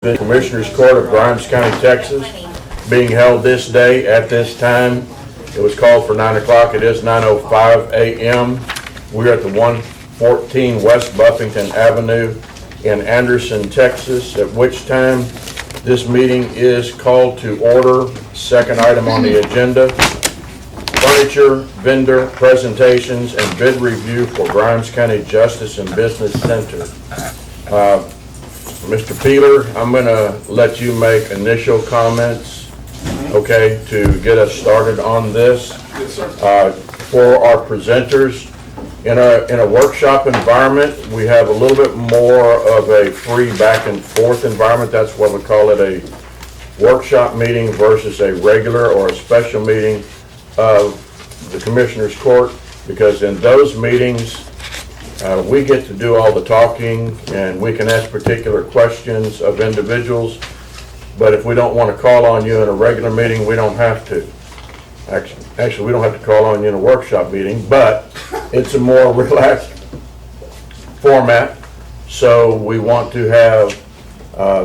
The Commissioners Court of Grimes County, Texas, being held this day at this time. It was called for 9 o'clock. It is 9:05 a.m. We're at the 114 West Buffington Avenue in Anderson, Texas, at which time this meeting is called to order. Second item on the agenda, furniture vendor presentations and bid review for Grimes County Justice and Business Center. Mr. Peeler, I'm going to let you make initial comments, okay, to get us started on this. Yes, sir. For our presenters, in a workshop environment, we have a little bit more of a free back and forth environment. That's why we call it a workshop meeting versus a regular or a special meeting of the Commissioners Court, because in those meetings, we get to do all the talking and we can ask particular questions of individuals, but if we don't want to call on you in a regular meeting, we don't have to. Actually, we don't have to call on you in a workshop meeting, but it's a more relaxed format, so we want to have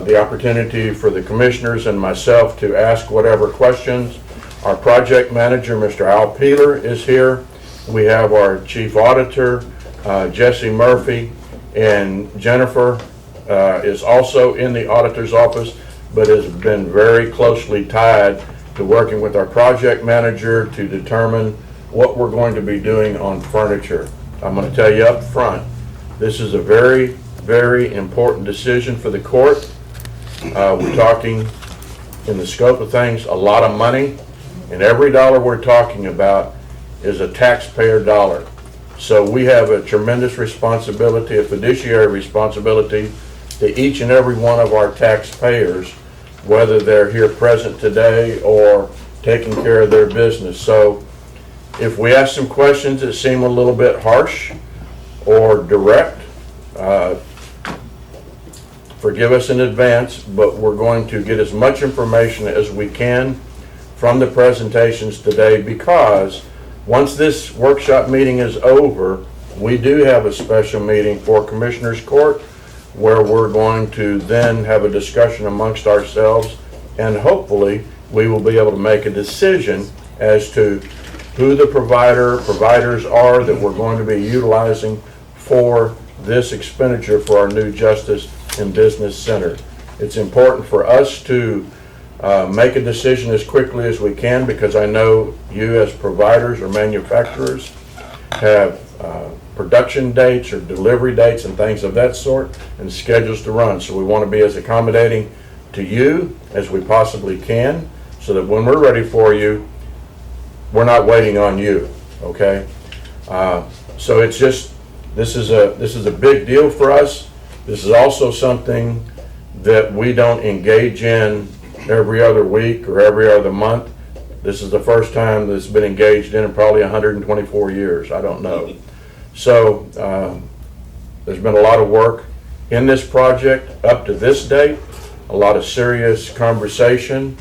the opportunity for the commissioners and myself to ask whatever questions. Our project manager, Mr. Al Peeler, is here. We have our chief auditor, Jesse Murphy, and Jennifer is also in the auditor's office, but has been very closely tied to working with our project manager to determine what we're going to be doing on furniture. I'm going to tell you up front, this is a very, very important decision for the court. We're talking, in the scope of things, a lot of money, and every dollar we're talking about is a taxpayer dollar. So we have a tremendous responsibility, a fiduciary responsibility to each and every one of our taxpayers, whether they're here present today or taking care of their business. So if we ask some questions that seem a little bit harsh or direct, forgive us in advance, but we're going to get as much information as we can from the presentations today, because once this workshop meeting is over, we do have a special meeting for Commissioners Court where we're going to then have a discussion amongst ourselves, and hopefully we will be able to make a decision as to who the providers are that we're going to be utilizing for this expenditure for our new Justice and Business Center. It's important for us to make a decision as quickly as we can, because I know you as providers or manufacturers have production dates or delivery dates and things of that sort and schedules to run. So we want to be as accommodating to you as we possibly can, so that when we're ready for you, we're not waiting on you, okay? So it's just, this is a big deal for us. This is also something that we don't engage in every other week or every other month. This is the first time that's been engaged in probably 124 years. I don't know. So there's been a lot of work in this project up to this date, a lot of serious conversation,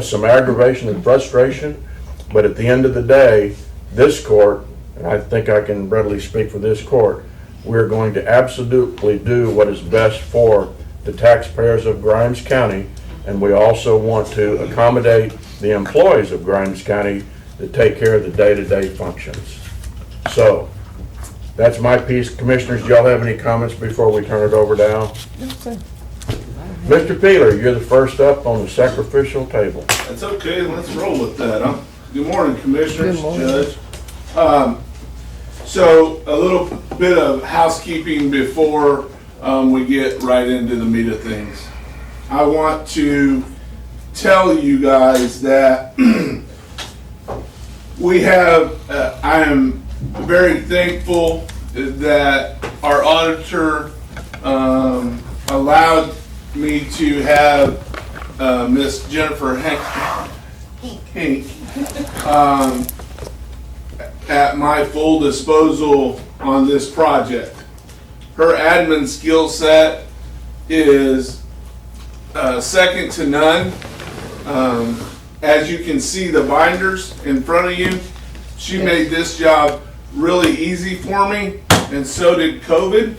some aggravation and frustration, but at the end of the day, this court, and I think I can readily speak for this court, we're going to absolutely do what is best for the taxpayers of Grimes County, and we also want to accommodate the employees of Grimes County that take care of the day-to-day functions. So that's my piece. Commissioners, do y'all have any comments before we turn it over to Al? Mr. Peeler, you're the first up on the sacrificial table. That's okay, let's roll with that, huh? Good morning, Commissioners, Good morning. Judge. So a little bit of housekeeping before we get right into the meat of things. I want to tell you guys that we have, I am very thankful that our auditor allowed me to have Miss Jennifer Hank at my full disposal on this project. Her admin skill set is second to none. As you can see, the binders in front of you, she made this job really easy for me, and so did COVID.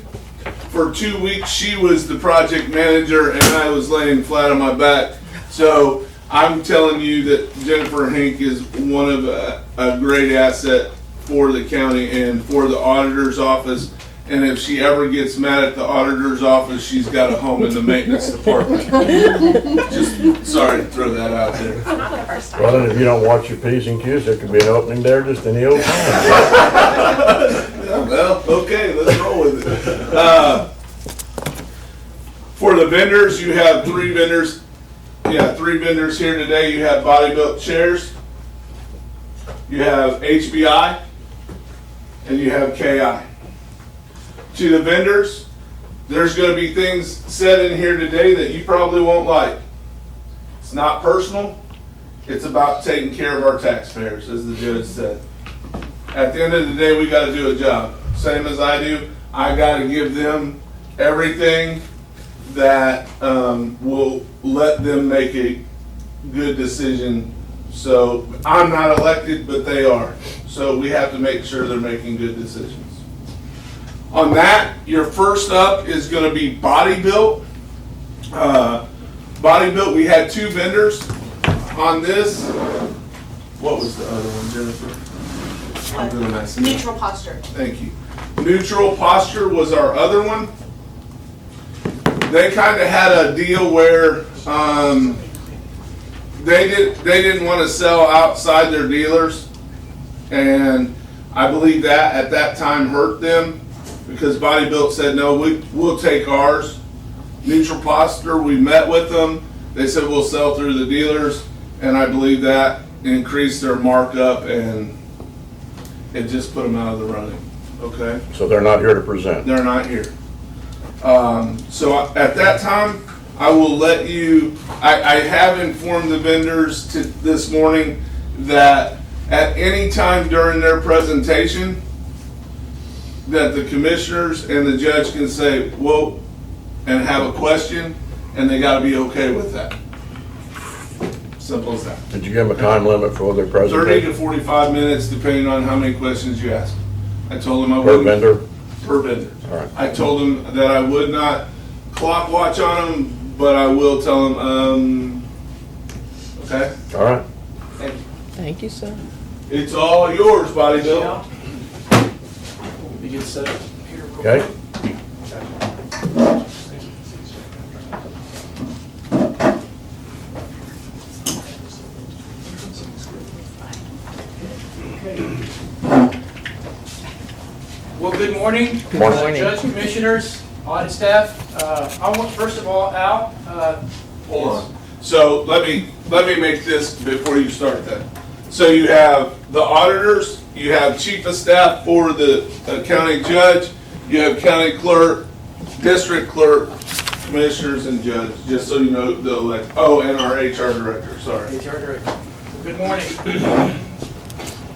for 2 weeks, she was the project manager and I was laying flat on my back. So I'm telling you that Jennifer Hink is one of a great asset for the county and for the auditor's office. And if she ever gets mad at the auditor's office, she's got a home in the maintenance department. Just sorry to throw that out there. Well, and if you don't watch your P's and Q's, there could be an opening there just any old time. Yeah, well, okay, let's roll with it. For the vendors, you have 3 vendors. Yeah, 3 vendors here today. You have Body Built Chairs, you have HBI, and you have KI. To the vendors, there's going to be things said in here today that you probably won't like. It's not personal. It's about taking care of our taxpayers, as the judge said. At the end of the day, we got to do a job. Same as I do. I got to give them everything that will let them make a good decision. So I'm not elected, but they are. So we have to make sure they're making good decisions. On that, your first up is going to be Body Built. Body Built, we had 2 vendors on this. What was the other one, Jennifer? I'm gonna mess it up. Neutral posture. Thank you. Neutral Posture was our other one. They kind of had a deal where they didn't want to sell outside their dealers, and I believe that at that time hurt them because Body Built said no, we'll take ours. Neutral Posture, we met with them. They said we'll sell through the dealers, and I believe that increased their markup and it just put them out of the running. Okay. So they're not here to present. They're not here. So at that time, I will let you, I have informed the vendors this morning that at any time during their presentation, that the commissioners and the judge can say, whoa, and have a question, and they gotta be okay with that. Simple as that. Did you give them a time limit for their 30 to presentation? 45 minutes, depending on how many questions you ask. I told them I Per wouldn't. vendor? Per vendor. All right. I told them that I would not clock watch on them, but I will tell them, okay? All right. Thank you. Thank you, sir. It's all yours, Body Built. You get set up here. Okay. Well, good morning. Good morning. Judge, commissioners, audit staff. I want, first of all, Al. Hold on. So let me make this before you start that. So you have the auditors, you have chief of staff for the county judge, you have county clerk, district clerk, commissioners, and judge, just so you know the elect, oh, and our HR director, sorry. HR Director. Good morning.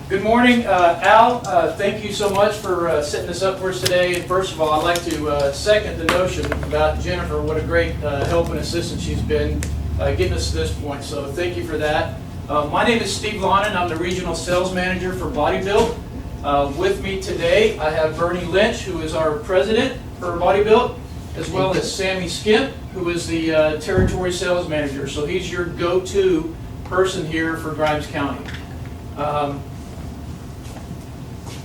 Good morning, Al. Thank you so much for setting this up for us today. And first of all, I'd like to second the notion about Jennifer. What a great help and assistance she's been getting us to this point. So thank you for that. My name is Steve Lonan. I'm the Regional Sales Manager for Body Built. With me today, I have Bernie Lynch, who is our President for Body Built, as well as Sammy Skimp, who is the Territory Sales Manager. So he's your go-to person here for Grimes County.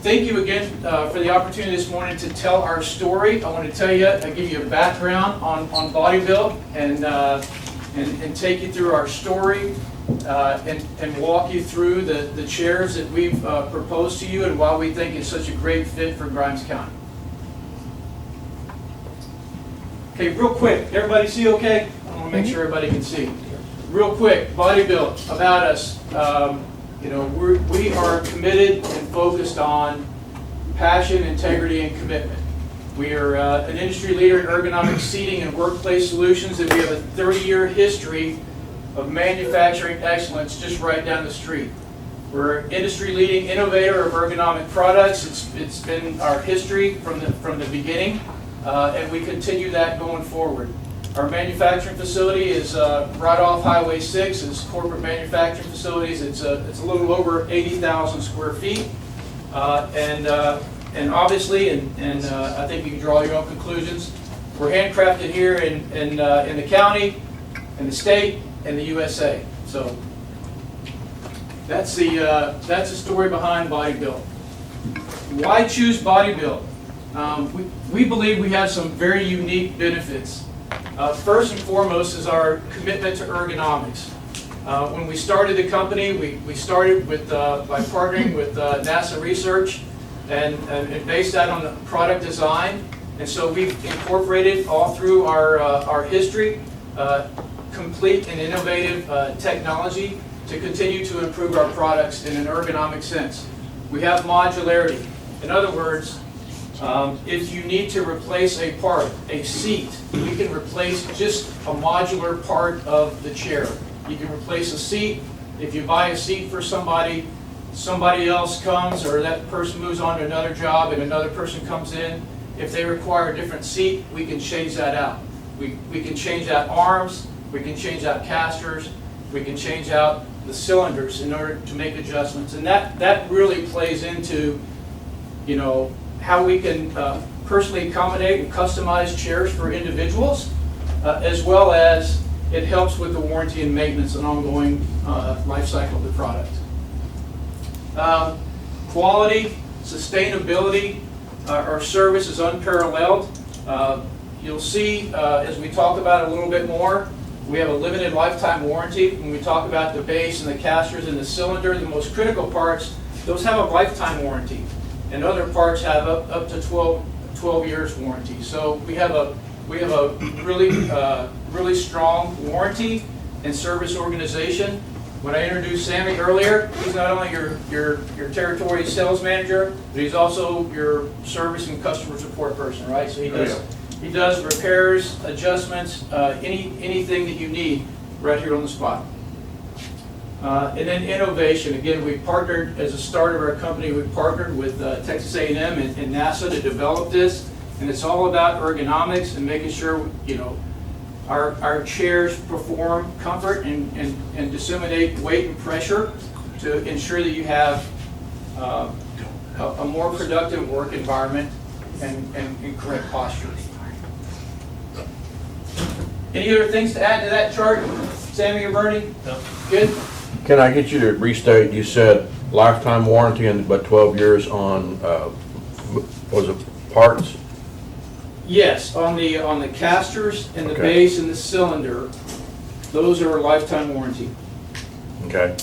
Thank you again for the opportunity this morning to tell our story. I want to tell you, give you a background on Body Built and take you through our story and walk you through the chairs that we've proposed to you and why we think it's such a great fit for Grimes County. Okay, real quick, everybody see okay? I want to make sure everybody can see. Real quick, Body Built, about us. You know, we are committed and focused on passion, integrity, and commitment. We are an industry leader in ergonomic seating and workplace solutions, and we have a 30-year history of manufacturing excellence just right down the street. We're an industry-leading innovator of ergonomic products. It's been our history from the beginning, and we continue that going forward. Our manufacturing facility is right off Highway 6. It's corporate manufacturing facilities. It's a little over 80,000 square feet, and obviously, and I think you can draw your own conclusions. We're handcrafted here in the county, in the state, and the USA. So that's the story behind Body Built. Why choose Body Built? We believe we have some very unique benefits. First and foremost is our commitment to ergonomics. When we started the company, we started with by partnering with NASA Research and based that on the product design. And so we've incorporated all through our history complete and innovative technology to continue to improve our products in an ergonomic sense. We have modularity. In other words, if you need to replace a part, a seat, you can replace just a modular part of the chair. You can replace a seat. If you buy a seat for somebody else comes, or that person moves on to another job and another person comes in, if they require a different seat, we can change that out. We can change out arms, we can change out casters, we can change out the cylinders in order to make adjustments. And that really plays into, you know, how we can personally accommodate and customize chairs for individuals, as well as it helps with the warranty and maintenance and ongoing life cycle of the product. Quality, sustainability, our service is unparalleled. You'll see as we talk about it a little bit more, we have a limited lifetime warranty. When we talk about the base and the casters and the cylinder, the most critical parts, those have a lifetime warranty. And other parts have up to 12 years warranty. So we have a really strong warranty and service organization. When I introduced Sammy earlier, he's not only your territory sales manager, but he's also your service and customer support person, right? So he does repairs, adjustments, anything that you need right here on the spot. And then innovation. Again, we partnered, as a start of our company, we partnered with Texas A&M and NASA to develop this. And it's all about ergonomics and making sure, you know, our chairs perform comfort and disseminate weight and pressure to ensure that you have a more productive work environment and correct posture. Any other things to add to that chart, Sammy or Bernie? No. Good? Can I get you to restate, you said lifetime warranty but 12 years on, was it parts? Yes, on the casters and the Okay. base and the cylinder, those are a lifetime warranty. Okay.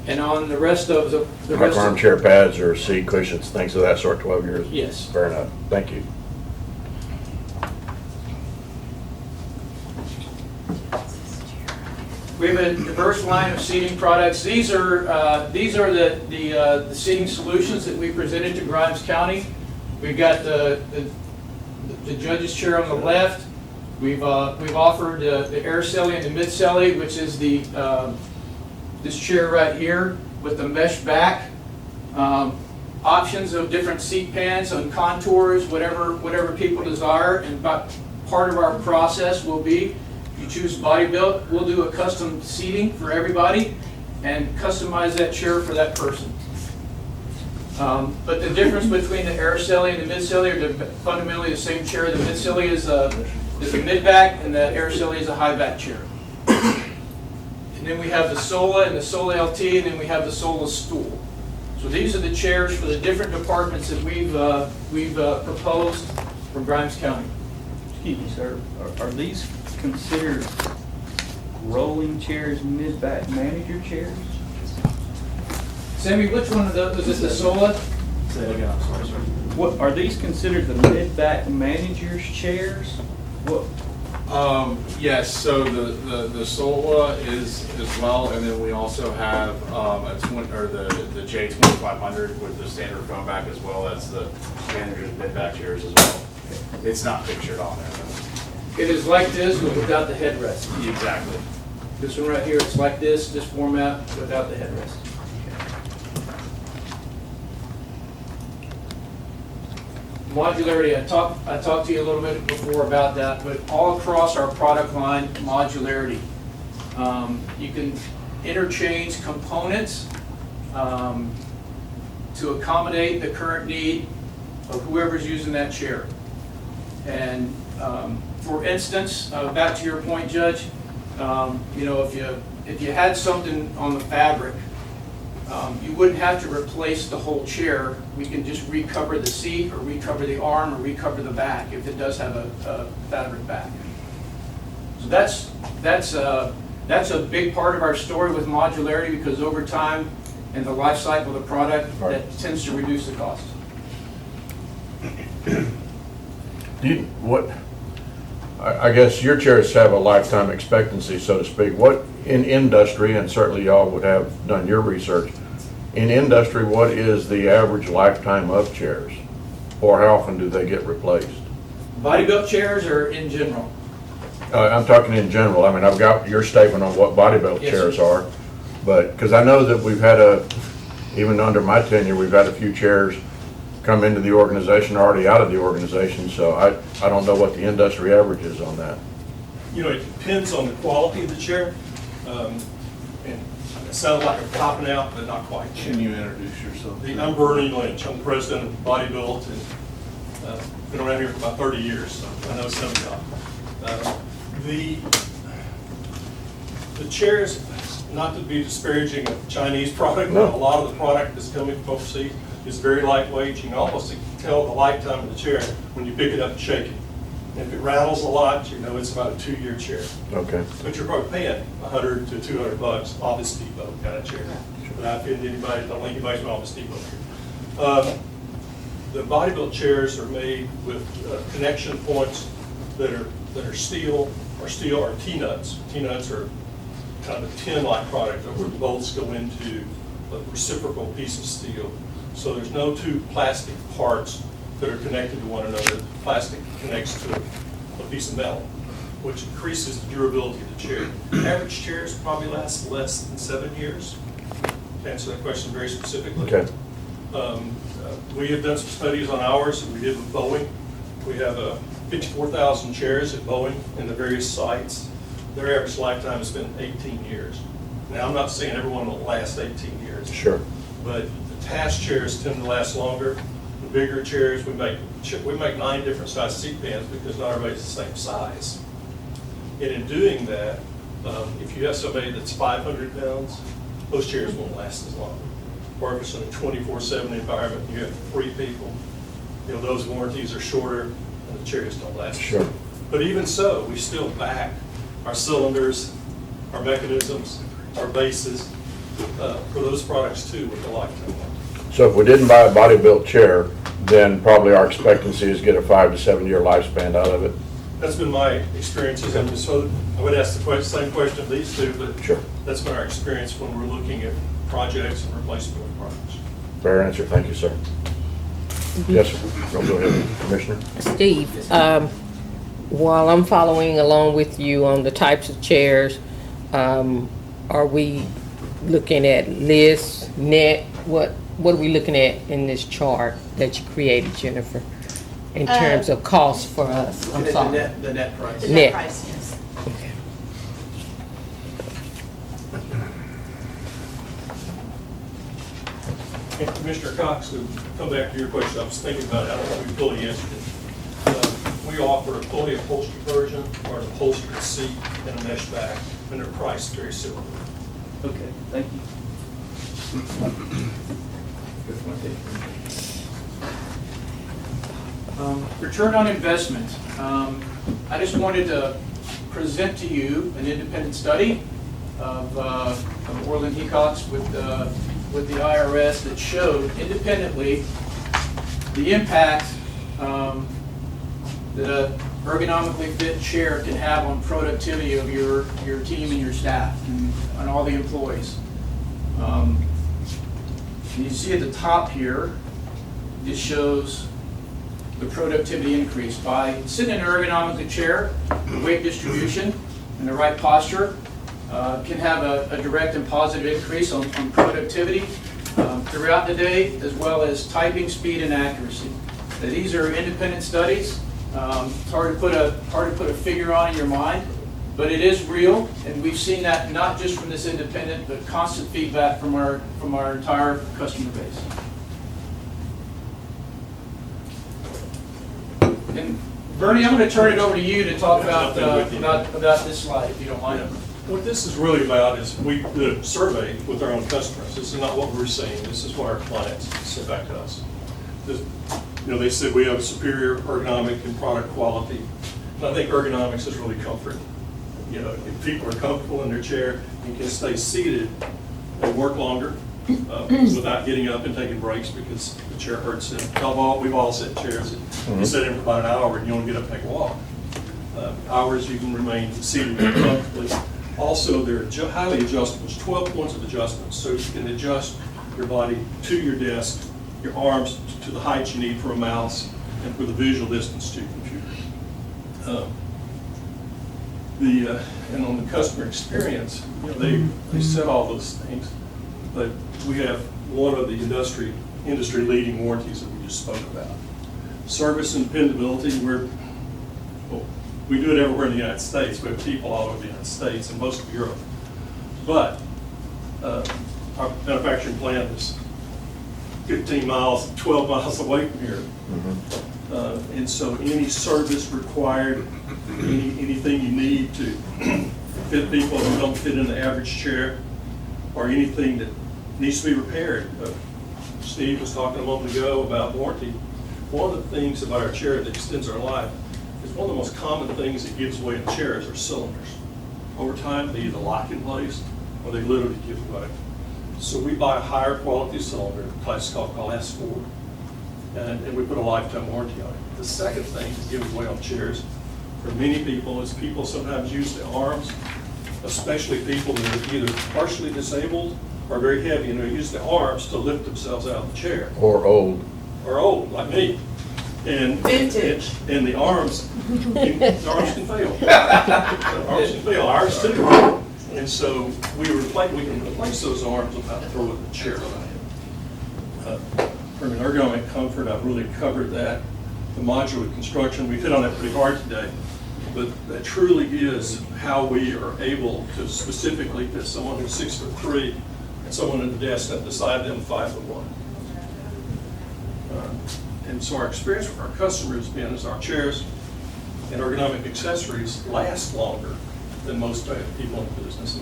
And on the rest of Like armchair pads or seat cushions, things of that sort, 12 years? Yes. Fair enough. Thank you. We have a diverse line of seating products. These are the seating solutions that we presented to Grimes County. We've got the judge's chair on the left. We've offered the air celly and the mid celly, which is this chair right here with the mesh back. Options of different seat pans and contours, whatever people desire. And part of our process will be, if you choose Body Built, we'll do a custom seating for everybody and customize that chair for that person. But the difference between the air celly and the mid celly are fundamentally the same chair. The mid celly is a mid back, and the air celly is a high back chair. And then we have the Sola and the Sola LT, and then we have the Sola stool. So these are the chairs for the different departments that we've proposed for Grimes County. Excuse me, sir. Are these considered rolling chairs, mid-back manager chairs? Sammy, which one of those, is it the Sola? Say it again, I'm sorry, sir. What, are these considered the mid-back manager's chairs? What? Yes, so the Sola is as well, and then we also have the J2500 with the standard foam back, as well as the manager's mid-back chairs as well. It's not pictured on there, though. It is like this, but without the headrest. Exactly. This one right here, it's like this format, without the headrest. Modularity, I talked to you a little bit before about that, but all across our product line, modularity. You can interchange components to accommodate the current need of whoever's using that chair. And For instance, back to your point, Judge, you know, if you had something on the fabric, you wouldn't have to replace the whole chair. We can just recover the seat or recover the arm or recover the back if it does have a fabric back. So that's a big part of our story with modularity, because over time and the life cycle of the product, Right. that tends to reduce the cost. I guess your chairs have a lifetime expectancy, so to speak. What, in industry, and certainly y'all would have done your research, in industry, what is the average lifetime of chairs? Or how often do they get replaced? Body-built chairs are in general. I'm talking in general. I mean, I've got your statement on what body-built Yes, chairs sir. are, but, because I know that we've had even under my tenure, we've had a few chairs come into the organization, already out of the organization, so I don't know what the industry average is on that. You know, it depends on the quality of the chair. And it sounds like I'm popping out, but not quite. Can you introduce yourself? I'm Bernie Lynch. I'm the president of Body Built, and been around here for about 30 years, so I know some of y'all. The chairs, not to be disparaging of Chinese product, but a lot of the product that's coming from overseas is very lightweight. You can almost tell the lifetime of the chair when you pick it up and shake it. And if it rattles a lot, you know it's about a 2-year chair. Okay. But you're probably paying $100 to $200 Office Depot kind of chair. But I offend anybody, I don't think anybody's from Office Depot here. The body-built chairs are made with connection points that are steel or T-nuts. T-nuts are kind of a tin-like product where the bolts go into a reciprocal piece of steel. So there's no two plastic parts that are connected to one another. The plastic connects to a piece of metal, which increases the durability of the chair. Average chairs probably last less than 7 years. To answer that question very specifically. Okay. We have done some studies on ours that we did with Boeing. We have 54,000 chairs at Boeing in the various sites. Their average lifetime has been 18 years. Now, I'm not saying everyone will last 18 years. Sure. But the task chairs tend to last longer. The bigger chairs, we make 9 different size seat bands because not everybody's the same size. And in doing that, if you have somebody that's 500 pounds, those chairs won't last as long. Or if it's in a 24/7 environment, you have 3 people, you know, those warranties are shorter and the chairs don't last. Sure. But even so, we still back our cylinders, our mechanisms, our bases for those products too with the lifetime. So if we didn't buy a body-built chair, then probably our expectancy is get a 5 to 7 year lifespan out of it. That's been my experiences, and so I would ask the same question of these two, but Sure. that's been our experience when we're looking at projects and replacement of products. Fair answer. Thank you, sir. Yes, go ahead, Commissioner. Steve, while I'm following along with you on the types of chairs, are we looking at list, net? What are we looking at in this chart that you created, Jennifer, in terms of cost for us? I'm sorry. The net price. The Net. net price, yes. Okay. And Commissioner Cox, to come back to your question, I was thinking about it, I don't know if we fully answered it. We offer a fully upholstered version or an upholstered seat and a mesh back, and they're priced very similar. Okay, thank you. Return on investment. I just wanted to present to you an independent study of Orland Hecox with the IRS that showed independently the impact that a ergonomically fit chair can have on productivity of your team and your staff and all the employees. And you see at the top here, this shows the productivity increase by sitting in an ergonomically chair, the weight distribution and the right posture can have a direct and positive increase on productivity throughout the day, as well as typing speed and accuracy. Now, these are independent studies. It's hard to put a figure on in your mind, but it is real, and we've seen that not just from this independent, but constant feedback from our entire customer base. And Bernie, I'm going to turn it over to you to talk Yeah, about, I'll be with you. about this slide, if you don't mind. What this is really about is we did a survey with our own customers. This is not what we're saying, this is what our clients said back to us. This- You know, they said we have superior ergonomic and product quality. And I think ergonomics is really comfort. You know, if people are comfortable in their chair and can stay seated, they work longer without getting up and taking breaks because the chair hurts them. We've all sat in chairs, you sit in for about an hour and you want to get up and take a walk. Hours you can remain seated comfortably. Also, they're highly adjustable. There's 12 points of adjustment, so you can adjust your body to your desk, your arms to the height you need for a mouse, and for the visual distance to your computer. And on the customer experience, you know, they said all those things, but we have one of the industry-leading warranties that we just spoke about. Service and dependability, we do it everywhere in the United States. We have people all over the United States and most of Europe. But our manufacturing plant is 15 miles, 12 miles away from here. And so any service required, anything you need to fit people who don't fit in the average chair, or anything that needs to be repaired. Steve was talking a moment ago about warranty. One of the things about our chair that extends our life is one of the most common things that gives away in chairs are cylinders. Over time, they either lock in place or they literally give away. So we buy a higher quality cylinder, it's called S4, and we put a lifetime warranty on it. The second thing that gives away on chairs for many people is people sometimes use their arms, especially people that are either partially disabled or very heavy, and they use their arms to lift themselves out of the chair. Or old. Or old, like me. And Vintage. And the arms can fail. The arms can fail, ours too. And so we can replace those arms without throwing the chair away. From an ergonomic comfort, I've really covered that. The modular construction, we hit on that pretty hard today, but that truly is how we are able to specifically fit someone who's 6'3" and someone at the desk that beside them 5'1". And so our experience with our customers has been is our chairs and ergonomic accessories last longer than most people in the business.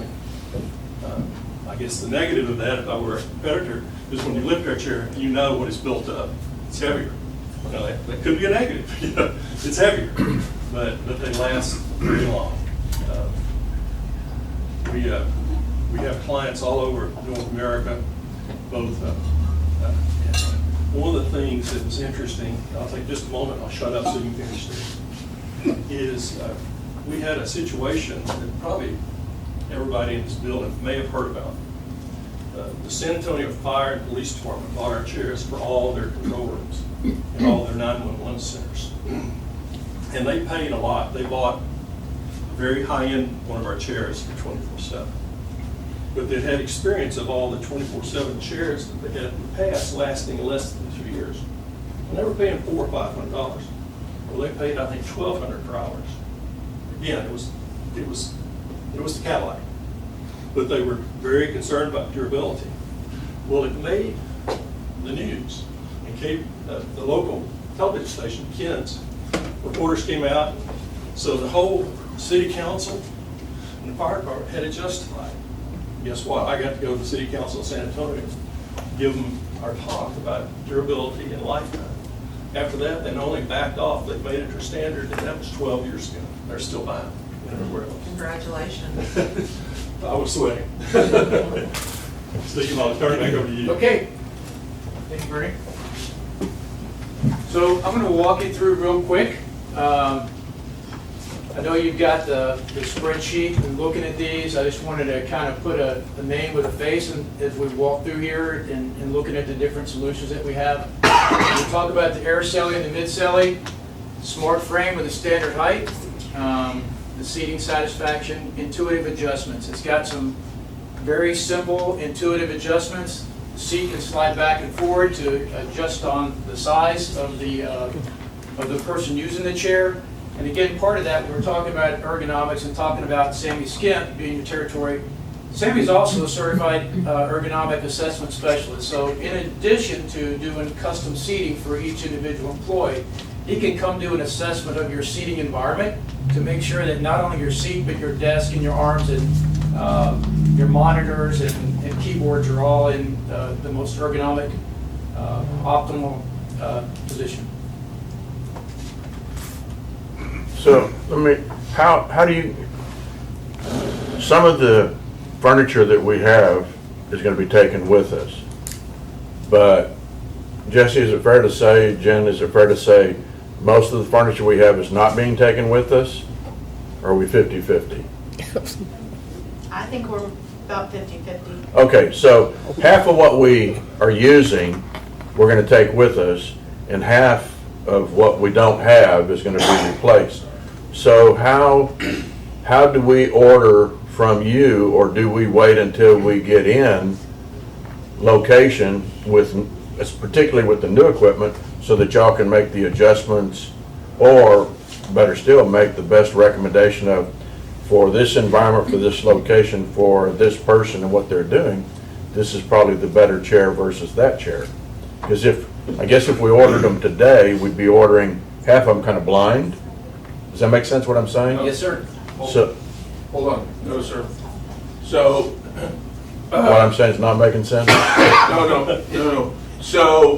I guess the negative of that, if I were a competitor, is when you lift our chair, you know what is built up. It's heavier. You know, that could be a negative. You know, it's heavier, but they last very long. We have clients all over North America, both. One of the things that was interesting, I'll take just a moment, I'll shut up so you can finish this, is we had a situation that probably everybody in this building may have heard about. The San Antonio Fire and Police Department bought our chairs for all their control rooms and all their 911 centers. And they paid a lot. They bought a very high-end one of our chairs for 24/7. But they had experience of all the 24/7 chairs that they had in the past lasting less than 2 years. And they were paying $400 or $500. Well, they paid, I think, $1,200 for hours. Again, it was the Cadillac. But they were very concerned about durability. Well, it made the news. And the local television station, Ken's, reporters came out. So the whole city council and the fire department had it justified. Guess what? I got to go to the city council of San Antonio, give them our talk about durability and lifetime. After that, they not only backed off, they made it their standard, and that was 12 years ago. They're still buying it everywhere else. Congratulations. I was sweating. Steve, I'll turn it back over to you. Okay. Thank you, Bernie. So I'm going to walk you through real quick. I know you've got the spreadsheet and looking at these. I just wanted to kind of put a name with a face as we walk through here and looking at the different solutions that we have. We talk about the air celly and the mid celly, smart frame with a standard height, the seating satisfaction, intuitive adjustments. It's got some very simple intuitive adjustments. The seat can slide back and forward to adjust on the size of the person using the chair. And again, part of that, we were talking about ergonomics and talking about Sammy Skimp being your territory. Sammy's also a certified ergonomic assessment specialist. So in addition to doing custom seating for each individual employee, he can come do an assessment of your seating environment to make sure that not only your seat, but your desk and your arms and your monitors and keyboards are all in the most ergonomic, optimal position. So, how do you, some of the furniture that we have is gonna be taken with us. But Jesse, is it fair to say, Jen, is it fair to say most of the furniture we have is not being taken with us? Or are we 50-50? I think we're about 50-50. Okay, so half of what we are using, we're gonna take with us, and half of what we don't have is gonna be replaced. So how do we order from you, or do we wait until we get in location with, particularly with the new equipment, so that y'all can make the adjustments, or better still, make the best recommendation of, for this environment, for this location, for this person and what they're doing, this is probably the better chair versus that chair? Because I guess if we ordered them today, we'd be ordering half of them kind of blind. Does that make sense what I'm saying? Yes, sir. So, Hold on, no, sir. So, what I'm saying is not making sense? no. So,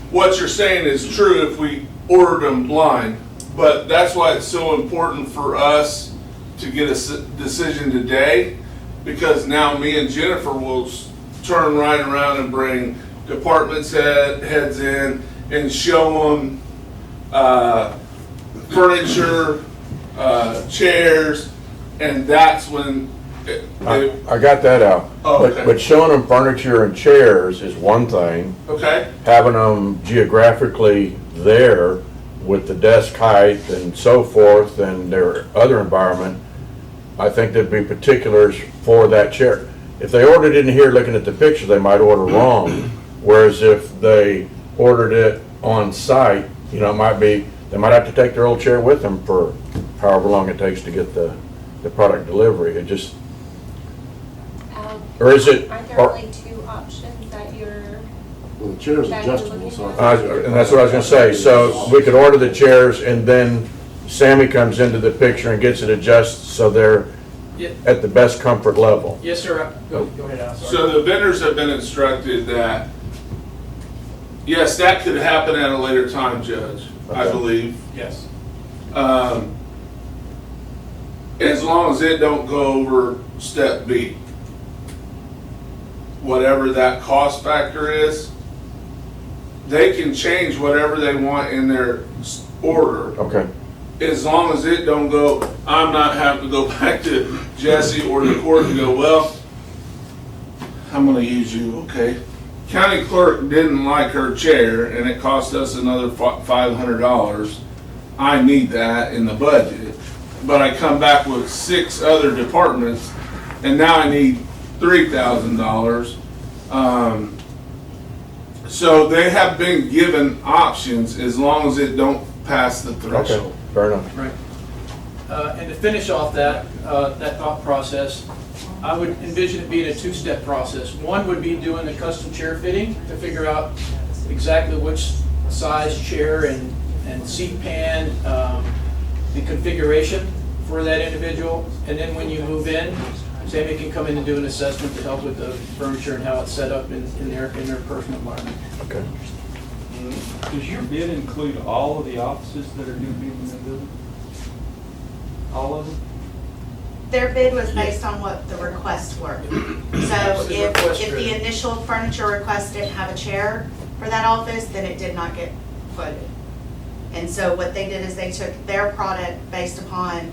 what you're saying is true if we ordered them blind, but that's why it's so important for us to get a decision today, because now me and Jennifer will turn right around and bring departments heads in and show them furniture, chairs, and that's when I got that out. Oh, okay. But showing them furniture and chairs is one thing. okay? Having them geographically there with the desk height and so forth and their other environment, I think there'd be particulars for that chair. If they ordered it in here looking at the picture, they might order wrong. Whereas if they ordered it on site, you know, they might have to take their old chair with them for however long it takes to get the product delivery. It just, or is it? Aren't there only two options that you're, Well, the chair's that you're adjustable, looking so. at? And that's what I was gonna say. So we could order the chairs and then Sammy comes into the picture and gets it adjusted so they're Yeah. at the best comfort level. Yes, sir. Go ahead, Al. Sorry. So the vendors have been instructed that, yes, that could happen at a later time, Judge, I Okay. believe. Yes. As long as it don't go over step B. Whatever that cost factor is, they can change whatever they want in their order. Okay. As long as it don't go, I'm not having to go back to Jesse or the court and go, well, I'm gonna use you, okay? County clerk didn't like her chair and it cost us another $500. I need that in the budget. But I come back with 6 other departments and now I need $3,000. So they have been given options as long as it don't pass the Okay, threshold. fair enough. Right. And to finish off that thought process, I would envision it being a two-step process. One would be doing the custom chair fitting to figure out exactly which size chair and seat pan, the configuration for that individual. And then when you move in, Sammy can come in and do an assessment to help with the furniture and how it's set up in their personal environment. Okay. Does your bid include all of the offices that are going to be in the building? All of them? Their bid was based on what the requests were. So This is request if the driven. initial furniture request didn't have a chair for that office, then it did not get quoted. And so what they did is they took their product based upon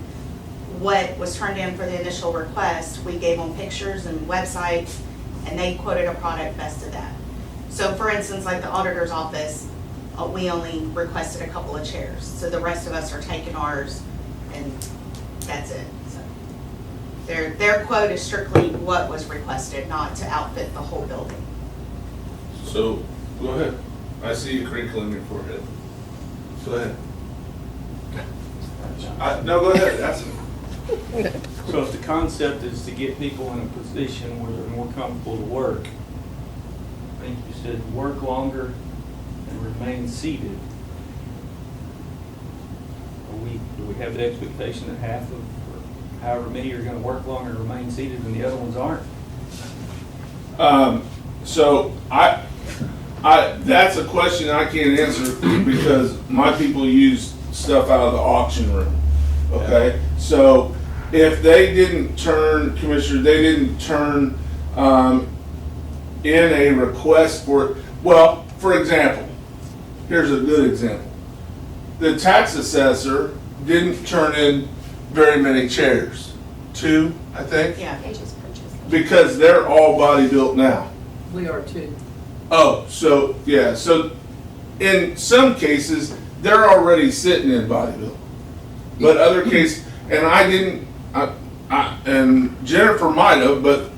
what was turned in for the initial request. We gave them pictures and websites, and they quoted a product best to that. So for instance, like the auditor's office, we only requested a couple of chairs. So the rest of us are taking ours, and that's it. So their quote is strictly what was requested, not to outfit the whole building. So, go ahead. I see you crinkling your forehead. Go ahead. No, go ahead, ask me. So if the concept is to get people in a position where they're more comfortable to work, I think you said work longer and remain seated. Do we have the expectation that half of, or however many are gonna work longer and remain seated and the other ones aren't? So that's a question I can't answer because my people use stuff out of the auction room. Okay, so if they didn't turn, Commissioner, they didn't turn in a request for, well, for example, here's a good example. The tax assessor didn't turn in very many chairs. 2, I think, Yeah. They just purchased. because they're all body built now. We are too. Oh, so, yeah, so in some cases, they're already sitting in bodybuilding. But other cases, and I didn't, and Jennifer might have, but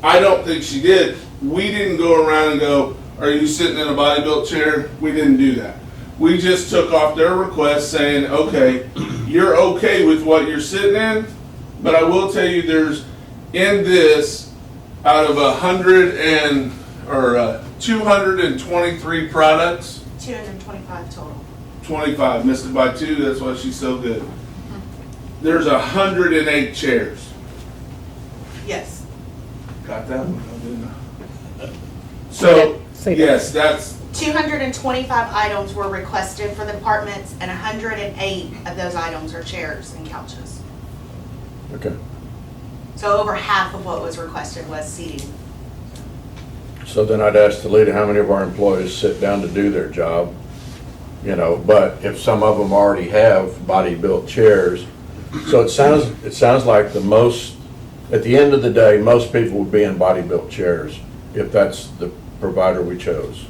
I don't think she did. We didn't go around and go, are you sitting in a bodybuilt chair? We didn't do that. We just took off their request saying, okay, you're okay with what you're sitting in, but I will tell you there's, in this, out of 223 products, 225 total. 25, missed it by 2, that's why she's so good. There's 108 chairs. Yes. Got that one, I didn't know. So, Say that. yes, that's, 225 items were requested for the departments, and 108 of those items are chairs and couches. Okay. So over half of what was requested was seating. So then I'd ask the leader, how many of our employees sit down to do their job? You know, but if some of them already have body-built chairs, so it sounds like the most, at the end of the day, most people would be in body-built chairs if that's the provider we chose,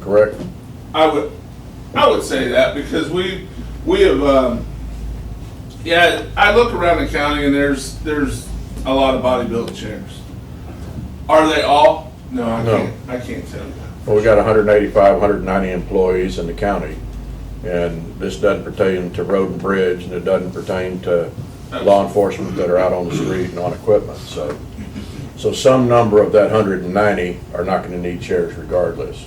correct? I would say that because we have, yeah, I look around the county and there's a lot of body-built chairs. Are they all? No, I can't tell you. Well, we got 185, 190 employees in the county, and this doesn't pertain to road and bridge, and it doesn't pertain to law enforcement that are out on the street and on equipment, so some number of that 190 are not gonna need chairs regardless.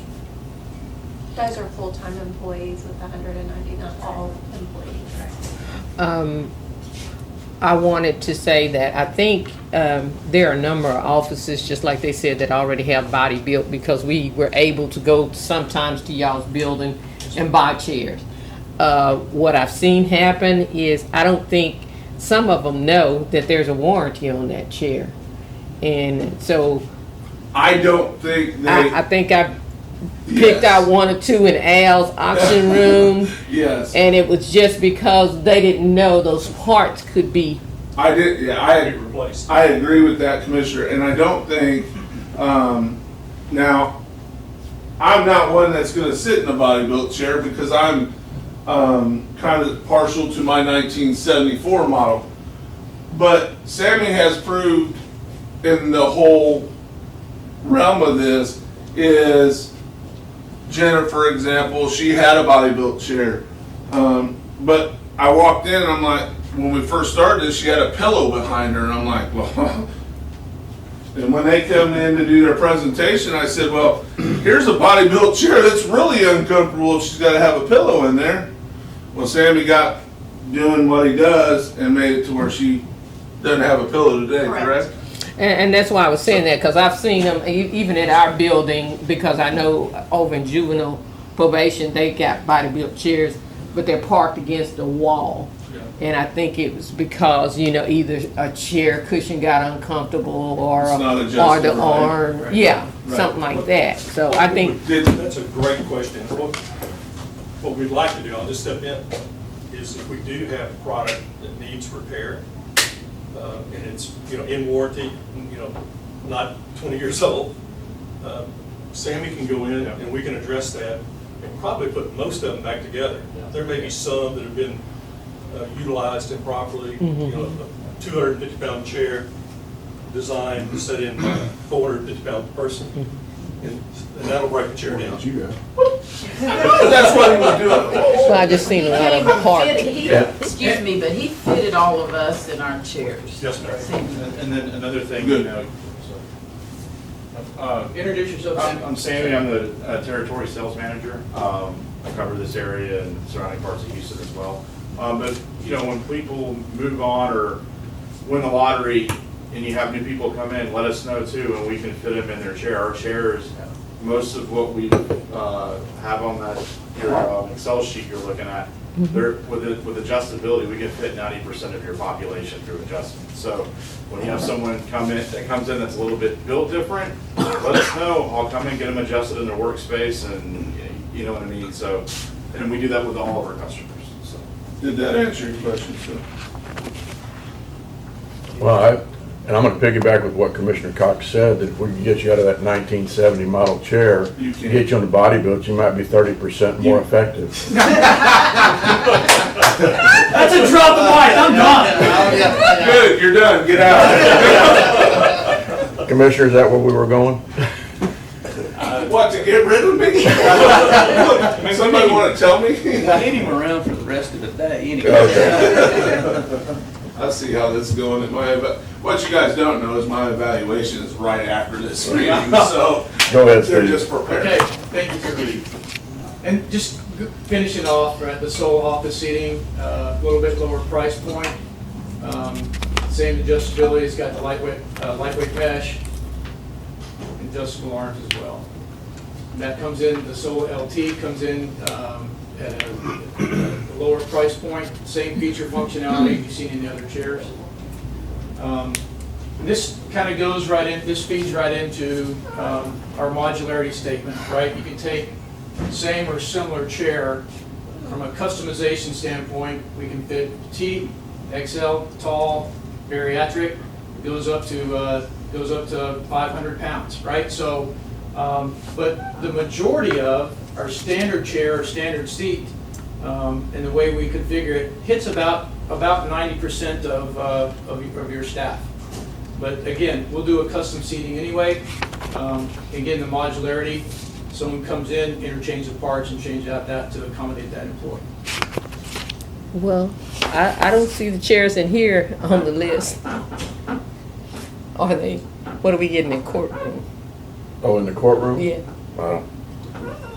Those are full-time employees with 190, not all employees. I wanted to say that I think there are a number of offices, just like they said, that already have body built because we were able to go sometimes to y'all's building and buy chairs. What I've seen happen is I don't think some of them know that there's a warranty on that chair. And so I don't think I they, think I picked Yes. out 1 or 2 in Al's auction room. yes, And it was just because they didn't know those parts could be. I did, yeah, Be replaced. I agree with that, Commissioner, and I don't think, now, I'm not one that's gonna sit in a body-built chair because I'm, kind of partial to my 1974 model. But Sammy has proved in the whole realm of this is, Jennifer, for example, she had a body-built chair. But I walked in and I'm like, when we first started this, she had a pillow behind her and I'm like, well, and when they come in to do their presentation, I said, well, here's a body-built chair that's really uncomfortable if she's gotta have a pillow in there. Well, Sammy got doing what he does and made it to where she doesn't have a pillow today, Correct. correct? And that's why I was saying that, because I've seen them even at our building, because I know over in juvenile probation, they got body-built chairs, but they're parked against the wall. And I think it was because, you know, either a chair cushion got uncomfortable or It's not or adjusted, the right? arm, Right. yeah, Right. something like that. So I think, That's a great question. What we'd like to do, I'll just step in, is if we do have a product that needs repair, and it's, you know, in warranty, you know, not 20 years old, Sammy can go in and we can address that and probably put most of them back together. There may be some that have been utilized improperly, you know, a 250-pound chair designed to set in a 450-pound person, and that'll break the chair down. That's what he was doing. so I just seen a lot of them parked. Excuse me, but he fitted all of us in our chairs. Yes, ma'am. And then another thing, Good. you know, Introduce yourself, Sam. I'm Sammy, I'm the territory sales manager. I cover this area and surrounding parts of Houston as well. But, you know, when people move on or win the lottery and you have new people come in, let us know too, and we can fit them in their chair. Our chairs, most of what we have on that, your Excel sheet you're looking at, they're, with adjustability, we can fit 90% of your population through adjustment. So when you have someone that comes in that's a little bit built different, let us know. I'll come in, get them adjusted in their workspace, and you know what I mean. So, and we do that with all of our customers. So. Did that answer your question, sir? Well, and I'm gonna piggyback with what Commissioner Cox said, that if we can get you out of that 1970 model chair, You can. get you on the body build, you might be 30% more effective. That's a drop of mic, I'm done. Good, you're done, get out. Commissioner, is that where we were going? What, to get rid of me? Somebody wanna tell me? I need him around for the rest of the day anyway. Okay. I see how this is going. What you guys don't know is my evaluation is right after this meeting, so Go ahead, they're Steve. just prepared. Okay, thank you, Kirby. And just finishing off, right, the sole office seating, a little bit lower price point. Same adjustability, it's got the lightweight mesh, adjustable arms as well. That comes in, the sole LT comes in at a lower price point, same feature functionality you've seen in the other chairs. This kind of goes right in, this feeds right into our modularity statement, right? You can take same or similar chair from a customization standpoint. We can fit petite, XL, tall, bariatric. It goes up to 500 pounds, right? So, but the majority of our standard chair or standard seat, and the way we configure it, hits about 90% of your staff. But again, we'll do a custom seating anyway. Again, the modularity, someone comes in, interchange the parts and change out that to accommodate that employee. Well, I don't see the chairs in here on the list. Are they? What are we getting in courtroom? Oh, in the courtroom? Yeah, Don't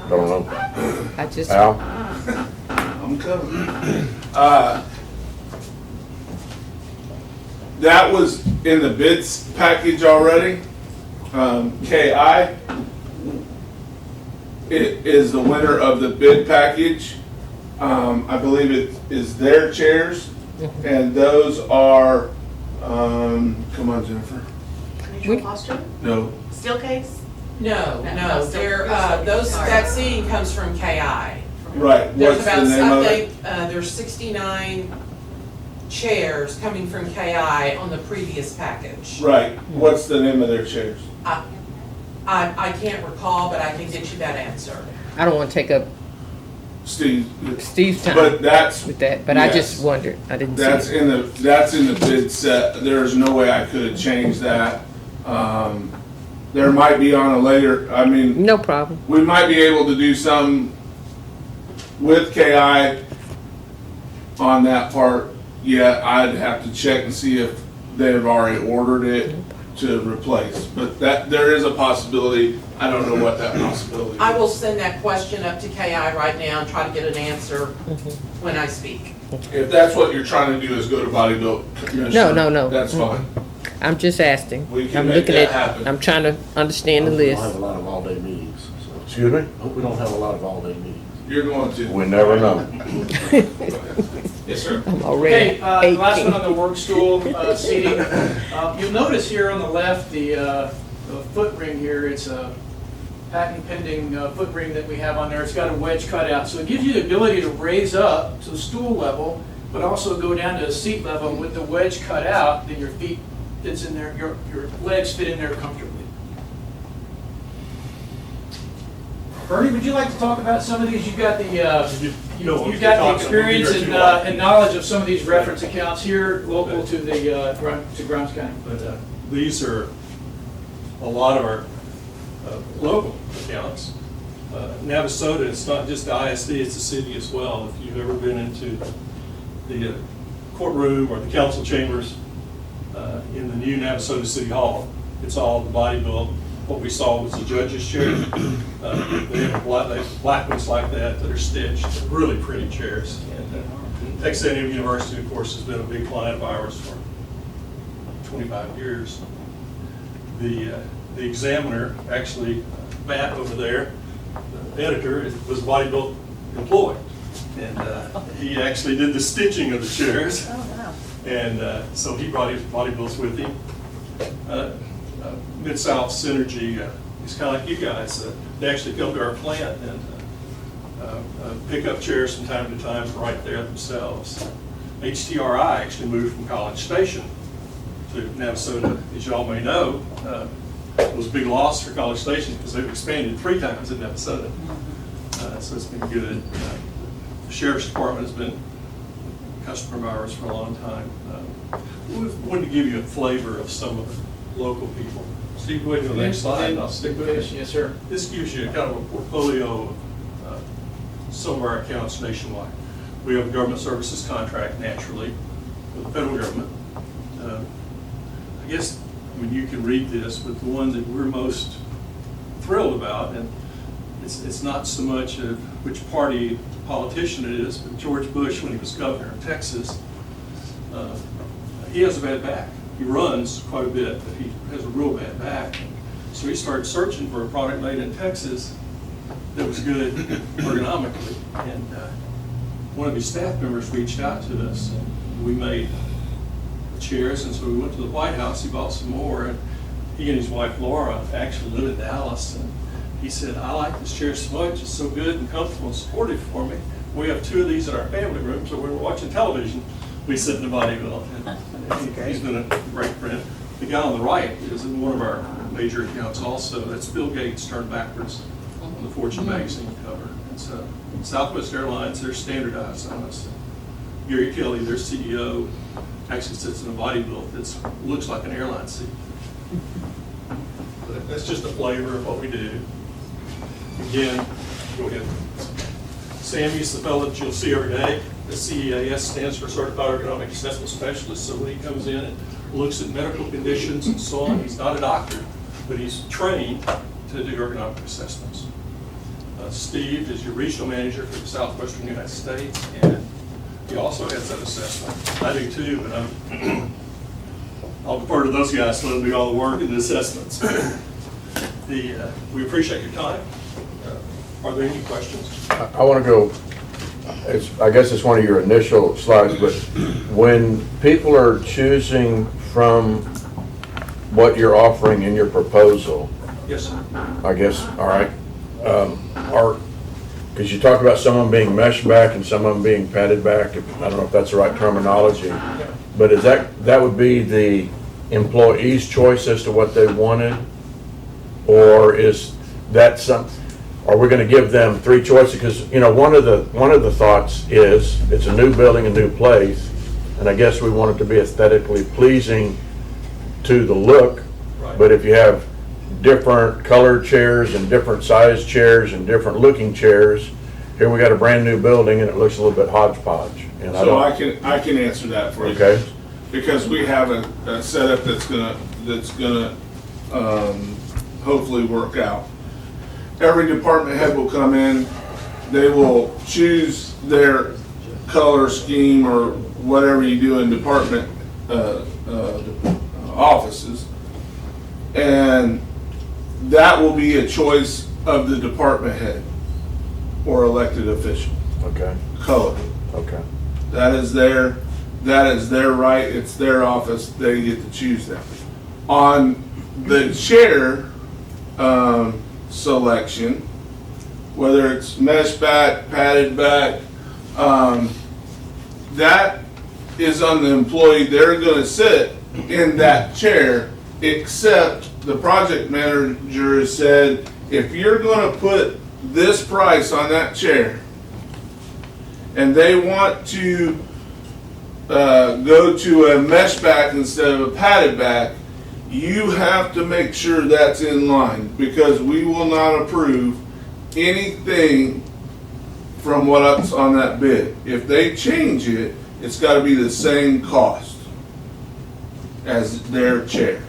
know. I just. Al? I'm coming. That was in the bids package already. KI is the winner of the bid package. I believe it is their chairs, and those are, come on, Jennifer. Neutral posture, No, steel case? No, No, no, still- they're, still- those, sorry. that seating comes from KI. right, There's what's about, the name I of it? think, there's 69 chairs coming from KI on the previous package. Right, what's the name of their chairs? I can't recall, but I can get you that answer. I don't want to take up Steve, Steve's time but that's, with that, but I just yes. wondered. I didn't see that's it. that's in the bid set. There's no way I could have changed that. There might be on a later, I mean, No problem. we might be able to do some with KI on that part. Yeah, I'd have to check and see if they've already ordered it to replace. But that, there is a possibility. I don't know what that possibility is. I will send that question up to KI right now and try to get an answer when I speak. If that's what you're trying to do is go to Body Built Commissioner. No. That's fine. I'm just asking. We can I'm make looking that at. happen. I'm trying to understand the We don't have list. a lot of all-day meetings, so. Excuse me? Hope we don't have a lot of all-day meetings. You're going to. We never know. Yes, sir. I'm already Okay, the last one aching. on the work stool seating. You'll notice here on the left, the foot ring here, it's a patent pending foot ring that we have on there. It's got a wedge cutout, so it gives you the ability to raise up to the stool level, but also go down to a seat level. And with the wedge cut out, then your feet fits in there, your legs fit in there comfortably. Bernie, would you like to talk about some of these? You've got the You've got the experience and knowledge of some of these reference accounts here, local to the, to Grimes County. But these are a lot of our local accounts. Navasota, it's not just the ISD, it's the city as well. If you've ever been into the courtroom or the council chambers in the new Navasota City Hall, it's all the body built. What we saw was the judge's chair. They have black ones like that that are stitched, really pretty chairs. And Texas A&M University, of course, has been a big client of ours for 25 years. The examiner, actually, Matt over there, the editor, was a Bodybuilt employee. And he actually did the stitching of the chairs. Oh, wow. And so he brought his Bodybuilds with him. Mid-South Synergy is kind of like you guys. They actually come to our plant and pick up chairs from time to time right there themselves. HTRI actually moved from College Station to Navasota, as you all may know. It was a big loss for College Station because they've expanded 3 times in Navasota. So it's been good. The Sheriff's Department has been a customer of ours for a long time. We wanted to give you a flavor of some of the local people. Steve, go ahead to the next slide, and I'll stick with it. Yes, sir. This gives you kind of a portfolio of some of our accounts nationwide. We have a government services contract, naturally, with the federal government. I guess, I mean, you can read this, but the one that we're most thrilled about, and it's not so much of which party politician it is, but George Bush, when he was governor of Texas, he has a bad back. He runs quite a bit, but he has a real bad back. So he started searching for a product made in Texas that was good ergonomically. And one of his staff members reached out to us, and we made chairs. And so we went to the White House, he bought some more, and he and his wife Laura actually live in Dallas. And he said, I like this chair so much, it's so good and comfortable and supportive for me. We have 2 of these in our family room, so we were watching television. We sit in the Bodybuilt, and he's been a great friend. The guy on the right is in one of our major accounts also. That's Bill Gates turned backwards on the Fortune magazine cover. It's Southwest Airlines, they're standardized on us. Gary Kelly, their CEO, actually sits in a Bodybuilt that looks like an airline seat. But that's just a flavor of what we do. Again, go ahead. Sammy's the fellow that you'll see every day. The CEAS stands for Certified Ergonomic Assessment Specialist. So when he comes in and looks at medical conditions and so on, he's not a doctor, but he's trained to do ergonomic assessments. Steve is your regional manager for the Southwestern United States, and he also has that assessment. I do too, but I'll defer to those guys to let them do all the work and the assessments. We appreciate your time. Are there any questions? I want to go, I guess it's one of your initial slides, but when people are choosing from what you're offering in your proposal, Yes, sir. I guess, all right, because you talk about some of them being mesh back and some of them being padded back, I don't know if that's the right terminology, but is that would be the employee's choice as to what they wanted? Or is that are we going to give them 3 choices? Because, one of the thoughts is it's a new building, a new place, and I guess we want it to be aesthetically pleasing to the look. Right. But if you have different colored chairs and different size chairs and different looking chairs, here we got a brand new building and it looks a little bit hodgepodge. And So I can answer that for you. Okay. Because we have a setup that's gonna hopefully work out. Every department head will come in, they will choose their color scheme or whatever you do in department offices. And that will be a choice of the department head or elected official, Okay, color. okay. That is their right, it's their office, they get to choose that. On the chair selection, whether it's mesh back, padded back, that is on the employee. They're gonna sit in that chair, except the project manager said, if you're gonna put this price on that chair, and they want to go to a mesh back instead of a padded back, you have to make sure that's in line, because we will not approve anything from what's on that bid. If they change it, it's gotta be the same cost as their chair.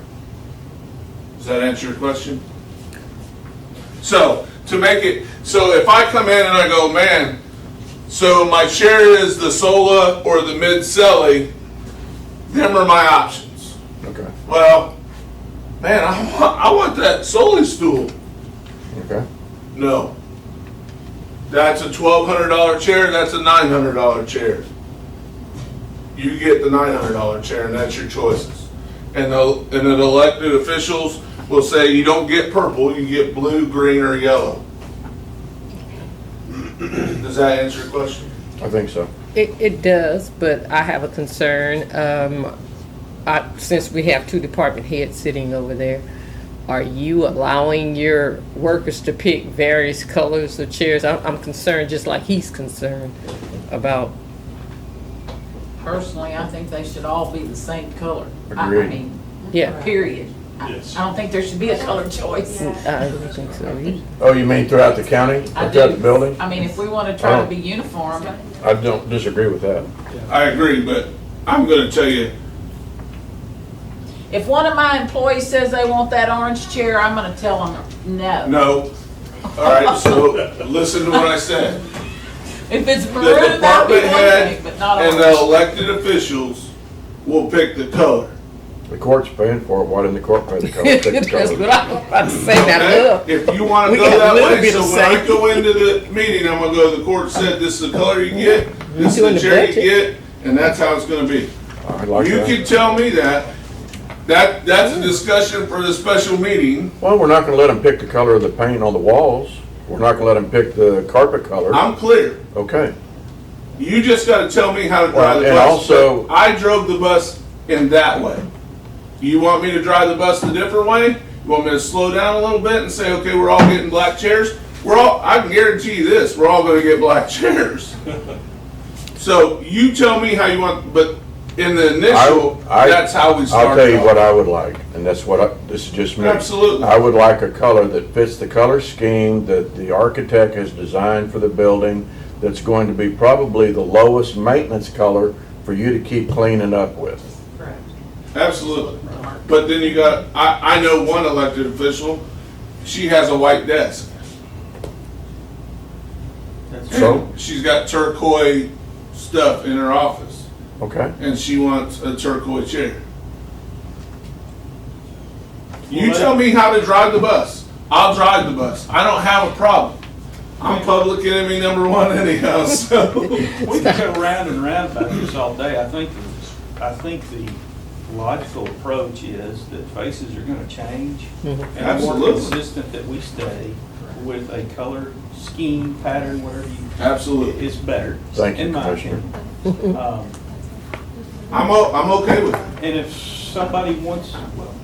Does that answer your question? So, to make it, so if I come in and I go, man, So my chair is the Sola or the Mid-Celly. Them are my options. Okay, Well, man, I want that Sola stool. okay. No. That's a $1,200 chair, that's a $900 chair. You get the $900 chair, and that's your choices. And the elected officials will say you don't get purple, you get blue, green, or yellow. Does that answer your question? I think so. It does, but I have a concern. Since we have two department heads sitting over there, are you allowing your workers to pick various colors of chairs? I'm concerned, just like he's concerned about. Personally, I think they should all be the same color. I Agreed. mean, Yeah. period. Yes. I don't think there should be a color choice. I don't think so. Oh, you mean throughout the county, I throughout do. the building? I mean, if we want to try Oh. to be uniform, I don't disagree with that. I agree, but I'm gonna tell you, if one of my employees says they want that orange chair, I'm going to tell them no. no. All right, so listen to what I said. If it's The maroon, that'd department be one head thing, but not and the orange. elected officials will pick the color. The court's paying for it, why didn't the court pay the color? Pick the That's color. what I was about to say. Now, Okay? look. If you wanna We go got a that little way, bit so of when I say. go into the meeting, I'm gonna go, the court said this is the color you get, this is doing the the chair you budget. get, and that's how it's gonna be. I like You that. can tell me that, that's a discussion for the special meeting. Well, we're not gonna let them pick the color of the paint on the walls. We're not gonna let them pick the carpet color. I'm clear. Okay. You just gotta tell me how to Well, drive the and bus. also- But I drove the bus in that way. You want me to drive the bus a different way? You want me to slow down a little bit and say, okay, we're all getting black chairs? I can guarantee you this, we're all gonna get black chairs. So you tell me how you want, but in the initial, that's how we started. I'll tell you off. what I would like, and that's this is just me. Absolutely. I would like a color that fits the color scheme that the architect has designed for the building, that's going to be probably the lowest maintenance color for you to keep cleaning up with. Correct. Absolutely. But then you got, I know one elected official, she has a white desk. So, She's got turquoise stuff in her office, okay. and she wants a turquoise chair. You tell me how to drive the bus. I'll drive the bus. I don't have a problem. I'm public enemy number one anyhow, so. We can go round and round about this all day. I think the logical approach is that faces are gonna change. And the more Absolutely. consistent that we stay with a color scheme, pattern, whatever you, Absolutely. is better. Thank you, in my Commissioner. opinion. I'm okay with it. And if somebody wants, well,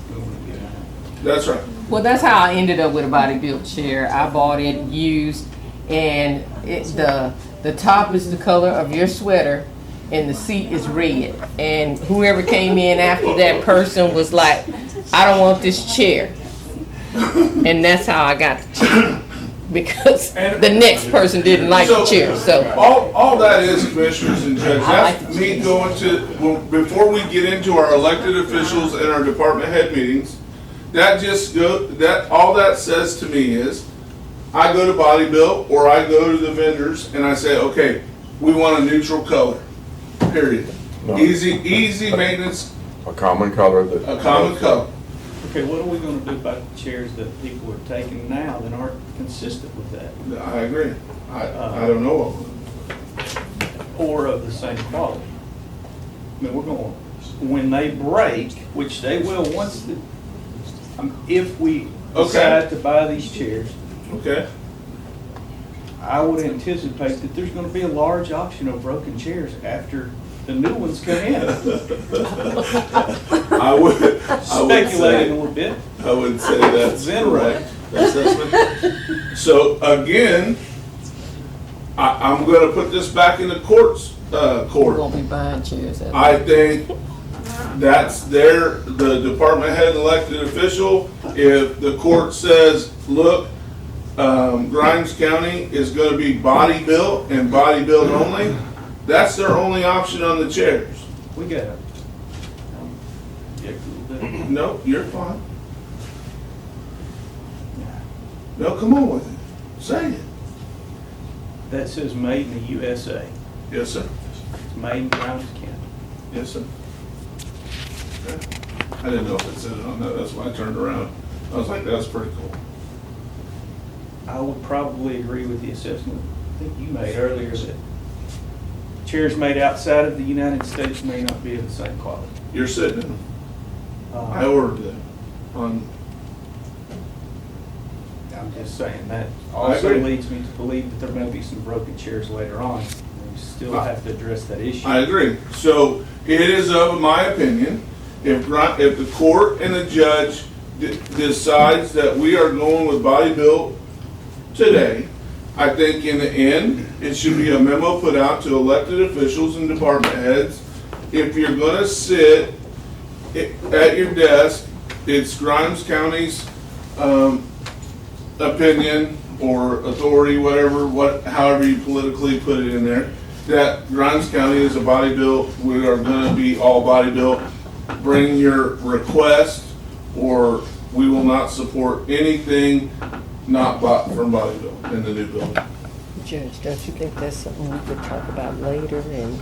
we wanna get out. That's right. Well, that's how I ended up with a body built chair. I bought it used, and the top is the color of your sweater, and the seat is red. And whoever came in after that person was like, "I don't want this chair," and that's how I got the chair. Because the next person didn't like the chair, so. All that is, commissioners and judges, that's me going to, before we get into our elected officials and our department head meetings, all that says to me is, I go to Body Built or I go to the vendors and I say, okay, we want a neutral color, period. No. Easy maintenance, A common color that. a common color. Okay, what are we gonna do about the chairs that people are taking now that aren't consistent with that, I agree. I don't know. or of the same quality? I mean, we're going, when they break, which they will once if we decide to buy these chairs, Okay? I would anticipate that there's gonna be a large auction of broken chairs after the new ones come in. I would Speculating a say, little bit. I would say that's Then correct. So again, I'm gonna put this back in the courts, We're court. gonna be buying chairs. I think that's the department head elected official. If the court says, look, Grimes County is gonna be body built and body built only, that's their only option on the chairs. We got it. Yeah, a little bit. No, you're fine. No, come on with it. Say it. That says made in the USA. Yes, sir. It's made in Grimes County. Yes, sir. Okay. I didn't know if it said it on that, that's why I turned around. I was like, that's pretty cool. I would probably agree with the assessment I think you made earlier that chairs made outside of the United States may not be of the same quality. You're sitting in them. I Uh, ordered them on, I'm just saying that I also agree. leads me to believe that there may be some broken chairs later on. We still have to address that issue. I agree. So it is of my opinion, if the court and the judge decides that we are going with body built today, I think in the end, it should be a memo put out to elected officials and department heads. If you're gonna sit at your desk, it's Grimes County's, opinion or authority, however you politically put it in there, that Grimes County is a body built, we are gonna be all body built. Bring your request, or we will not support anything not bought from body built in the new building. Judge, don't you think that's something we could talk about later and?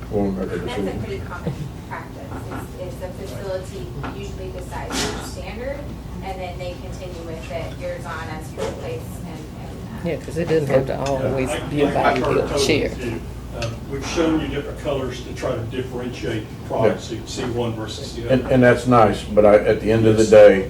We'll make a That's a decision. pretty common practice, is the facility usually decides your standard, and then they continue with it years on as you replace and. Yeah, because it doesn't have to always be a I body concur built totally chair. with you. We've shown you different colors to try to differentiate products, so you can see one versus the other. And that's nice, but at the end of the day,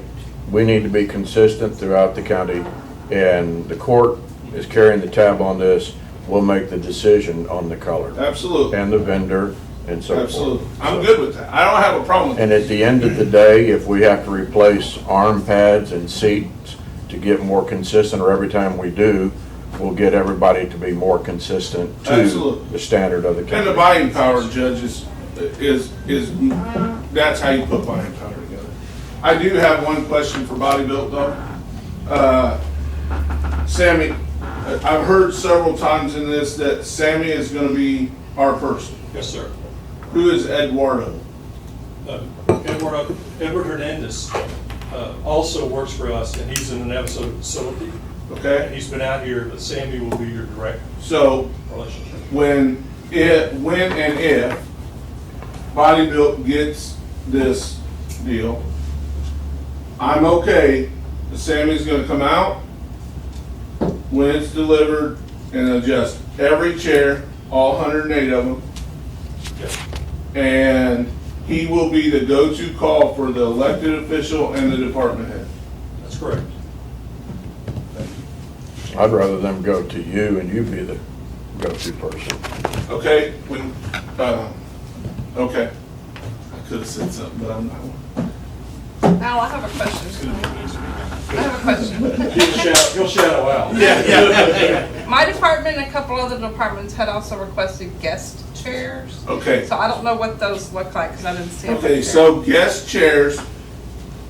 we need to be consistent throughout the county, and the court is carrying the tab on this. We'll make the decision on the color Absolutely, and the vendor and so forth. absolutely. I'm good with that. I don't have a problem with And it. at the end of the day, if we have to replace arm pads and seats to get more consistent, or every time we do, we'll get everybody to be more consistent to Absolutely. the standard of the And county. the buying power, Judge, is, that's how you put buying power together. I do have one question for Body Built though. Sammy, I've heard several times in this that Sammy is gonna be our person. Yes, sir. Who is Eduardo? Edward Hernandez also works for us, and he's in the Navasota facility. Okay, He's been out here, but Sammy will be your direct so relationship. when and if Body Built gets this deal, I'm okay. Sammy's gonna come out when it's delivered and adjust every chair, all 108 of them. Yes. And he will be the go-to call for the elected official and the department head. That's correct. I'd rather them go to you and you be the go-to person. Okay, okay. I could have said something, but I'm not. Al, I have a question. I have a question. He'll shadow out. My department and a couple other departments had also requested guest chairs. Okay. So I don't know what those look like because I didn't see them. Okay, so guest chairs,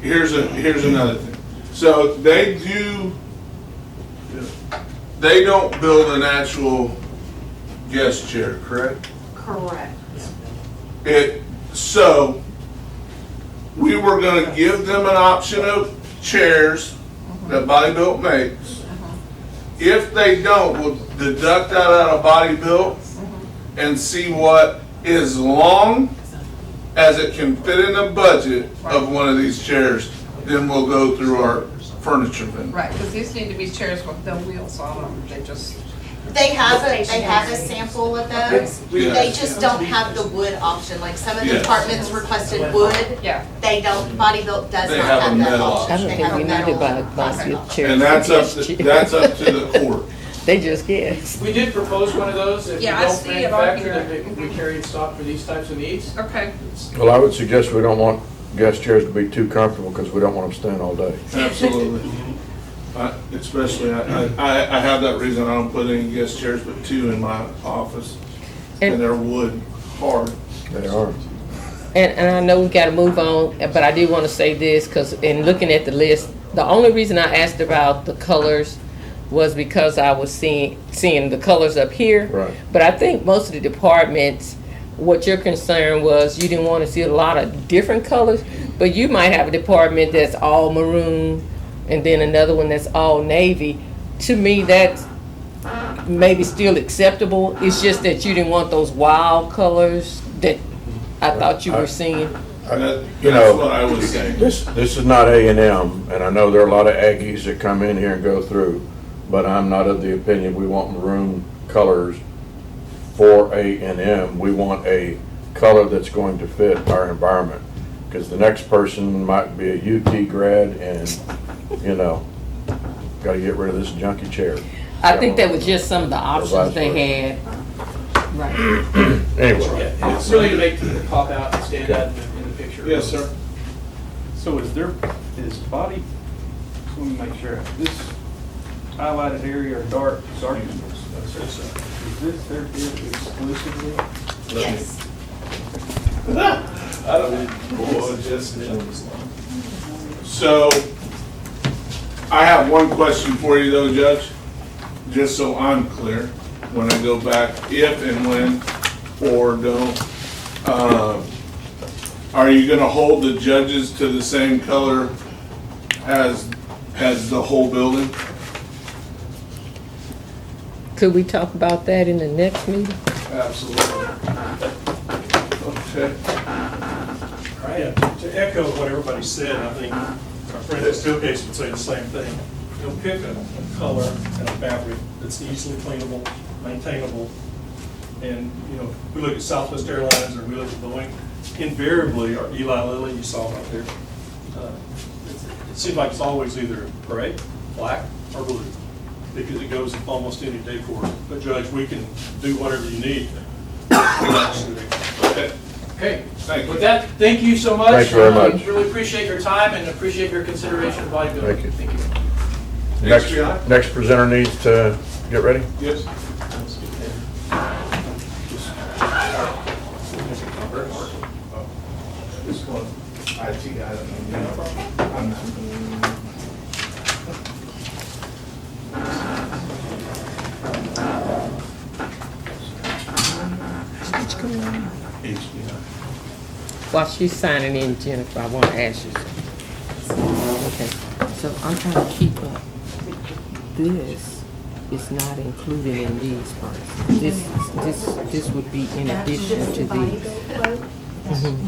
here's another thing. So they don't build an actual guest chair, correct? Correct. So we were gonna give them an option of chairs that Body Built makes. If they don't, we'll deduct that out of Body Built and see what, as long as it can fit in the budget of one of these chairs, then we'll go through our furniture vendor. Right, because these need to be chairs with no wheels on them. They just, They have a sample of those. Yeah. They just don't have the wood option. Like some of the Yes. departments requested wood. yeah. They don't, Body Built does They not have a have that metal option. I don't They think have we a need to metal. buy a chair. And that's up to the court. They just guess. We did propose one of those, if you Yeah, I don't see it on manufacture here. them, we carry in stock for these types of needs. Okay. Well, I would suggest we don't want guest chairs to be too comfortable because we don't want them staying all day. Absolutely. Especially, I have that reason I don't put any guest chairs but two in my office. And they're wood, hard. They are. And I know we gotta move on, but I do wanna say this, cause in looking at the list, the only reason I asked about the colors was because I was seeing the colors up here. Right. But I think most of the departments, what your concern was, you didn't wanna see a lot of different colors, but you might have a department that's all maroon, and then another one that's all navy. To me, that's maybe still acceptable. It's just that you didn't want those wild colors that I thought you were seeing. You That's know, what I was saying. this is not A&M, and I know there are a lot of Aggies that come in here and go through, but I'm not of the opinion we want maroon colors for A&M. We want a color that's going to fit our environment, because the next person might be a UT grad and, you know, gotta get rid of this junky chair. I think that was just some of the options they had. Right. Anyway, Yeah, it's really to make people pop out and stand out in the picture. Yes, sir. So is body, let me make sure, this highlighted area or dark, is this their bid exclusively? Yes. I don't, boy, just. So, I have one question for you though, Judge, just so I'm clear, when I go back, if and when, or don't, are you gonna hold the judges to the same color as the whole building? Could we talk about that in the next meeting? Absolutely. Okay. Yeah, to echo what everybody said, I think our friend at Steelcase would say the same thing. You know, pick a color and a fabric that's easily cleanable, maintainable. And, you know, we look at Southwest Airlines or we look at Boeing, invariably, our Eli Lilly, you saw right there, it seems like it's always either gray, black, or blue, because it goes with almost any decor. But Judge, we can do whatever you need. Okay. Okay, Thank you. with that, thank you so much. Thank you very much. Really appreciate your time and appreciate your consideration of bodybuilding. Thank you. Thank you. next presenter needs to get ready. Yes. This one, IT guy, I don't know. I'm not. While she's signing in, Jennifer, I want to ask you something. Okay, so I'm trying to keep up. This is not included in these prices. This would be in addition to these.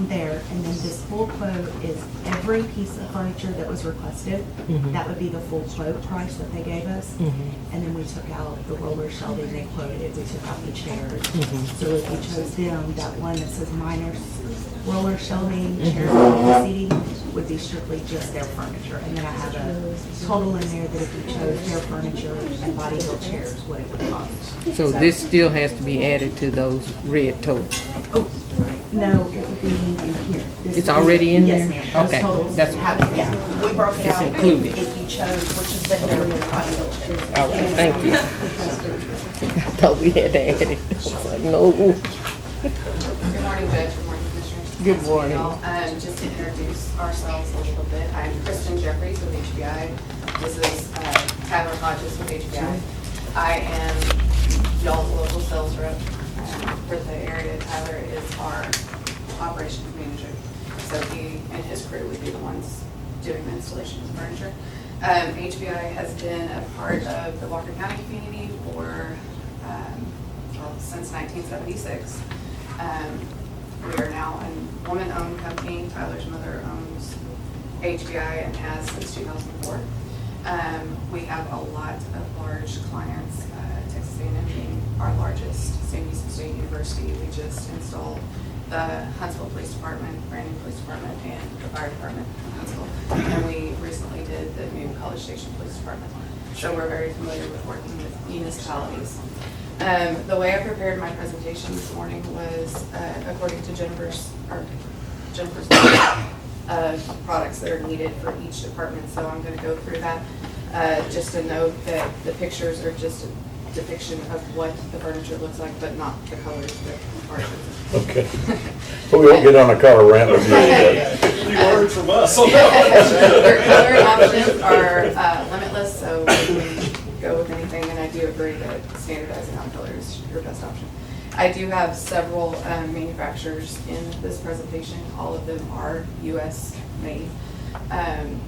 There, and then this full quote is every piece of furniture that was requested. That would be the full quote price that they gave us. And then we took out the roller shelving they quoted, we took out the chairs. So if you chose them, that one that says minor roller shelving, chairs, and seating would be strictly just their furniture. And then I have a total in there that if you chose their furniture and body built chairs, what it would cost. So this still has to be added to those red totals. No, it would be in here. It's already in there? Yes, ma'am. Those Okay, totals that's- have, yeah, we broke it It's out. included. If you chose, which is the area of body built chairs. All right, thank you. I thought we had to add it. I was like, no. Good morning, Judge. Good morning, Commissioners. Good morning. Just to introduce ourselves a little bit, I'm Kristen Jeffries with HBI. This is Tyler Hodges with HBI. I am y'all's local sales rep for the area. Tyler is our operations manager. So he and his crew would be the ones doing the installation of the furniture. HBI has been a part of the Walker County community for, since 1976. We are now a woman-owned company. Tyler's mother owns HBI and has since 2004. We have a lot of large clients, Texas A&M being our largest, Sam Houston State University. We just installed the Huntsville Police Department, Brandon Police Department, and the Fire Department in Huntsville. And we recently did the new College Station Police Department. So we're very familiar with working with municipalities. The way I prepared my presentation this morning was according to Jennifer's list of products that are needed for each department. So I'm going to go through that. Just to note that the pictures are just a depiction of what the furniture looks like, but not the colors that are chosen. Okay. But we won't get on a color rant with you yet. You learned from us. Their color options are limitless, so we can go with anything, and I do agree that standardizing on color is your best option. I do have several manufacturers in this presentation. All of them are U.S. made, and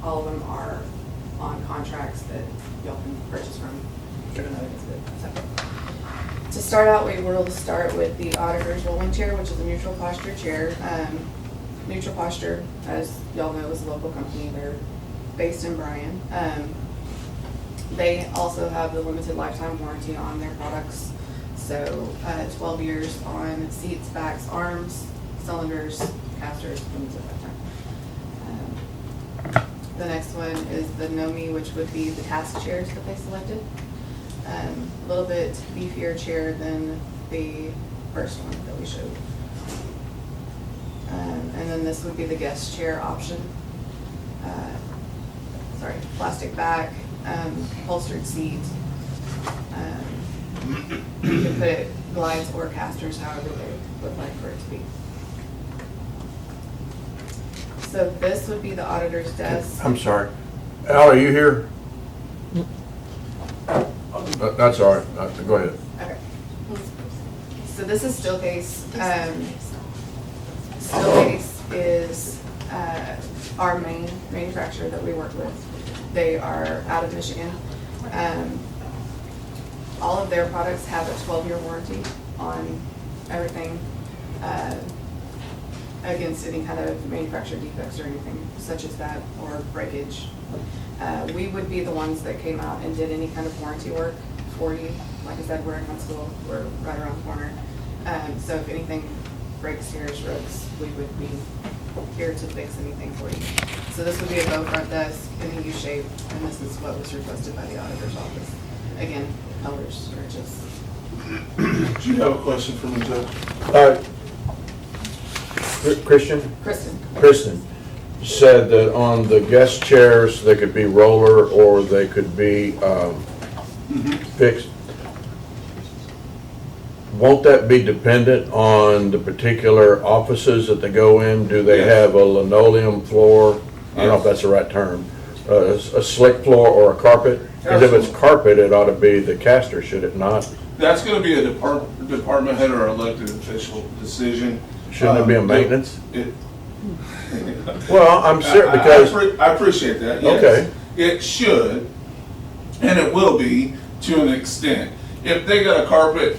all of them are on contracts that y'all can purchase from. even though it's good. So, to start out, we will start with the auditor's rolling chair, which is a neutral posture chair. Neutral Posture, as y'all know, is a local company. They're based in Bryan. They also have the limited lifetime warranty on their products. So 12 years on seats, backs, arms, cylinders, casters, limited lifetime. The next one is the NOMI, which would be the task chairs that they selected. A little bit beefier chair than the first one that we showed. And then this would be the guest chair option. Plastic back, upholstered seat. You can put it glides or casters, however they would like for it to be. So this would be the auditor's desk. I'm sorry. Al, are you here? That's all right. Go ahead. Okay. So this is Steelcase. Steelcase is our main manufacturer that we work with. They are out of Michigan. All of their products have a 12-year warranty on everything against any kind of manufacturer defects or anything such as that, or breakage. We would be the ones that came out and did any kind of warranty work for you. Like I said, we're in Huntsville, we're right around the corner. So if anything breaks here or strokes, we would be here to fix anything for you. So this would be a bow front desk in a U shape, and this is what was requested by the auditor's office. Again, colors are just. Do you have a question for me, Judge? Kristen said that on the guest chairs, they could be roller or they could be fixed. Won't that be dependent on the particular offices that they go in? Do they have a linoleum floor? I don't know if that's the right term. A slick floor or a carpet? Because if it's carpet, it ought to be the caster, should it not? That's going to be a department head or elected official decision. Shouldn't it be a maintenance? Well, I'm serious because. I appreciate that, yes. Okay. It should, and it will be to an extent. If they got a carpet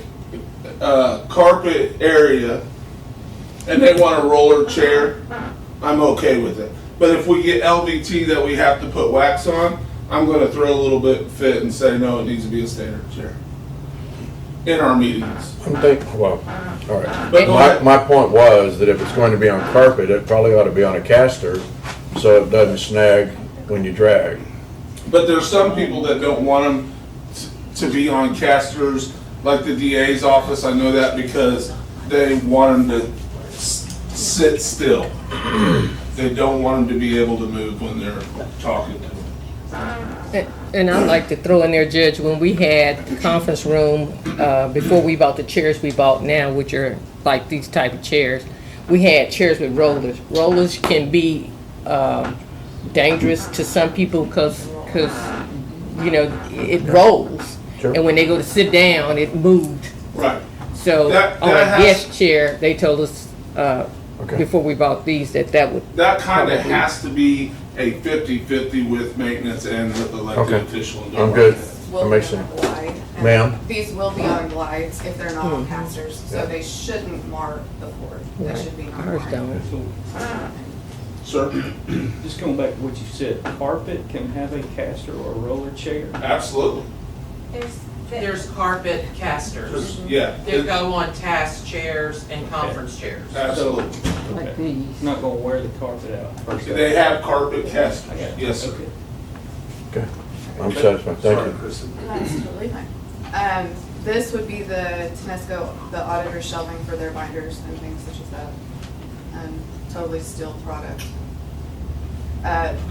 area and they want a roller chair, I'm okay with it. But if we get LVT that we have to put wax on, I'm going to throw a little bit fit and say, no, it needs to be a standard chair in our meetings. All right. But my point was that if it's going to be on carpet, it probably ought to be on a caster so it doesn't snag when you drag. But there's some people that don't want them to be on casters, like the DA's office. I know that because they want them to sit still. They don't want them to be able to move when they're talking to them. And I'd like to throw in there, Judge, when we had the conference room, before we bought the chairs we bought now, which are like these type of chairs, we had chairs with rollers. Rollers can be dangerous to some people because you know, it rolls. Sure. And when they go to sit down, it moved. Right. So on a guest chair, they told us before we bought these that would. That kind of has to be a 50-50 with maintenance and with elected official. I'm good. That makes sense. Ma'am? These will be on glides if they're not on casters, so they shouldn't mark the floor. They should be on glides. Sir? Just going back to what you said, carpet can have a caster or a roller chair? Absolutely. There's carpet casters. Yeah. That go on task chairs and conference chairs. Absolutely. Like these. Not gonna wear the carpet out. They have carpet casters. Yes, sir. Okay. I'm satisfied. Thank you. That's totally fine. This would be the Tenesco, the auditor shelving for their binders and things such as that. Totally steel product.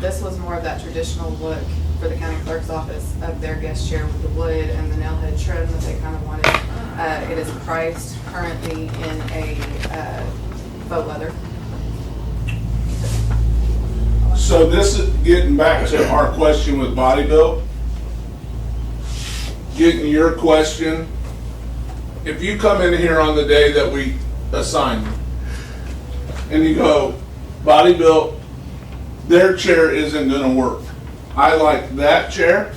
This was more of that traditional look for the county clerk's office of their guest chair with the wood and the nail head trim that they kind of wanted. It is priced currently in a faux leather. So this is getting back to our question with Body Built. Getting your question, if you come in here on the day that we assign you, and you go, Body Built, their chair isn't gonna work. I like that chair.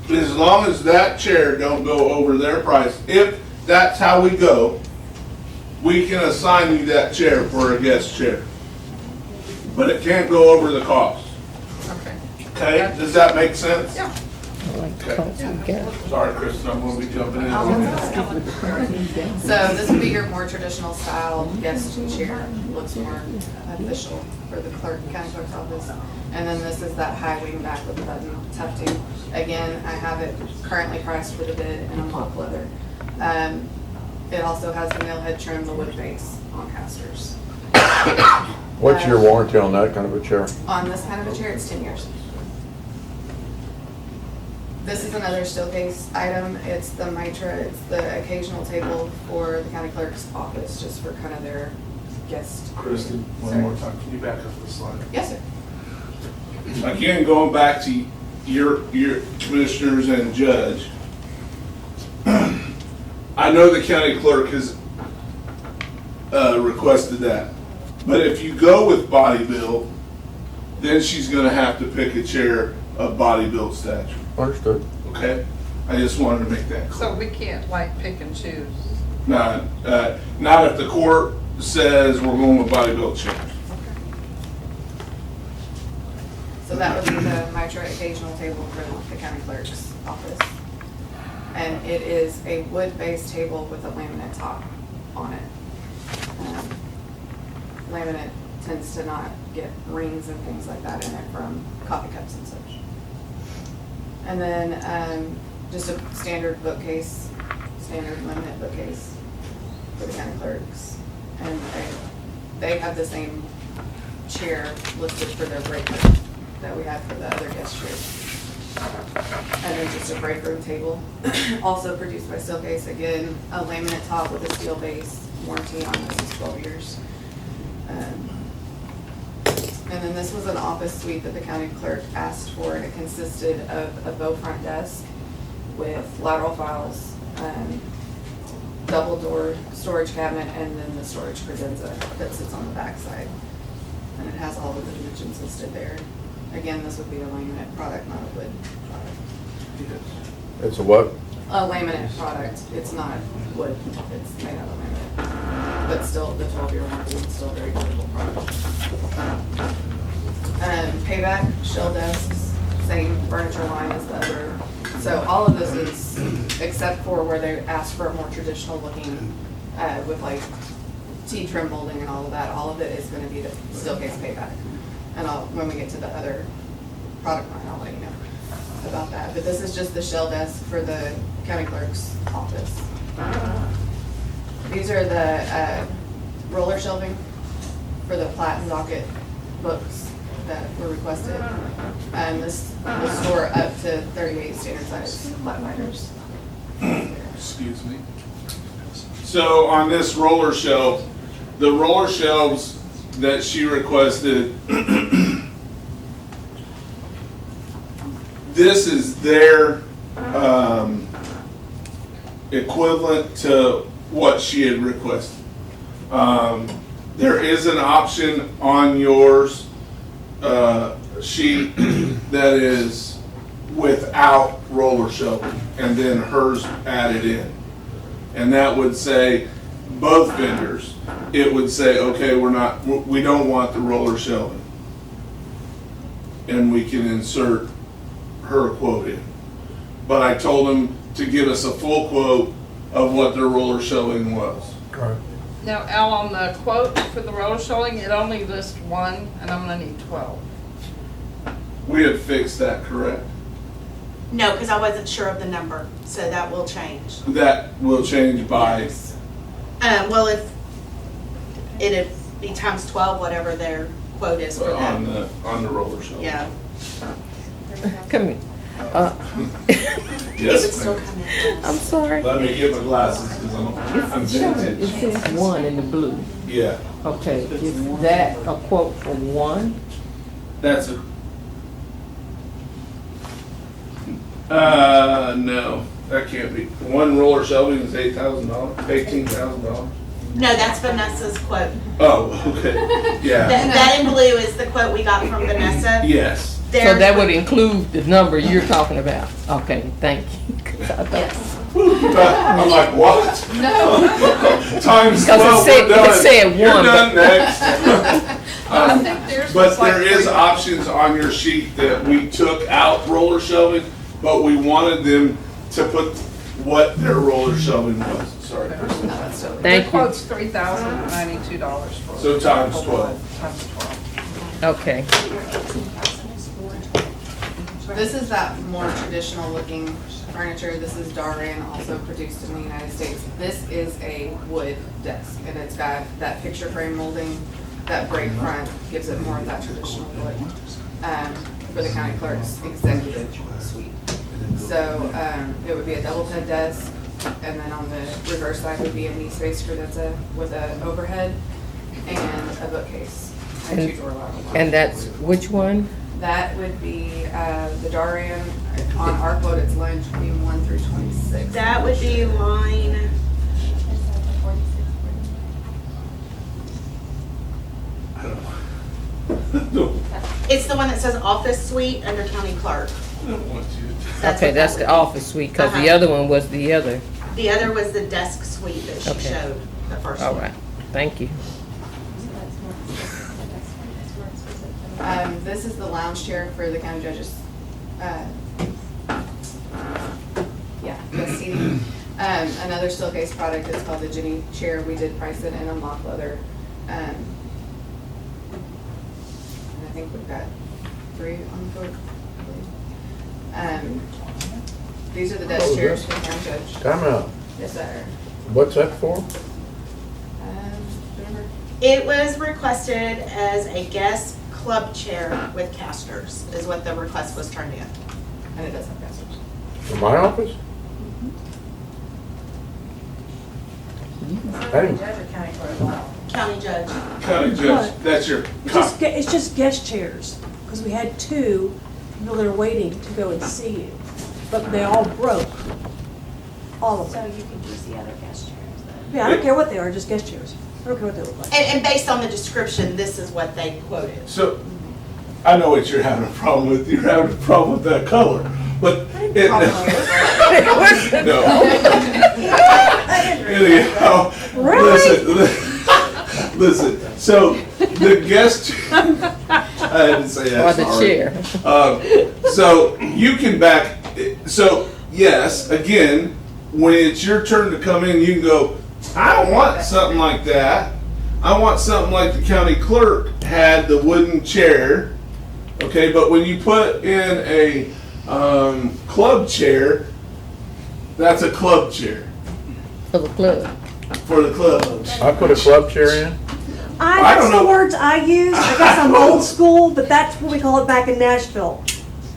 As long as that chair don't go over their price, if that's how we go, we can assign you that chair for a guest chair. But it can't go over the cost. Okay, does that make sense? Yeah. I like the cost we got. Sorry, Kristen, I'm gonna be jumping in. So this would be your more traditional style guest chair, looks more official for the county clerk's office. And then this is that high wing back with the button tufting. Again, I have it currently priced for the bid in a mock leather. It also has the nail head trim, the wood base on casters. What's your warranty on that kind of a chair? On this kind of a chair, it's 10 years. This is another Steelcase item. It's the Mitra. It's the occasional table for the county clerk's office, just for kind of their guest. Kristen, one more time, can you back up the slide? Yes, sir. Again, going back to your commissioners and judge, I know the county clerk has requested that. But if you go with body build, then she's gonna have to pick a chair of body build stature, Understood. okay? I just wanted to make that clear. So we can't like pick and choose. Not if the court says we're going with body build chairs. So that would be the Mitra occasional table for the county clerk's office. And it is a wood-based table with a laminate top on it. Laminate tends to not get rings and things like that in it from coffee cups and such. And then just a standard bookcase, standard laminate bookcase for the county clerks. And they have the same chair listed for their break room that we have for the other guest chairs. And then just a break room table, also produced by Steelcase. Again, a laminate top with a steel base. Warranty on this is 12 years. And then this was an office suite that the county clerk asked for, and it consisted of a bow front desk with lateral files, double door storage cabinet, and then the storage credenza that sits on the back side. And it has all of the dimensions listed there. Again, this would be a laminate product, not a wood product. It's a what? A laminate product. It's not wood. It's made out of laminate. But still, the 12-year warranty is still a very durable product. Payback, shell desks, same furniture line as the other. So all of this is, except for where they asked for a more traditional looking, with like T-trim molding and all of it is going to be the Steelcase Payback. And when we get to the other product line, I'll let you know about that. But this is just the shell desk for the county clerk's office. These are the roller shelving for the plat and docket books that were requested. And this will store up to 38 standard size plat binders. Excuse me. So on this roller shelf, the roller shelves that she requested, this is their equivalent to what she had requested. There is an option on yours sheet that is without roller shelving, and then hers added in. And that would say, both vendors, it would say, okay, we don't want the roller shelving. And we can insert her quote in. But I told them to give us a full quote of what their roller shelving was. Now, Al, on the quote for the roller shelving, it only lists one, and I'm gonna need 12. We had fixed that, correct? No, because I wasn't sure of the number, so that will change. That will change by, Well, if it'd be times 12, whatever their quote is for on that. the roller shelving. Yeah. Come here. It would Yes, still ma'am. come in. I'm sorry. Let me get my glasses because I'm It vintage. says one in the blue. Yeah, Okay, is that a quote for one? that's a. No, that can't be. One roller shelving is $8,000, $18,000. No, that's Vanessa's quote. Oh, okay, yeah, That in blue is the quote we got from Vanessa. yes. So that would include the number you're talking about? Okay, thank you. 'Cause I thought- Yes. I'm like, what? No. Times 12, Because it we're done. said You're one, done but- next. I think theirs But was like there is 3. options on your sheet that we took out roller shelving, but we wanted them to put what their roller shelving was. Sorry, Kristen. No, that's totally. Thank The you. quote's $3,092 for. So times for 12. wood, Times 12. Okay. This is that more traditional looking furniture. This is Darien, also produced in the United States. This is a wood desk, and it's got that picture frame molding, that break front, gives it more of that traditional look, for the county clerk's executive suite. So, it would be a double bed desk, and then on the reverse side would be a knee space credenza with an overhead and a bookcase and 2 drawer locks. And that's which one? That would be the Darien, on our quote, it's line 21 through 26. That would be line, it's the one that says office suite under county clerk. I don't want you. That's Okay, what that's that the would office suite, because the Uh-huh. other one was the other. be. The other was the desk suite that she Okay. showed, the first All one. right, thank you. This is the lounge chair for the county judges. Yeah, the seating. Another Steelcase product is called the Jenny chair. We did price it in a mock leather. And I think we've got 3 on the board. I believe. These are the desk Oh, chairs yes. for the county judge. Time out. Yes, sir. What's that for? Remember? It was requested as a guest club chair with casters, is what the request was turned in. And it does have casters. For my office? I didn't- County judge. County judge, that's your It's just guest chairs, because we had 2 people that are waiting to go and see you, but they all broke. All of So them. you can use the other guest chairs then. Yeah, I don't care what they are, just guest chairs. I don't care what they look like. And based on the description, this is what they quoted. So, I know what you're having a problem with. You're having a problem with that color, but it. No. Anyhow, listen, so the guest, I didn't say that, Or the sorry. chair. So you can back, so yes, again, when it's your turn to come in, you can go, I don't want something like that. I want something like the county clerk had, the wooden chair. Okay, but when you put in a club chair, that's a club chair For the club. for the club. I put a club chair in? I That's don't the know. words I use. I guess I'm old school, but that's what we call it back in Nashville.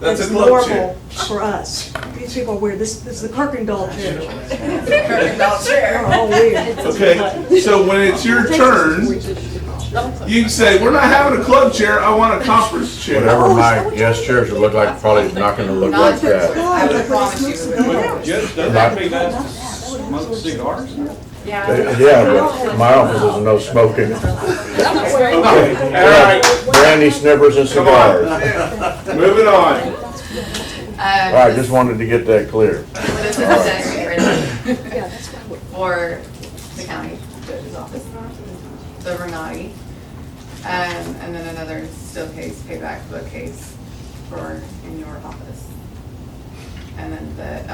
That's a It's club chair. normal for us. These people are weird. This is the Kirkendall chair. Kirkendall chair. Oh, weird. Okay, so when it's your turn, you can say, we're not having a club chair, I want a conference chair. Whatever my guest chairs would look like, probably is not gonna look Not like to that. I would promise you it would be. Judge, doesn't that mean that's smoke cigars? Yeah, but my office is no smoking. Okay, all right, Brandy, snippers, and come on. cigars. Moving on. All right, just wanted to get that clear. This is the desk for the county judge's office, the Renati. And then another Steelcase payback bookcase for in your office. And then the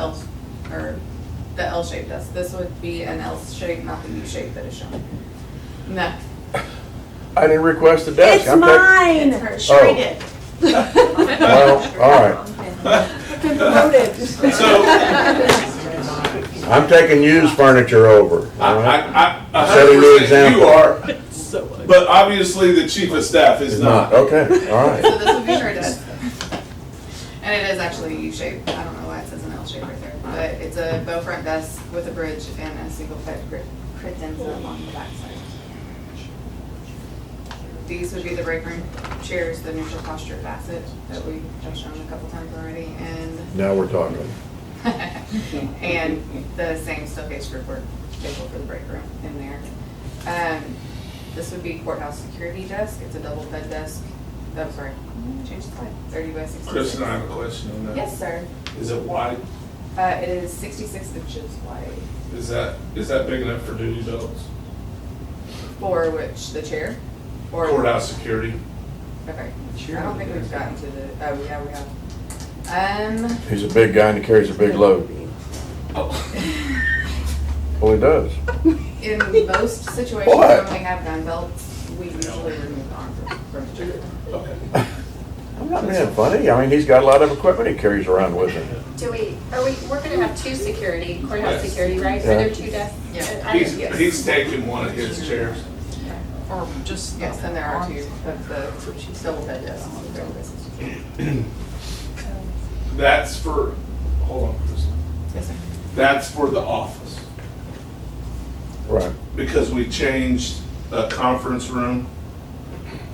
L-shaped desk. This would be an L shape, not the U shape that is shown. No. I didn't request the desk. It's I'm taking- mine. It's hers. Sure he Oh. did. Well, all right. I've been promoted. So, I'm taking used furniture over. all right? I Setting the 100% example. you are, but obviously the chief of staff is It's not. not, okay, all right. So this would be her desk. And it is actually a U-shape. I don't know why it says an L-shape right there. But it's a bow front desk with a bridge and a single bed credenza on the back side. These would be the break room chairs, the neutral posture facet that we have shown a couple times already. And Now we're talking. and the same Steelcase group work table for the break room in there. This would be courthouse security desk. It's a double bed desk I'm sorry, change the slide, 30 by 66. Kristen, I have a question on that. Yes, sir. Is it wide? It is 66 inches wide. Is that big enough for duty belts? For which, the chair? Or Courthouse security? Okay. I don't think we've gotten to the, oh, yeah, we have. He's a big guy and he carries a big load. Well, he does. In most situations What? when we have gun belts, we usually remove the arm from the chair. I'm not being funny. I mean, he's got a lot of equipment he carries around with him. We're gonna have two security, courthouse Yes. security, right? So Yeah. there are two desks? Yeah. He's taking one of his chairs. Or just. Yes, and there are two of the double bed desks. That's for, hold on, Kristen. Yes, sir. That's for the office. Right. Because we changed a conference room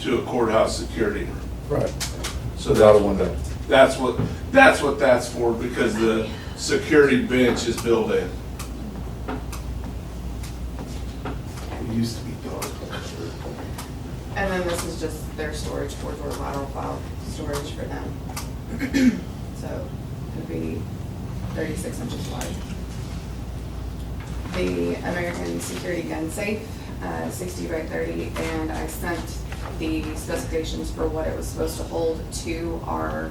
to a courthouse security room. Right. So Without a window. that's what that's for, because the security bench is built in. It used to be dark. And then this is just their storage, four-door lateral file storage for them. So it'd be 36 inches wide. The American Security Gun Safe, 60 by 30, and I sent the specifications for what it was supposed to hold to our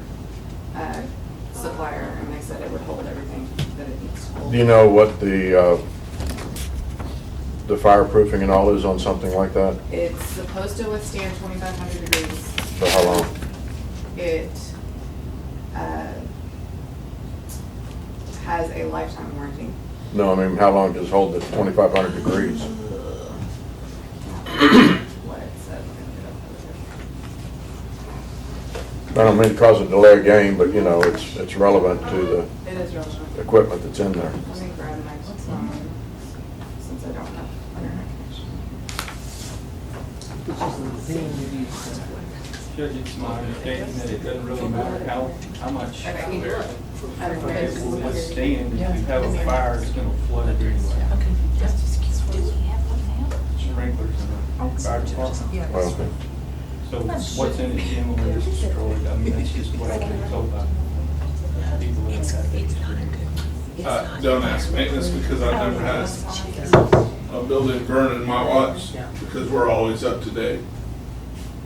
supplier, and they said it would hold everything that it needs to hold. Do you know what the fireproofing and all is on something like that? It's supposed to withstand 2,500 degrees. For how long? It has a lifetime warranty. No, I mean, how long does it hold the 2,500 degrees? What it said. I don't mean to cause a delay of game, but you know, it's relevant to the It is relevant. equipment that's in there. Let me grab my phone, since I don't have internet connection. Judge, it's my understanding that it doesn't really matter how much Okay, you look. it will withstand. If you have a fire, it's gonna flood anyway. Sprinklers in the fire department. Well, So what's in it generally is destroyed. I mean, that's just what I've been told by people that have that experience. Don't ask maintenance, because I've never had a building burn in my watch, because we're always up to date.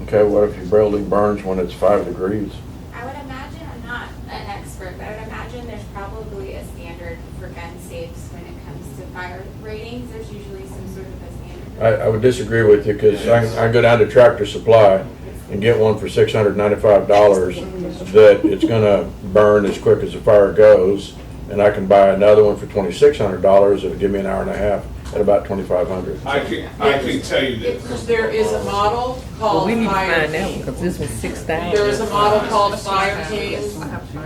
okay, what if your building burns when it's 5 degrees? I would imagine, I'm not an expert, but I would imagine there's probably a standard for gun safes when it comes to fire ratings. There's usually some sort of a standard. I would disagree with you, because I go down to Tractor Supply and get one for $695 that it's gonna burn as quick as the fire goes, and I can buy another one for $2,600 that'll give me an hour and a half at about $2,500. I can tell you this. There is a model Well, called we need to Fire find out, King. because this was 6,000. There is a model called Fire King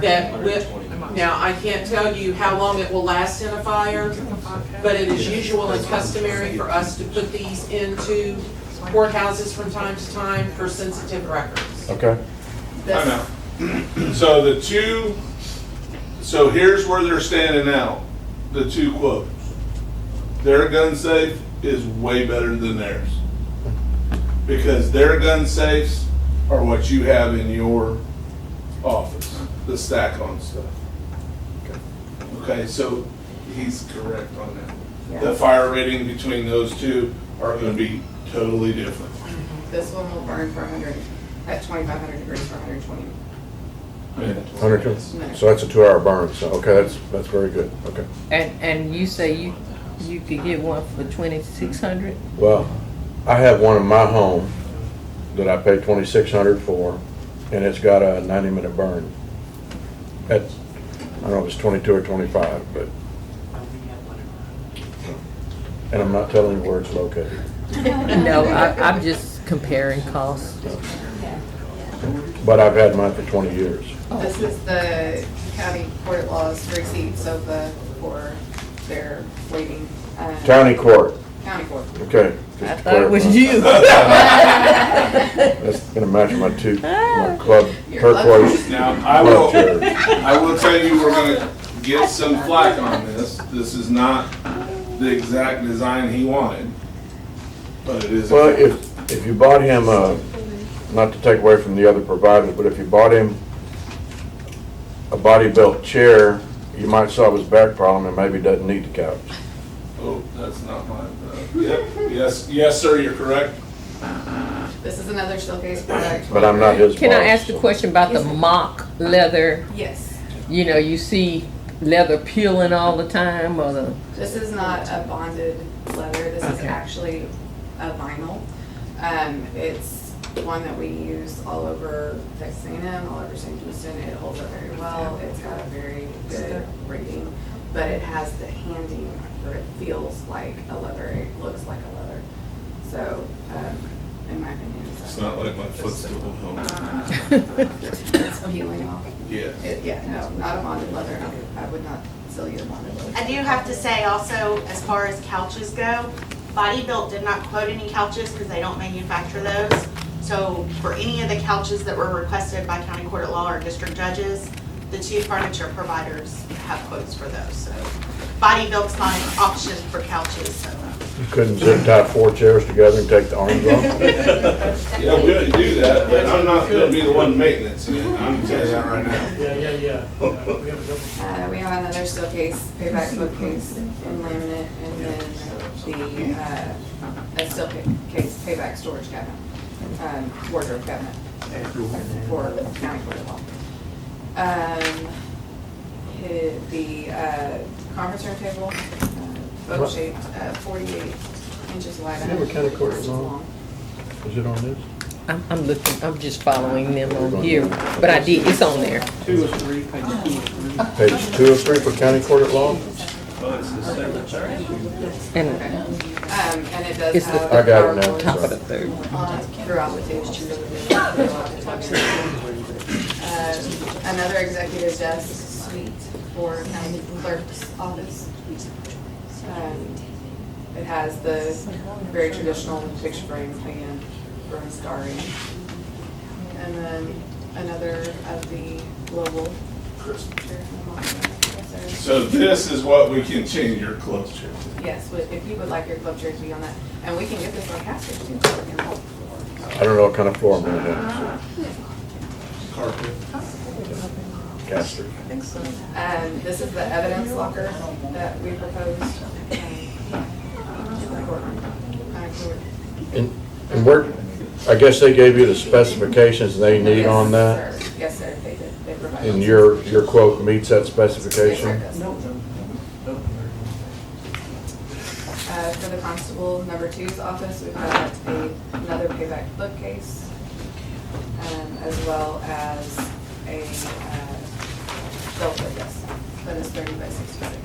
that now I can't tell you how long it will last in a fire, but it is usual and customary for us to put these into courthouses from time to time for sensitive records. Okay? I know. So here's where they're standing out, the two quotes. Their gun safe is way better than theirs. Because their gun safes are what you have in your office, the stack-on stuff. Okay, so he's correct on that. The fire rating between those two are gonna be totally different. This one will burn for 100, at 2,500 degrees for 120. 102? So that's a 2-hour burn, so, okay, that's very good, okay. And you say you could get one for 2,600? Well, I have one in my home that I paid $2,600 for, and it's got a 90-minute burn. That's, I don't know if it's 22 or 25, but. And I'm not telling you where it's located. No, I'm just comparing costs. But I've had mine for 20 years. This is the county court laws receipts of for their waiting. County court, County court. okay. I just to thought it was clarify. you. That's gonna match my club turquoise. Now, club chairs. I will tell you, we're gonna get some flack on this. This is not the exact design he wanted, but it is. Well, if you bought him a not to take away from the other providers, but if you bought him a body-built chair, you might solve his back problem and maybe doesn't need the couch. Oh, that's not mine. Yep, yes, sir, you're correct. This is another Steelcase product. But I'm not his boss. Can I ask a question about the mock leather? Yes. You know, you see leather peeling all the time, or the, This is not a bonded leather, this is Okay. actually a vinyl. It's one that we use all over Texas A&M, all over St. Houston. It holds up very well, it's got a very good rating, but it has the handing where it feels like a leather, it looks like a leather. So, in my opinion, It's not like my footstool. it's peeling off. Yeah. Yeah, no, not a bonded leather, I would not sell you a bonded leather. I do have to say also, as far as couches go, Body Built did not quote any couches because they don't manufacture those. So for any of the couches that were requested by county court at law or district judges, the two furniture providers have quotes for those. So Body Built's not an option for couches, so. You couldn't zip tie 4 chairs together and take the arms off? Yeah, we could do that, but I'm not gonna be the one maintenance it. I'm gonna tell you that right now. Yeah. We have another Steelcase payback bookcase in laminate, and then a Steelcase payback storage cabinet, wardrobe cabinet for county court of law. The conference room table, boat shaped, 48 inches wide. You have a county court of law? Is it on this? I'm looking, I'm just following them on here, but I did, it's on there. 2 or 3, page 2 or 3. Page 2 or 3 for county court at law? Oh, it's the second. And And it does It's the- have. I got it now. PowerPoint top of the third. Throughout the table. Another executive desk suite for county clerk's office. It has the very traditional picture frame again for starring. And then another of the global. So this is what we can change your club chair to. Yes, if you would like your club chair to be on that, and we can get this on casters too. I don't know what kind of floor I'm gonna have. Carpet. Caster. This is the evidence locker that we proposed. And where, I guess they gave you the specifications they need on that? Yes, sir, they did. They provided. And your quote meets that specification? Yes, sir, it does. For the constable number 2's office, we've got another payback bookcase, as well as a shelf desk that is 30 by 66.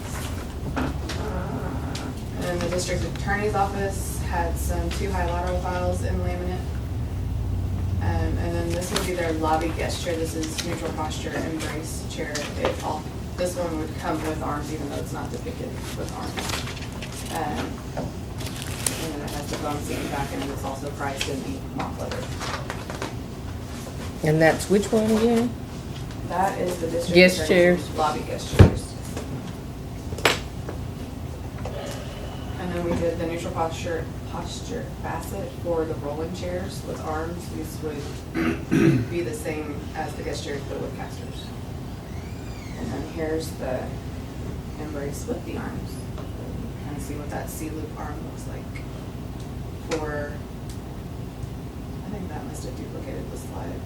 And the district attorney's office had some 2 high lateral files in laminate. And then this would be their lobby guest chair. This is neutral posture embrace chair. This one would come with arms, even though it's not depicted with arms. And then it has the bone seat and back, and it's also priced in the mock leather. And that's which one again? That is the district Guest attorney's chairs. lobby guest chairs. And then we did the neutral posture facet for the rolling chairs with arms. These would be the same as the guest chairs, but with casters. And then here's the embrace with the arms. Kind of see what that C-loop arm looks like. I think that must have duplicated the slide.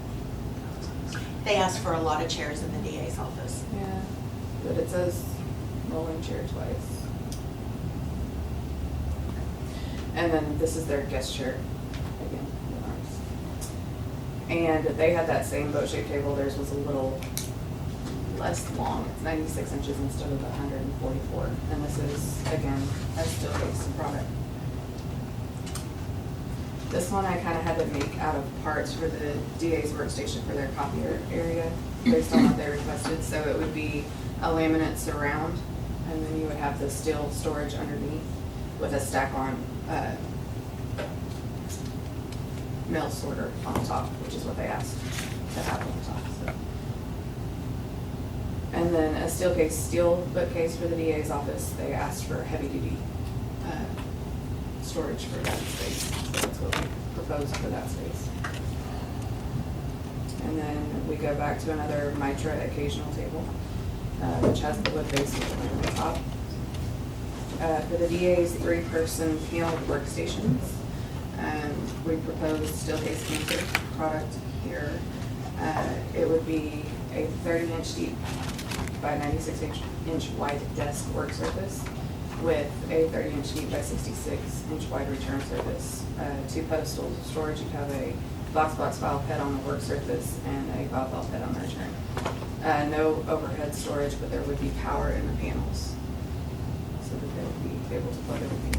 They asked for a lot of chairs in the DA's office. Yeah, but it says rolling chair twice. And then this is their guest chair, again, with arms. And they had that same boat-shaped table. Theirs was a little less long. It's 96 inches instead of 144. And this is, again, a Steelcase product. This one I kind of had to make out of parts for the DA's workstation for their copier area based on what they requested. So it would be a laminate surround, and then you would have the steel storage underneath with a stack-on mail sorter on top, which is what they asked to have on top. So. And then a Steelcase steel bookcase for the DA's office. They asked for heavy-duty storage for that space. So that's what we proposed for that space. And then we go back to another Mitra occasional table, which has the wood base on the top. For the DA's 3-person panel workstations, we proposed Steelcase Cancer product here. It would be a 30-inch deep by 96-inch wide desk work surface with a 30-inch deep by 66-inch wide return surface. 2 pedestal storage. You have a box file pad on the work surface and a file pad on the return. No overhead storage, but there would be power in the panels, so that they would be able to plug everything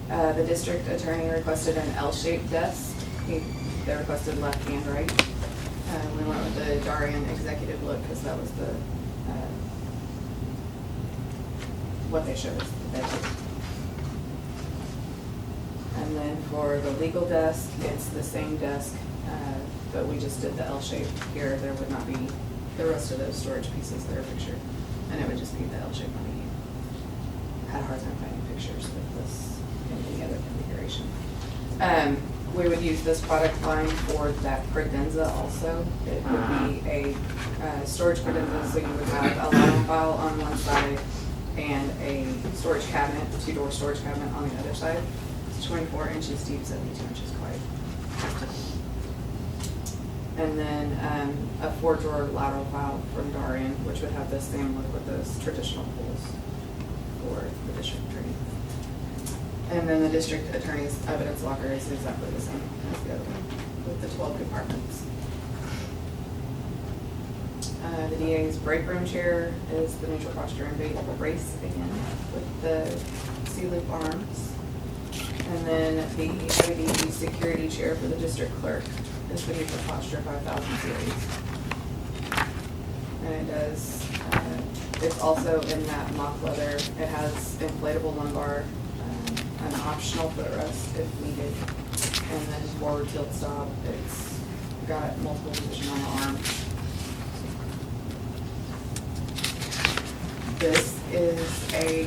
in. The district attorney requested an L-shaped desk. They requested left and right. We went with the Darian executive look because that was the what they showed us. And then for the legal desk, it's the same desk, but we just did the L shape here. There would not be the rest of those storage pieces that are pictured, and it would just be the L shape on the end. Had a hard time finding pictures with this and any other configuration. We would use this product line for that credenza also. It would be a storage credenza, so you would have a line file on one side and a storage cabinet, 2-door storage cabinet on the other side. It's 24 inches deep, 72 inches wide. And then a 4-drawer lateral file from Darian, which would have the same look with those traditional pulls for the district attorney. And then the district attorney's evidence locker is exactly the same as the other one, with the 12 compartments. The DA's break room chair is the neutral posture and brace again, with the C-loop arms. And then the heavy-duty security chair for the district clerk is the neutral posture 5000 series. And it does, it's also in that mock leather. It has inflatable lumbar, an optional footrest if needed, and then forward tilt stop. It's got multiple position on the arms. This is a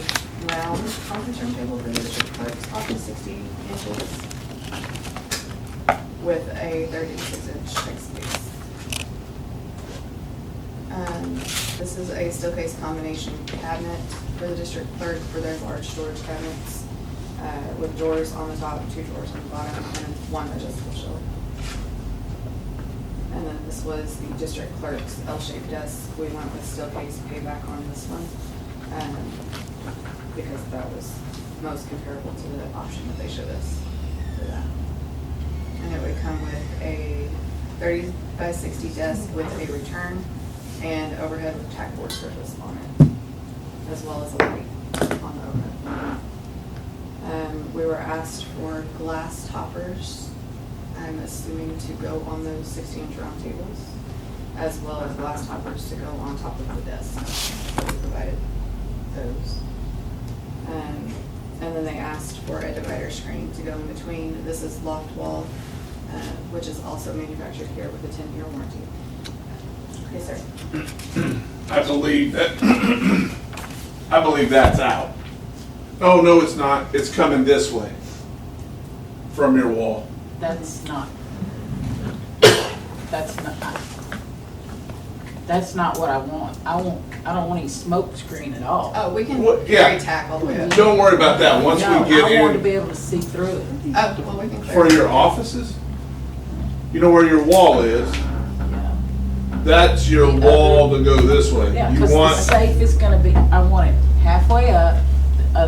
round conference room table for the district clerk's office, 60 inches, with a 36-inch check space. This is a Steelcase combination cabinet for the district clerk for their large storage cabinets, with drawers on the top, 2 drawers on the bottom, and then 1 adjustable shelf. And then this was the district clerk's L-shaped desk. We went with Steelcase payback on this one, because that was most comparable to the option that they showed us for that. And it would come with a 30 by 60 desk with a return and overhead with tackboard surface on it, as well as a light on the overhead. We were asked for glass toppers, I'm assuming to go on those 60-inch round tables, as well as glass toppers to go on top of the desk. So we provided those. And then they asked for a divider screen to go in between. This is loft wall, which is also manufactured here with a 10-year warranty. Yes, sir. I believe that's out. Oh, no, it's not. It's coming this way from your wall. That's not what I want. I don't want any smoke screen at all. Oh, we can What- yeah. carry tack all the way up. Don't worry about that. Once No, we get I want to in be able to see through it. Oh, well, we can for carry. your offices, you know where your wall is? Yeah. That's your wall to go this way. Yeah, You because the want, safe is gonna be, I want it halfway up,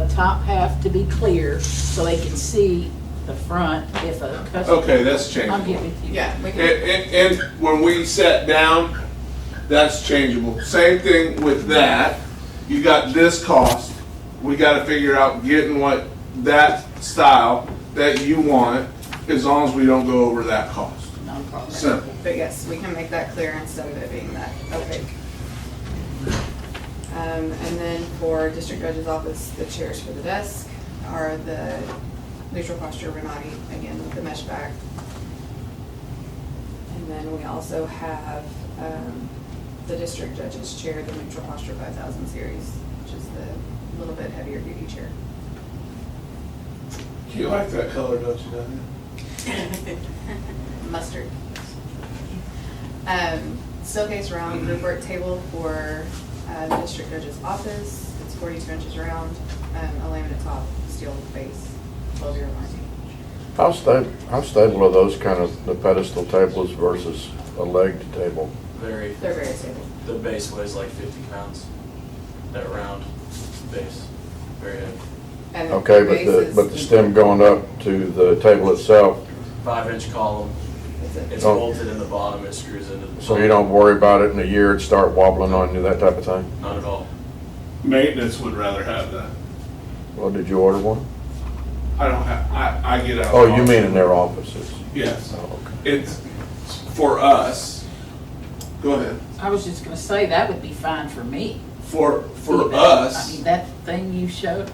top half to be clear, so they can see the front if a customer. okay, that's I'll changeable. get with you. Yeah, we can. And when we sat down, that's changeable. Same thing with that. You got this cost. We gotta figure out getting what that style that you want, as long as we don't go over that cost. No problem. Simple. But yes, we can make that clear instead of it being that opaque. And then for district judge's office, the chairs for the desk are the neutral posture Renati, again with the mesh back. And then we also have the district judge's chair, the neutral posture 5000 series, which is the little bit heavier duty chair. You like that color, don't you, Daniel? Mustard. Steel case round group work table for the district judge's office. It's 42 inches round, a laminate top, steel base, 12-year warranty. How stable are those kind of, the pedestal tables versus a legged table? Very, They're very stable. the base weighs like 50 pounds, that round base, very heavy. And Okay, base but the stem going up to the table itself, 5-inch column, it's Oh. bolted in the bottom, it screws into the. so you don't worry about it in a year, it start wobbling on you, that type of thing? Not at all. Maintenance would rather have that. Well, did you order one? I don't have, I get out. Oh, you mean in their offices? Yes. Oh, okay. It's for us. Go ahead. I was just gonna say, that would be fine for me. For I us, mean, that thing you showed,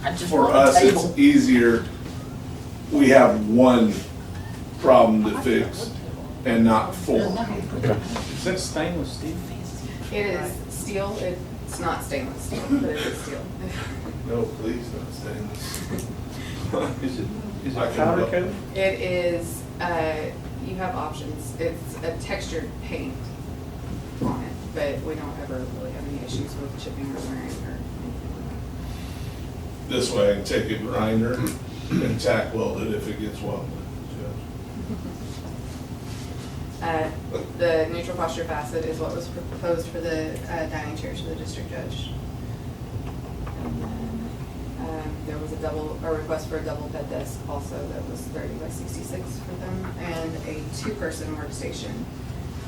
I just for want a us, table. it's easier. We have one problem to fix and not four. Is that stainless steel? It is steel. It's not stainless steel, but it is steel. No, please, not stainless. Is I it can powder look. coated? It is, you have options. It's a textured paint on it, but we don't ever really have any issues with chipping or wearing or anything This way I can take a grinder and tack weld it if it gets welded. like that. The neutral posture facet is what was proposed for the dining chairs for the district judge. And then there was a request for a double bed desk also that was 30 by 66 for them, and a 2-person workstation,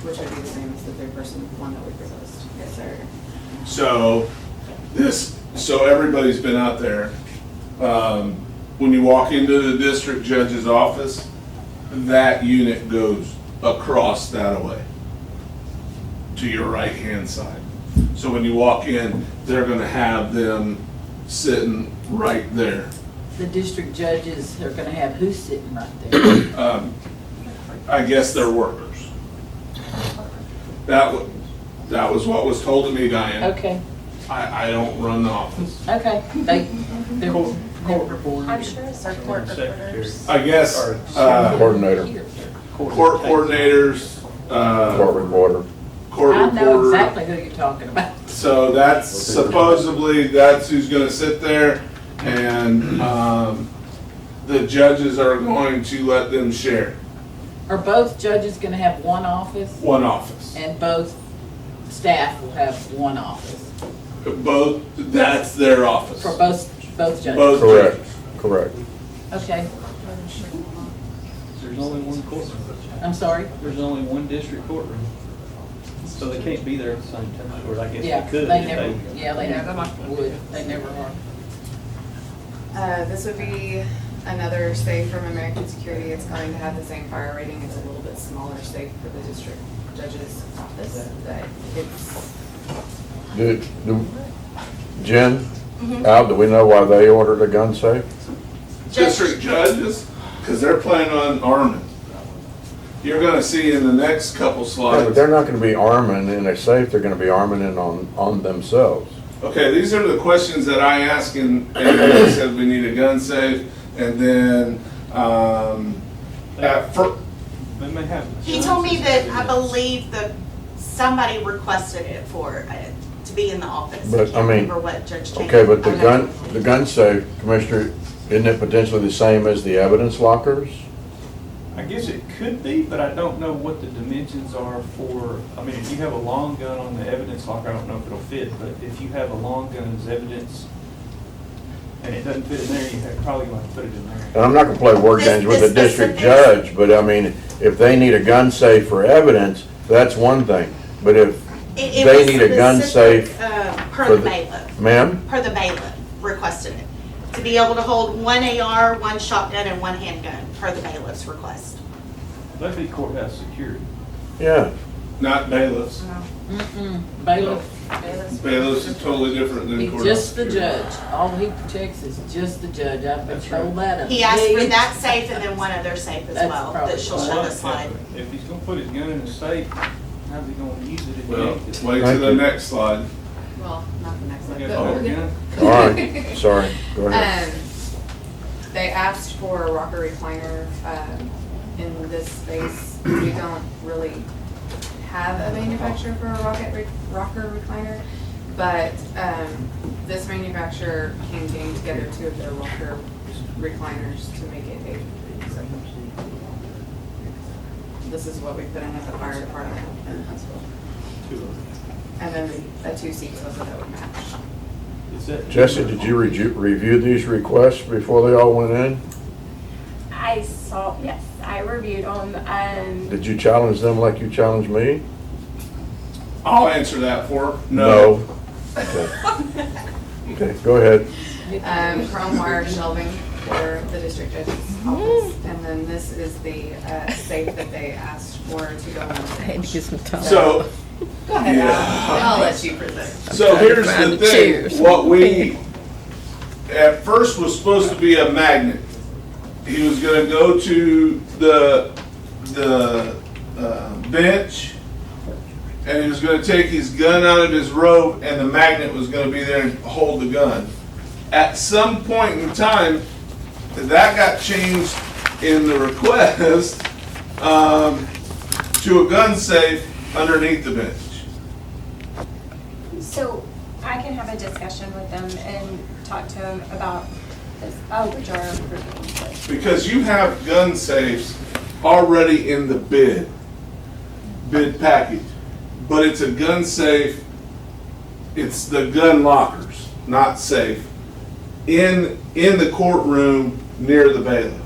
which would be the same as the 3-person one that we proposed. Yes, sir. So everybody's been out there. When you walk into the district judge's office, that unit goes across that way to your right-hand side. So when you walk in, they're gonna have them sitting right there. The district judges are gonna have who sitting right there? I guess they're workers. That was what was told to me, Diane. Okay, I don't run the office. okay, they're Court reporters. I'm sure it's our court reporters. I guess, Coordinator, court coordinators, court reporter. court I know reporter. exactly who you're talking about. So that's supposedly, that's who's gonna sit there, and, the judges are going to let them share Are both judges gonna have one office? one office. And both staff will have one office? Both, that's their office. For both judges? Both Correct, judges. correct. Okay, There's only one courtroom. I'm sorry? There's only one district courtroom. So they can't be there at the same time, or I guess Yeah, they could. they if never, yeah, they never would, they never are. This would be another safe from American Security. It's going to have the same fire rating. It's a little bit smaller safe for the district judge's office, but it's, Jen, Al, do we know why they ordered a gun safe? District judges, because they're planning on arming. You're gonna see in the next couple Yeah, slides. but they're not gonna be arming in a safe, they're gonna be arming it on themselves. Okay, these are the questions that I asked, and they said we need a gun safe, and then, They may have. He told me that, I believe that somebody requested it for, to be in the office. But, I can't mean, remember what Judge Cheney. Okay, but the gun safe, Commissioner, isn't it potentially the same as the evidence lockers? I guess it could be, but I don't know what the dimensions are for, I mean, if you have a long gun on the evidence locker, I don't know if it'll fit, but if you have a long gun as evidence and it doesn't fit in there, you probably want to put it in there. And I'm not gonna play word This- games with the this district specific- judge, but I mean, if they need a gun safe for evidence, that's one thing. But if It they was need a gun specific, safe, Per for the the- bailiff, ma'am? per the bailiff requested it. To be able to hold one AR, one shotgun, and one handgun, per the bailiff's request. That'd be courthouse security. Yeah, not bailiffs. Bailiff, Bailiffs is totally different than be courthouse. just the judge, all he protects is just the judge, I've been told that. He asked for that safe and then one other safe as That's well, probably that she'll why. show the slide. If he's gonna put his gun in the safe, how's he gonna use it if he Well, ain't? wait till Thank the you. next slide. well, not the next one. I but got a we'll whole get- gun. all right, sorry, go ahead. They asked for a rocker recliner in this space, we don't really have a manufacturer for a rocker recliner, but this manufacturer can gang together two of their rocker recliners to make it age-approved. So this is what we put in at the fire department and Huntsville. And then a two-seat sofa that would match. Jesse, did you review these requests before they all went in? I saw, yes, I reviewed them, and Did you challenge them like you challenged me? I'll answer that for her. No. Okay. Okay, go ahead. Chrome wire shelving for the district judge's office. And then this is the safe that they asked for to go I had to get some time. So, Go ahead, Yeah. I'll let you present. so here's find the the thing, chairs. what we, at first was supposed to be a magnet. He was gonna go to the bench, and he was gonna take his gun out of his robe, and the magnet was gonna be there and hold the gun. At some point in time, that got changed in the request to a gun safe underneath the bench. so I can have a discussion with them and talk to them about this. Oh, which are approved. Because you have gun safes already in the bid package. But it's a gun safe, it's the gun lockers, not safe, in the courtroom near the bailiff.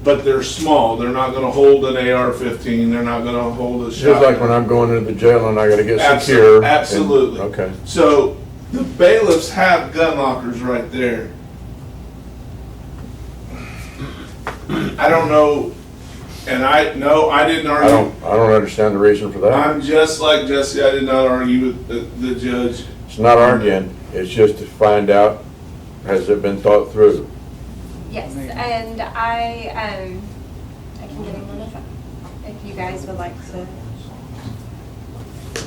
But they're small, they're not gonna hold an AR-15, they're not gonna hold a shotgun. Just like when I'm going into the jail and I gotta get secure. and- Absolutely. Okay. So the bailiffs have gun lockers right there. I don't know, and I didn't I argue. don't understand the reason for that. I'm just like Jesse, I did not argue with the judge. It's not arguing, it's just to find out, has it been thought through? Yes, and I can get him on the phone if you guys would like to.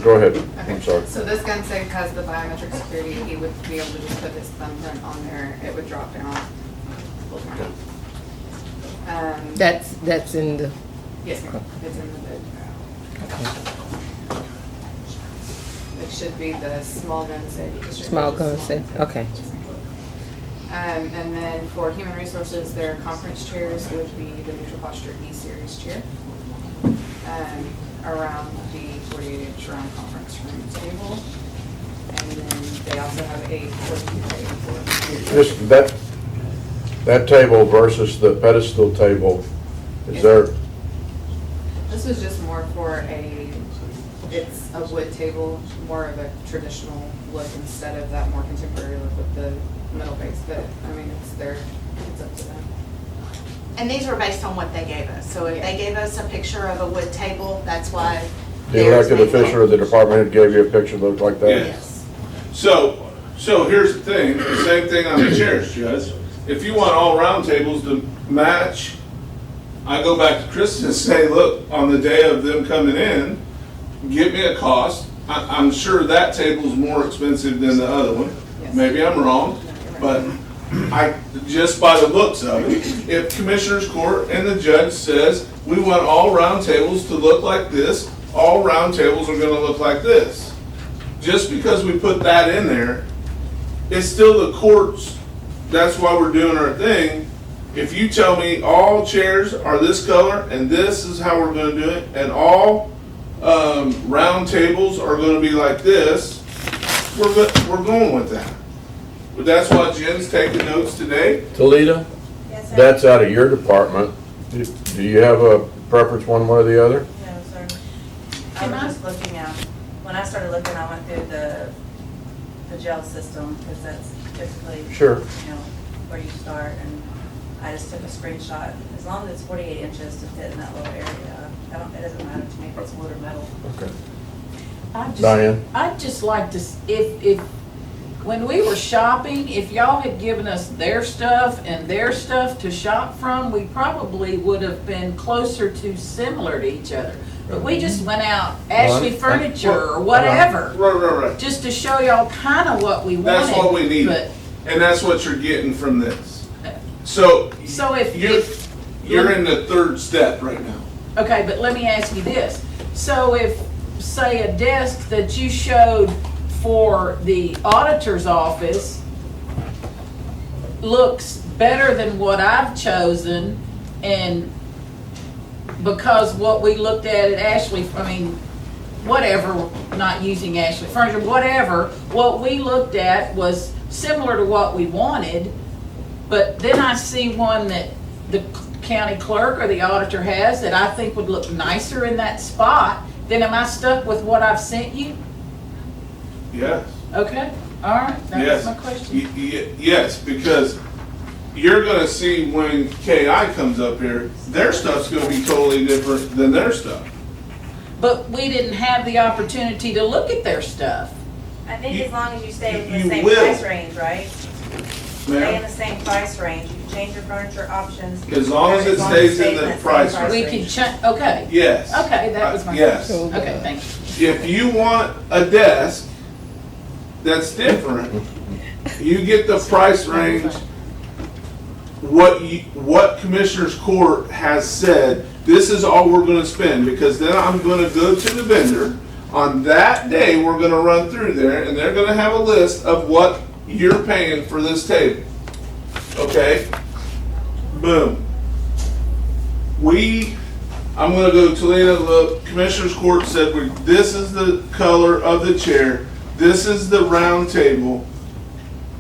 Go ahead, Okay. I'm sorry. So this gun safe has the biometric security. He would be able to just put his thumbprint on there. It would drop down. That's in the, Yes, ma'am. It's in the bid. It should be the small gun safe. small gun set, okay. And then for human resources, their conference chairs would be the Neutral Posture E-Series chair. Around the 48-inch round conference room table. And then they also have a 42-inch Just that table versus the pedestal table, is Yes. there, This was just more for it's a wood table, more of a traditional look instead of that more contemporary look with the metal base. But, I mean, it's up to them. And these were based on what they gave us. So if they gave us a picture of a wood table, that's why. the theirs elected may official or look- the department head gave you a picture that looked like that? Yes. So here's the thing, the same thing on the chairs, Judge. If you want all round tables to match, I go back to Kristen and say, look, on the day of them coming in, give me a cost. I'm sure that table's more expensive than the other one. Yes. Maybe I'm wrong, but just by the looks of it, if Commissioner's Court and the judge says, we want all round tables to look like this, all round tables are gonna look like this. Just because we put that in there, it's still the court's, that's why we're doing our thing. If you tell me all chairs are this color and this is how we're gonna do it, and all round tables are gonna be like this, we're going with that. But that's why Jen's taking notes today. Talita, Yes, sir. that's out of your department. Do you have a preference one way or the other? No, sir. I was just looking at, when I started looking, I went through the jail system, because that's typically, Sure. you know, where you start, and I just took a screenshot. As long as it's 48 inches to fit in that little area, it doesn't matter to me if it's wood or metal. Okay. Diane? I'd just like to, if, when we were shopping, if y'all had given us their stuff and their stuff to shop from, we probably would have been closer to similar to each other. But we just went out, Ashley Furniture or whatever. Right. Just to show y'all kind of what we wanted. That's what we need. But And that's what you're getting from this. So if You're in the third step right now. Okay, but let me ask you this. So if, say, a desk that you showed for the auditor's office looks better than what I've chosen, and because what we looked at Ashley, I mean, whatever, not using Ashley Furniture, whatever, what we looked at was similar to what we wanted, but then I see one that the county clerk or the auditor has that I think would look nicer in that spot, then am I stuck with what I've sent you? Yes. Okay, all right, that was Yes. my question. Yes, because you're gonna see when KI comes up here, their stuff's gonna be totally different than their stuff. But we didn't have the opportunity to look at their stuff. I think as long as you stay within You the same will. price range, right? Stay in Ma'am, the same price range, you can change your furniture options. as long as it stays in the price range. We can check, okay. Yes. Okay, that was my Yes. question. Okay, thank you. If you want a desk that's different, you get the price range, what Commissioners Court has said, this is all we're gonna spend, because then I'm gonna go to the vendor. On that day, we're gonna run through there, and they're gonna have a list of what you're paying for this table. Okay? Boom. I'm gonna go to Lena, look, Commissioners Court said, this is the color of the chair, this is the round table.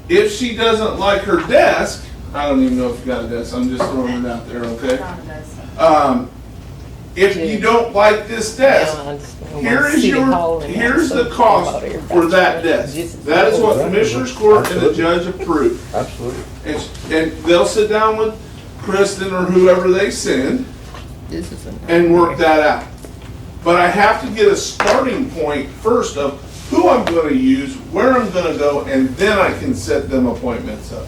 If she doesn't like her desk, I don't even know if you got a desk, I'm just throwing it out there, okay? If you don't like this desk, here's the cost for that desk. That is what Commissioners Court and the judge approved. Absolutely. And they'll sit down with Kristen or whoever they send and work that out. But I have to get a starting point first of who I'm gonna use, where I'm gonna go, and then I can set them appointments up.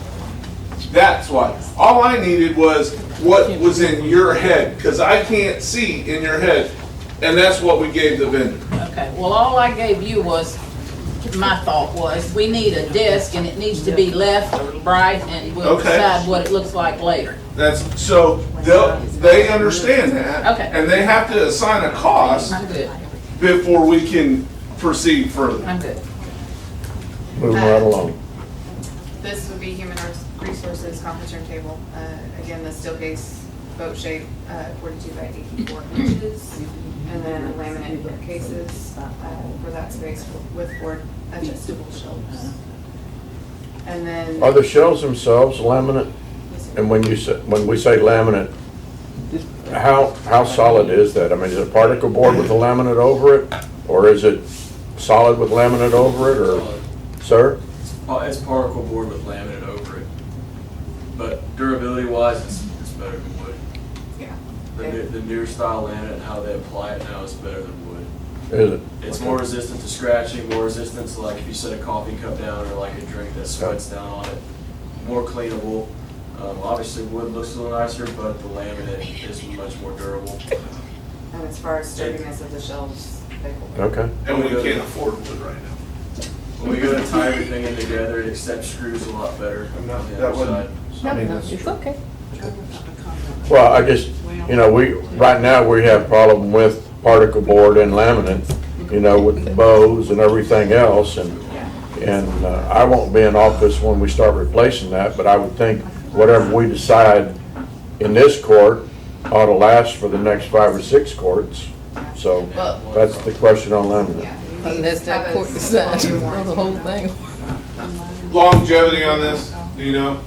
That's why. All I needed was what was in your head, because I can't see in your head. And that's what we gave the vendor. Okay, well, all I gave you was, my thought was, we need a desk and it needs to be left or right, and we'll Okay. decide what it looks like later. So they understand that. Okay. And they have to assign a cost I'm good, before we can proceed further. I'm good. Moving right along. This would be Human Resources conference room table. Again, the steel case, boat shape, 42 by 84 inches. And then laminate cases for that space with board adjustable shelves. And then. Are the shelves themselves laminate? And when we say laminate, how solid is that? I mean, is it particle board with a laminate over it? Or is it solid with laminate over it, or, sir? It's particle board with laminate over it. But durability wise, it's better than wood. Yeah. The newer style laminate and how they apply it now is better than wood. Is it? It's more resistant to scratching, more resistant to, like, if you set a coffee cup down or like a drink that sweats down on it. More cleanable. Obviously wood looks a little nicer, but the laminate is much more durable. And as far as sturdiness of the shelves, they hold. Okay. And we can't afford wood right now. When we go to tie everything in together, it accepts screws a lot better on the that other wouldn't- side. It's okay. Well, I just, right now, we have problem with particle board and laminate, with the bows and everything else, and I won't be in office when we start replacing that, but I would think whatever we decide in this court ought to last for the next 5 or 6 courts. So that's the question on laminate. Unless that court decides to throw the whole thing. Longevity on this, do you know?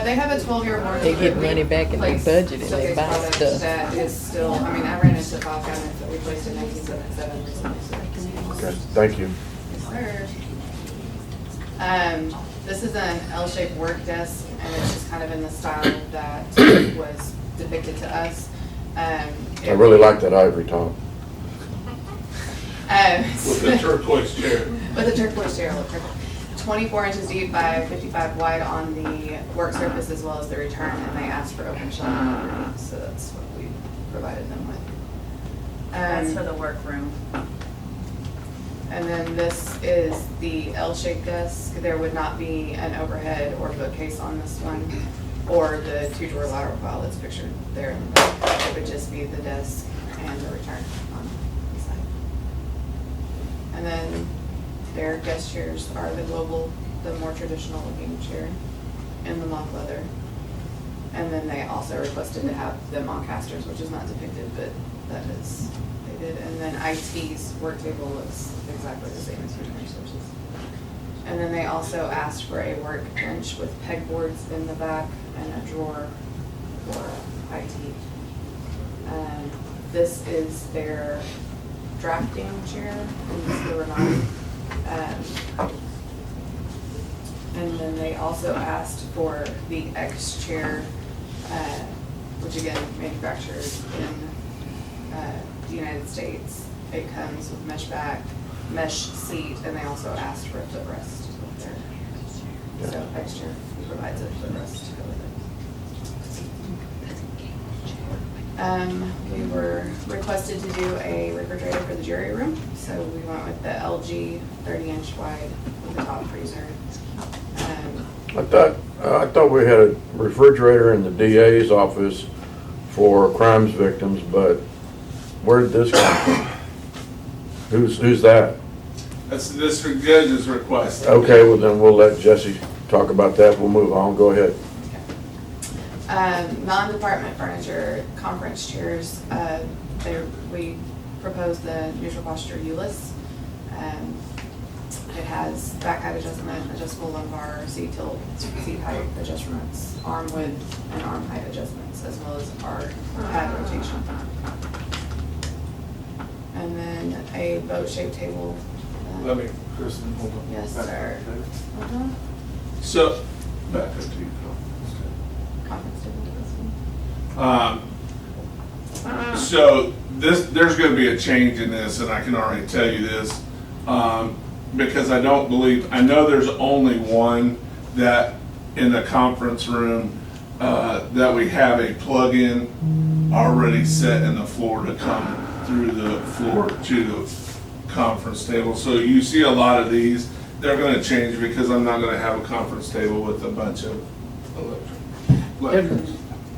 They have a 12-year warranty. They get money back in their budget and they buy stuff. That is still, I mean, I ran into file cabinets that we placed in 1977. Okay, thank you. Yes, sir. This is an L-shaped work desk, and it's just kind of in the style that was depicted to us. I really like that ivory top. With the turquoise chair. With the turquoise chair, look perfect. 24 inches deep by 55 wide on the work surface as well as the return, and they asked for open shelving underneath, so that's what we provided them with. That's for the workroom. And then this is the L-shaped desk. There would not be an overhead or bookcase on this one. or the two-drawer lateral file that's pictured there in the back. It would just be the desk and the return on the side. And then their guest chairs are the global, the more traditional looking chair in the mock leather. And then they also requested to have them on casters, which is not depicted, but that is, they did. And then IT's work table looks exactly the same as human resources. And then they also asked for a workbench with pegboards in the back and a drawer for IT. This is their drafting chair, and this is the Renata. And then they also asked for the X chair, which again, manufactured in the United States. It comes with mesh back, mesh seat, and they also asked for a footrest with their, so X chair provides a footrest to go with it. We were requested to do a refrigerator for the jury room, so we went with the LG 30-inch wide with the top freezer. I thought we had a refrigerator in the DA's office for crimes victims, but where did this come from? Who's that? That's the district judge's request. Okay, well then we'll let Jesse talk about that. We'll move on. Go ahead. Non-department furniture, conference chairs, we proposed the neutral posture Ulyss. It has back height adjustment, adjustable lumbar, seat tilt, seat height adjustments, arm width, and arm height adjustments, as well as our pad rotation. And then a boat-shaped table. Let me, Kristen, hold on. Yes, Back sir. up, okay. So, back up to you, Phil. Conference table. So there's going to be a change in this, and I can already tell you this, because I don't believe, I know there's only one that in the conference room that we have a plug-in already set in the floor to come through the floor to the conference table. So you see a lot of these, they're going to change because I'm not going to have a conference table with a bunch of electric.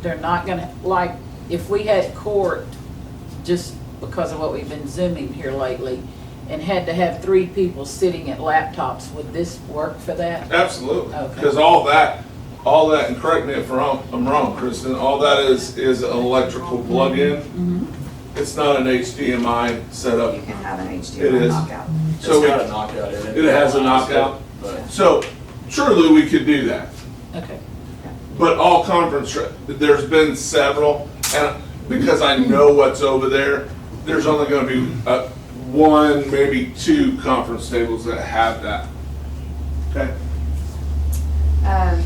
They're not gonna, like, if we had court, just because of what we've been Zooming here lately, and had to have 3 people sitting at laptops, would this work for that? Absolutely, Okay. because all that, and correct me if I'm wrong, Kristen, all that is an electrical plug-in. It's not an HDMI setup. You can have an It HDMI is. knockout. So It's got a knockout in it. It has a knockout. But So truly, we could do that. Okay. But all conference, there's been several, and because I know what's over there, there's only going to be 1, maybe 2 conference tables that have that. Okay.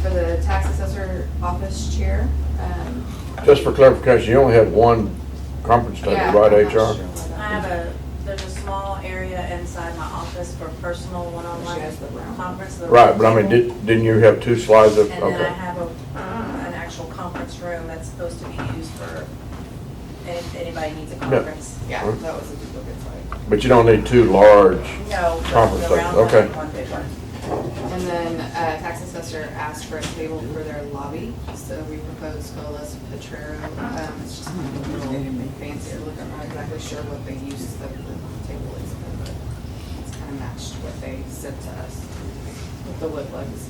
For the tax assessor office chair, Just for clarification, you only have one conference table, yeah, right, I'm not HR? sure what I that have there's a small area inside my office for personal one-on-one She has the round. conference. the Right, but I mean, table. didn't you have 2 slides of, And then I okay. have an actual conference room that's supposed to be used for if anybody needs a conference. Yeah, that was a duplicate slide. But you don't need 2 large No, conference the round tables, one okay. and one big one. And then tax assessor asked for a table for their lobby, so we proposed Colas Petrero. It's just a little fancier look. I'm not exactly sure what the use of the table is, but it's kind of matched what they sent to us with the wood legs.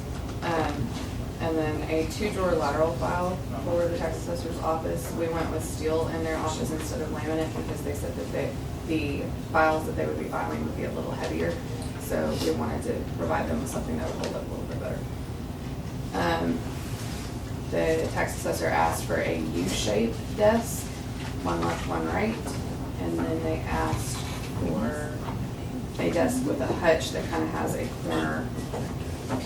And then a 2-drawer lateral file for the tax assessor's office. We went with steel in their office instead of laminate because they said that the files that they would be filing would be a little heavier. So we wanted to provide them with something that would hold up a little bit better. The tax assessor asked for a U-shaped desk, 1 left, 1 right. And then they asked for a desk with a hutch that kind of has a corner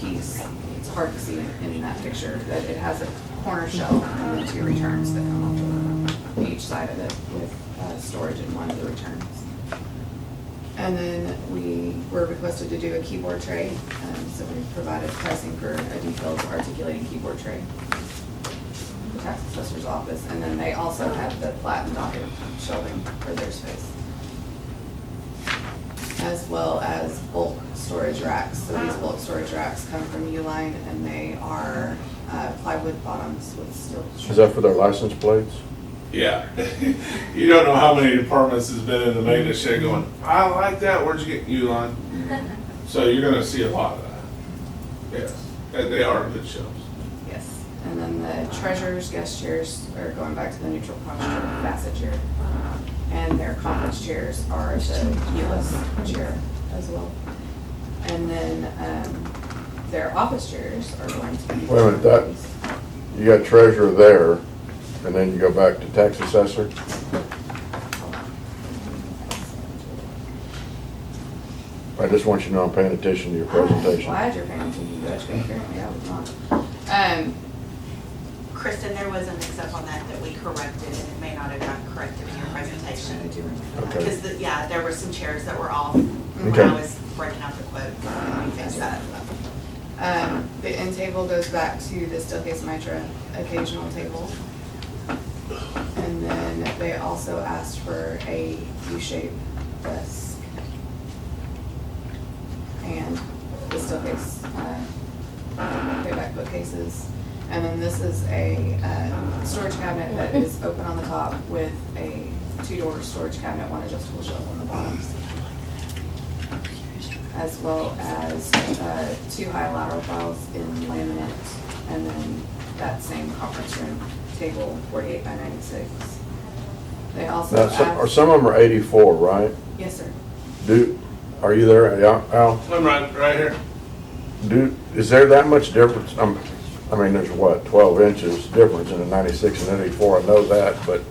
piece. It's hard to see in that picture, that it has a corner shelf and then 2 returns that come off of each side of it with storage in one of the returns. And then we were requested to do a keyboard tray, so we provided pricing for a detailed articulating keyboard tray. The tax assessor's office, and then they also have the flattened docket shelving for their space. As well as bulk storage racks. So these bulk storage racks come from Uline, and they are plywood bottoms with steel. Is that for their license plates? Yeah. You don't know how many departments has been in the maintenance shed going, I like that, where'd you get Uline? So you're gonna see a lot of that. Yes, and they are good shelves. Yes, and then the treasurer's guest chairs are going back to the neutral posture facet chair. And their conference chairs are the keyless chair as well. And then, their office chairs are going to be. Wait a minute, you got treasurer there, and then you go back to tax assessor? I just want you to know I'm paying attention to your presentation. Glad you're paying attention, Judge Baker. Yeah, I was not. Kristen, there was a mix-up on that we corrected, and it may not have gotten corrected in your presentation. Okay. Because, yeah, there were some chairs that were off when Okay. I was breaking out the quote. We fixed that. The end table goes back to the Steelcase Mitra occasional table. And then they also asked for a U-shaped desk. And the Steelcase payback bookcases. And then this is a storage cabinet that is open on the top with a 2-door storage cabinet, one adjustable shelf on the bottom. As well as 2 high lateral files in laminate, and then that same conference room table, 48 by 96. They also Now, asked. some of them are 84, right? Yes, sir. Are you there, Al? I'm right here. Is there that much difference? I mean, there's what, 12 inches difference in a 96 and an 84, I know that, but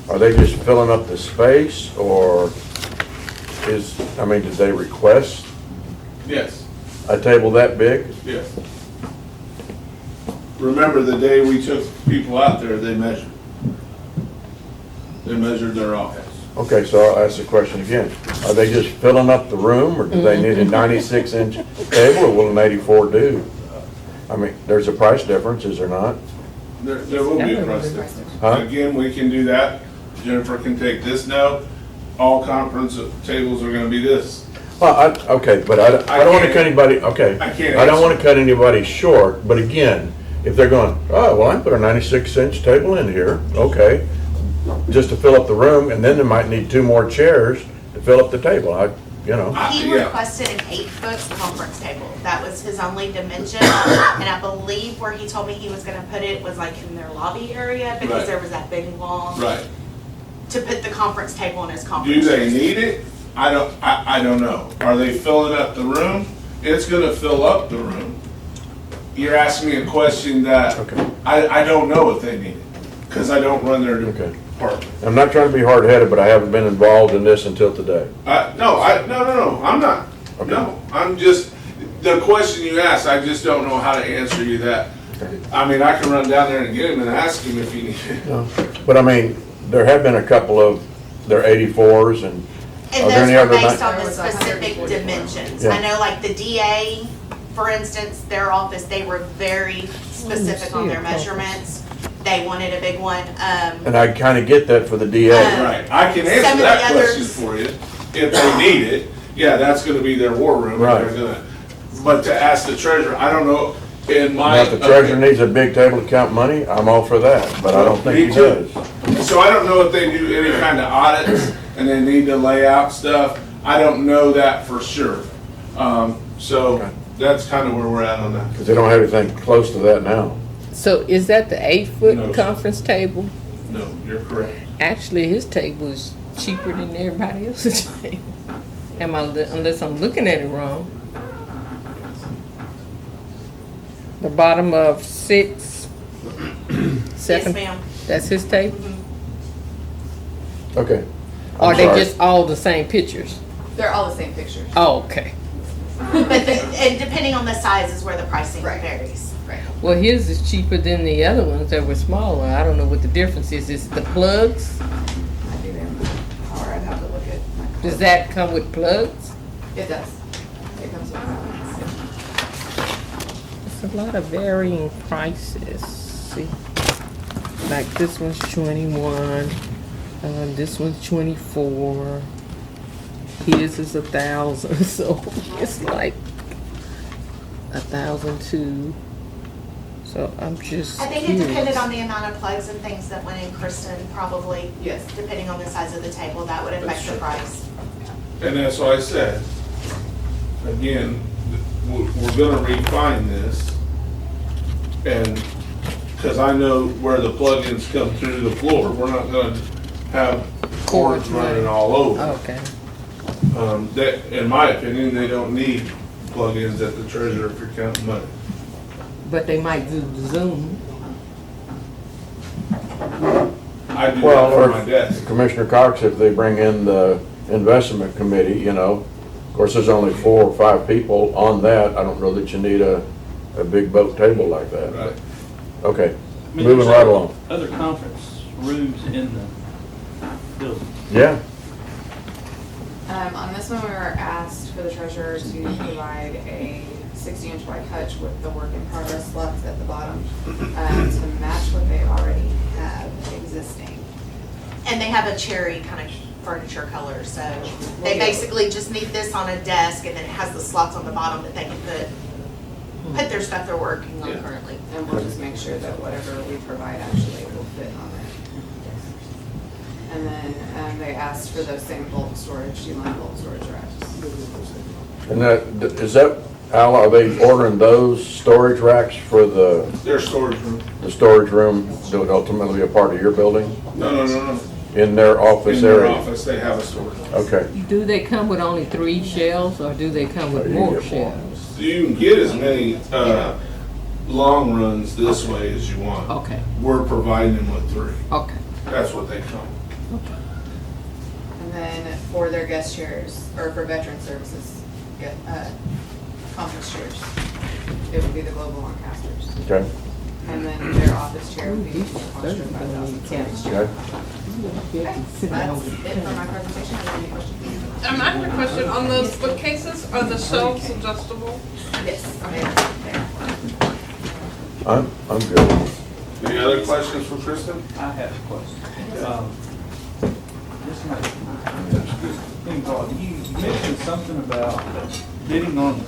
are they just filling up the space, or did they request Yes, a table that big? yes. Remember the day we took people out there, they measured. They measured their office. Okay, so I'll ask the question again. Are they just filling up the room, or do they need a 96-inch table, or will an 84 do? I mean, there's a price difference, is there not? There will be a price difference. Huh? Again, we can do that. Jennifer can take this note. All conference tables are gonna be this. Well, okay, but I don't want to cut anybody, okay. I can't I don't want to answer. cut anybody short, but again, if they're going, oh, well, I can put a 96-inch table in here, okay, just to fill up the room, and then they might need 2 more chairs to fill up the table, He Yeah. requested an 8-foot conference table. That was his only dimension. And I believe where he told me he was gonna put it was like in their lobby area, because Right. there was that big wall Right. to put the conference table in his Do conference they room. need it? I don't know. Are they filling up the room? It's gonna fill up the room. You're asking me a question that Okay. I don't know if they need it, because I don't run their department. I'm not trying to be hard-headed, but I haven't been involved in this until today. No, I'm not. No, I'm just, the question you asked, I just don't know how to answer you that. I mean, I can run down there and get him and ask him if he needs it. No. But I mean, there have been a couple of their 84s, and And are there those any were other? based on the specific dimensions. I Yeah. know like the DA, for instance, their office, they were very specific on their measurements. They wanted a big one. And I kind of get that for the DA. Right, I can Some answer of that the question others- for you. If they need it, yeah, that's gonna be their war room. and Right. they're gonna- But to ask the treasurer, I don't know, in my. Now, if the treasurer needs a big table to count money, I'm all for that, but I don't think he Me too. does. So I don't know if they do any kind of audits and they need to lay out stuff. I don't know that for sure. So that's kind of where we're at on that. Because they don't have anything close to that now. So is that the 8-foot No. conference table? No, you're correct. Actually, his table is cheaper than everybody else's table. Unless I'm looking at it wrong. The bottom of 6, Yes, second, ma'am. that's his table? Okay. Or I'm they sorry. just all the same pictures? They're all the same pictures. Oh, okay. And depending on the size is where the pricing varies. Right. Well, his is cheaper than the other ones that were smaller. I don't know what the difference is. Is the plugs? I do them, or I'd have to look at my. Does that come with plugs? It does. It comes with balance. It's a lot of varying prices. See, like this one's 21, this one's 24. His is 1,000, so it's like 1,000 too. So I'm just I think it curious. depended on the amount of plugs and things that went in, Kristen, probably. Yes. Depending on the size of the table, that would affect the price. And that's why I said, again, we're gonna refine this. And, because I know where the plugins come through the floor, we're not gonna have cords running all over. Okay. That, in my opinion, they don't need plugins at the treasurer if you're counting money. But they might do Zoom. I do Well, that for my desk. Commissioner Cox, if they bring in the investment committee, you know, of course, there's only 4 or 5 people on that. I don't know that you need a big boat table like that. Right. Okay, I mean, moving there's right along. Other conference rooms in the building. Yeah, On this one, we were asked for the treasurer to provide a 60-inch wide hutch with the work in progress slots at the bottom to match what they already have existing. And they have a cherry kind of furniture color, so they basically just need this on a desk, and then it has the slots on the bottom that they can put their stuff they're working on Yeah. currently. And we'll just make sure that whatever we provide actually will fit on there. And then they asked for those same bulk storage, D-line bulk storage racks. and is that, Al, are they ordering those storage racks for the Their storage room. storage room that would ultimately be a part of your building? No. In their office In their area? office, they have a storage room. Okay. Do they come with only 3 shelves or do they come with Oh, you more get more. shelves? So you can get as many long runs this way as you want. Okay, We're providing them with 3. okay. That's what they come. And then for their guest chairs, or for veteran services, conference chairs, it would be the global on casters. Okay, And then their office chair would be the posture 5,000. okay. That's it for my presentation. Are there any questions? I have a question, on those bookcases, are the shelves adjustable? Yes, I'm good. Any other questions for Kristen? I have a question. This might, you mentioned something about bidding on the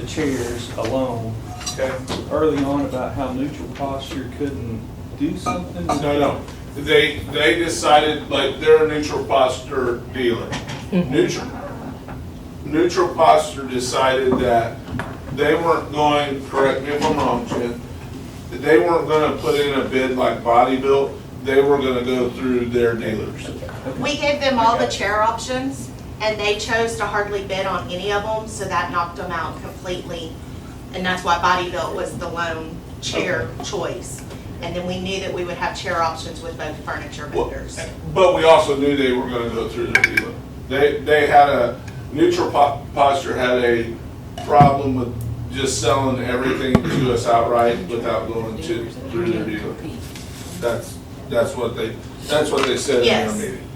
chairs alone, Okay. early on about how Neutral Posture couldn't do something. No. They decided, like, they're a neutral posture dealer. Neutral posture decided that they weren't going, correct me if I'm wrong, Jen, they weren't gonna put in a bid like Body Built, they were gonna go through their dealers. We gave them all the chair options, and they chose to hardly bid on any of them, so that knocked them out completely. And that's why Body Built was the lone chair choice. And then we knew that we would have chair options with both furniture vendors. But we also knew they were gonna go through their dealer. They had a, Neutral Posture had a problem with just selling everything to us outright without going through their dealer. That's what they said in Yes. their meeting.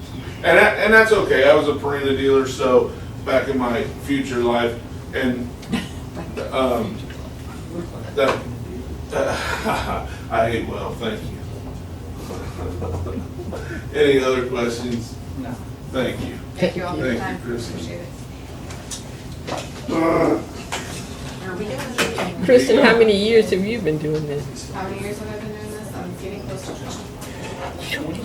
And that's okay, I was a Purina dealer, so back in my future life, and, that, I ate well, thank you. Any other questions? No. Thank you. Thank you all for your Thank time. you, Kristen. Appreciate it. Kristen, how many years have you been doing this? How many years have I been doing this? I'm getting close to 20.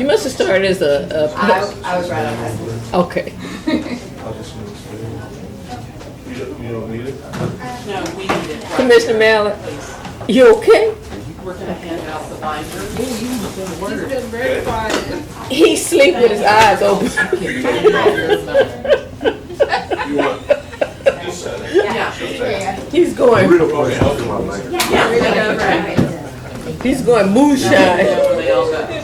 You must have started as a I was right on that. okay. You don't need it? No, we need it. Commissioner Mallett, you okay? We're gonna hand out the binder. He's been very quiet. He sleep with his eyes open. You want, just set it. Yeah. He's going, he's going moonshine. Where they all go.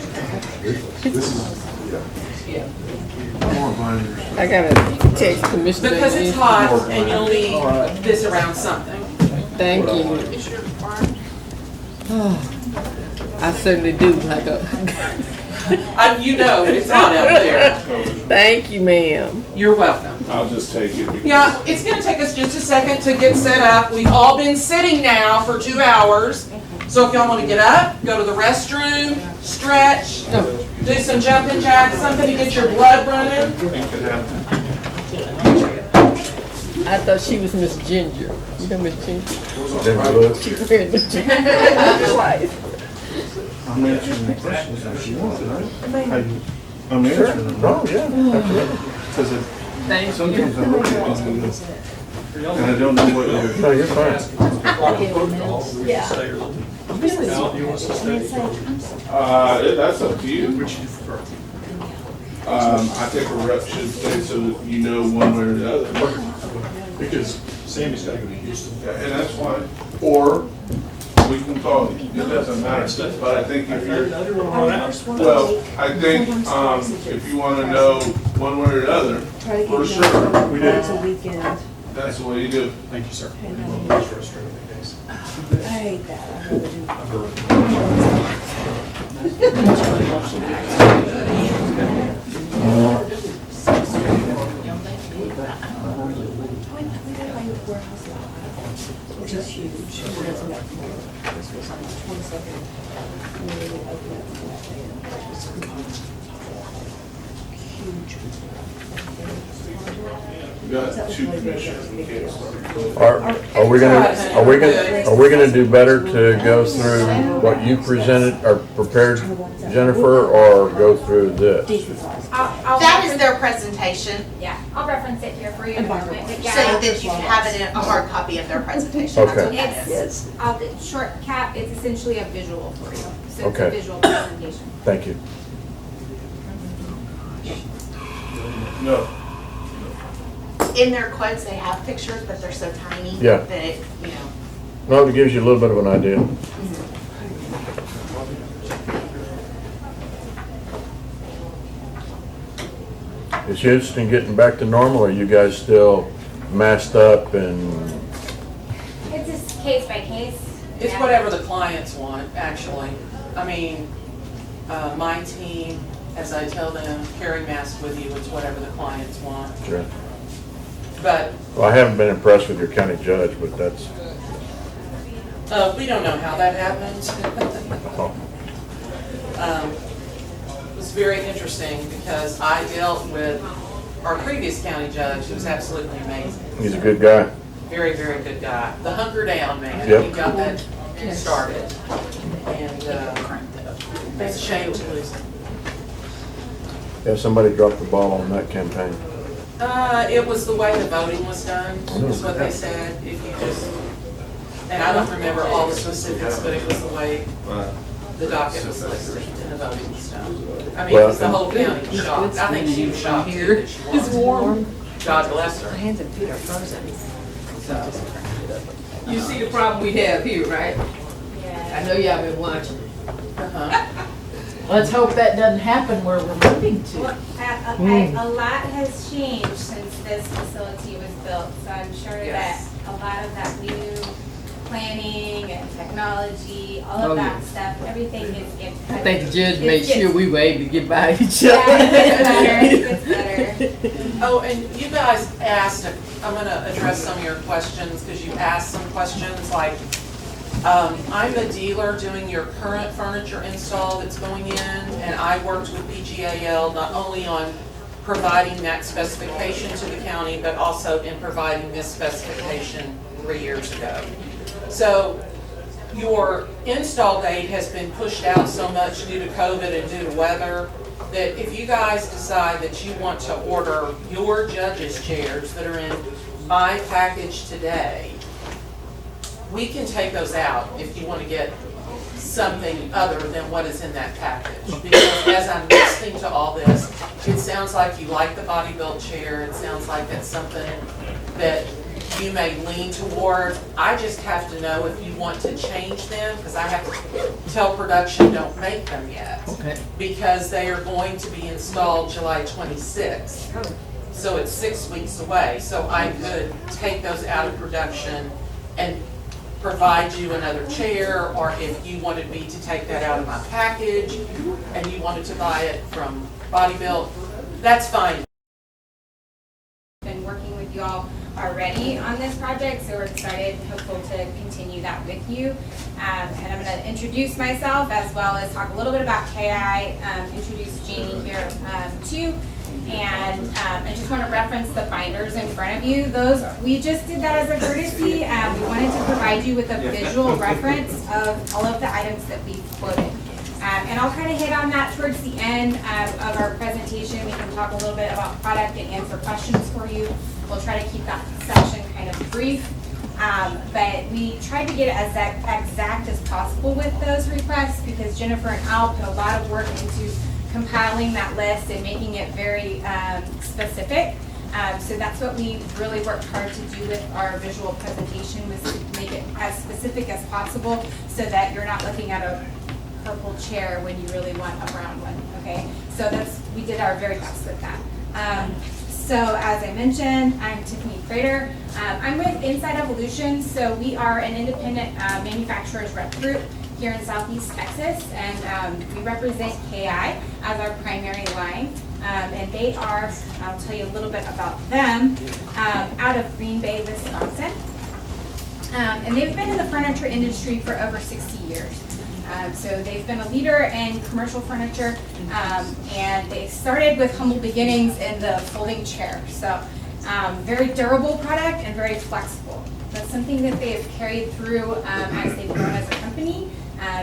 I gotta text Commissioner. Because it's hot and you'll need this around something. Thank you. Is your farm? I certainly do. Like a. You know, it's hot out there. Thank you, ma'am. You're welcome. I'll just take it. because- Yeah, it's gonna take us just a second to get set up. We've all been sitting now for 2 hours. So if y'all wanna get up, go to the restroom, stretch, do some jumping jacks, something to get your blood running. I thought she was Miss Ginger. Remember Jean? Jennifer Lewis? She wearing the jeans. I'm answering the questions if you want, right? I'm answering them. Oh, yeah, absolutely. Because sometimes I look at things and I don't know what you're. No, you're fine. Al, do you want us to stay? That's up to you. Which you prefer? I think a rep should stay so that you know one way or the other. Because Sammy's got to go to Houston. And that's fine. Or we can talk, it doesn't matter. But I think if you're, I didn't want to run out. well, I think, if you want to know one way or the other, for sure, We did. weekend. that's the way you do it. Thank you, sir. That's frustrating, guys. I hate that. I really do. Which is huge. This was on the 22nd. And then we opened up for that day. It was huge. We got two commissioners, we can't start. Are we gonna do better to go through what you presented or prepared, Jennifer, or go through this? That is their presentation, Yeah, I'll reference it here for you in a moment, but so yeah. that you can have it in a hard copy of their presentation. That's what Okay. that is. Short cap, it's essentially a visual for you, so it's a Okay. visual presentation. Thank you. No. In their quotes, they have pictures, but they're so tiny Yeah. that it, you know. Well, it gives you a little bit of an idea. Is Houston getting back to normal, or are you guys still masked up and, It's just case by case. It's Yeah. whatever the clients want, actually. I mean, my team, as I tell them, carry masks with you, it's whatever the clients want. sure. But Well, I haven't been impressed with your county judge, but that's, we don't know how that happened. It was very interesting because I dealt with our previous county judge, who was absolutely amazing. he's a good guy. Very, very good guy. The hunker down man. Yep. He got that started. And it's a shame to lose him. Yeah, somebody dropped the ball on that campaign. It was the way the voting was done, is what they said. If you just, and I don't remember all the specifics, but it was the way the docket was listed and the voting was done. I mean, it was the whole county was shocked. I think she was shocked too that she won. It's warm. God bless her. Hands and feet are frozen. You see the problem we have here, right? I know y'all been watching. Uh-huh. Let's hope that doesn't happen where we're moving to. Well, a lot has changed since this facility was built, so I'm sure Yes. that a lot of that new planning and technology, all Oh, of that yeah. stuff, everything is. I think the judge made sure we were able to get by each Yeah, other. it gets better. Oh, and you guys asked, I'm gonna address some of your questions, because you asked some questions like, I'm the dealer doing your current furniture install that's going in, and I worked with PGAL not only on providing that specification to the county, but also in providing this specification 3 years ago. So your install date has been pushed out so much due to COVID and due to weather, that if you guys decide that you want to order your judges' chairs that are in my package today, we can take those out if you want to get something other than what is in that package. Because as I'm listening to all this, it sounds like you like the body-built chair, it sounds like that's something that you may lean toward. I just have to know if you want to change them, because I have to tell production, don't make them yet. Okay. Because they are going to be installed July 26th. So it's 6 weeks away. So I could take those out of production and provide you another chair, or if you wanted me to take that out of my package and you wanted to buy it from Body Built, that's fine. Been working with you all already on this project, so we're excited and hopeful to continue that with you. And I'm going to introduce myself as well as talk a little bit about KI, introduce Jamie here too. And I just want to reference the binders in front of you. We just did that as a courtesy. We wanted to provide you with a visual reference of all of the items that we quoted. And I'll kind of hit on that towards the end of our presentation. We can talk a little bit about product and answer questions for you. We'll try to keep that section kind of brief. But we tried to get it as exact as possible with those requests because Jennifer and Al put a lot of work into compiling that list and making it very specific. So that's what we really worked hard to do with our visual presentation, was to make it as specific as possible so that you're not looking at a purple chair when you really want a brown one, okay? So we did our very best with that. So as I mentioned, I'm Tiffany Frater. I'm with Inside Evolution. So we are an independent manufacturers rep group here in Southeast Texas, and we represent KI as our primary line. And they are, I'll tell you a little bit about them, out of Green Bay, Wisconsin. And they've been in the furniture industry for over 60 years. So they've been a leader in commercial furniture, and they started with humble beginnings in the folding chair. So very durable product and very flexible. That's something that they have carried through as they've grown as a company.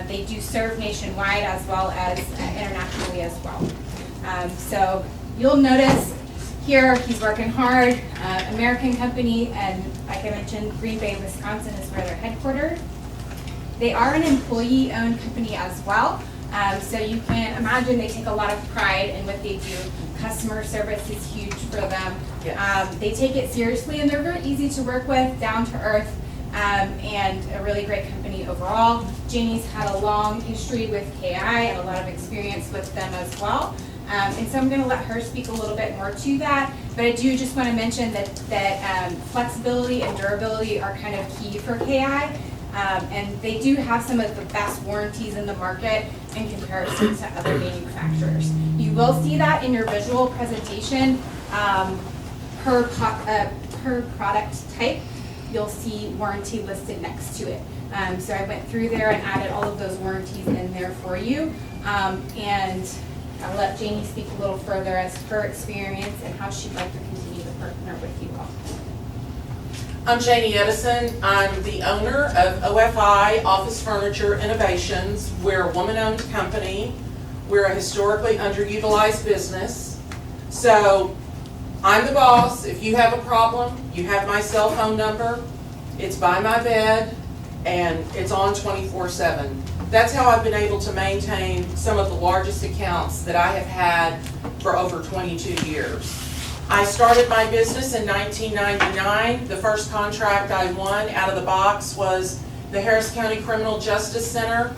They do serve nationwide as well as internationally as well. So you'll notice here he's working hard, American company, and like I mentioned, Green Bay, Wisconsin is where they're headquartered. They are an employee-owned company as well, so you can imagine they take a lot of pride in what they do. Customer service is huge for them. Yes. They take it seriously, and they're very easy to work with, down to earth, and a really great company overall. Janie's had a long history with KI and a lot of experience with them as well. And so I'm going to let her speak a little bit more to that, but I do just want to mention that flexibility and durability are kind of key for KI. And they do have some of the best warranties in the market in comparison to other manufacturers. You will see that in your visual presentation per product type. You'll see warranty listed next to it. So I went through there and added all of those warranties in there for you. And I'll let Janie speak a little further as her experience and how she'd like to continue to partner with you all. I'm Janie Edison. I'm the owner of OFI Office Furniture Innovations. We're a woman-owned company. We're a historically underutilized business. So I'm the boss. If you have a problem, you have my cell phone number. It's by my bed, and it's on 24/7. That's how I've been able to maintain some of the largest accounts that I have had for over 22 years. I started my business in 1999. The first contract I won out of the box was the Harris County Criminal Justice Center,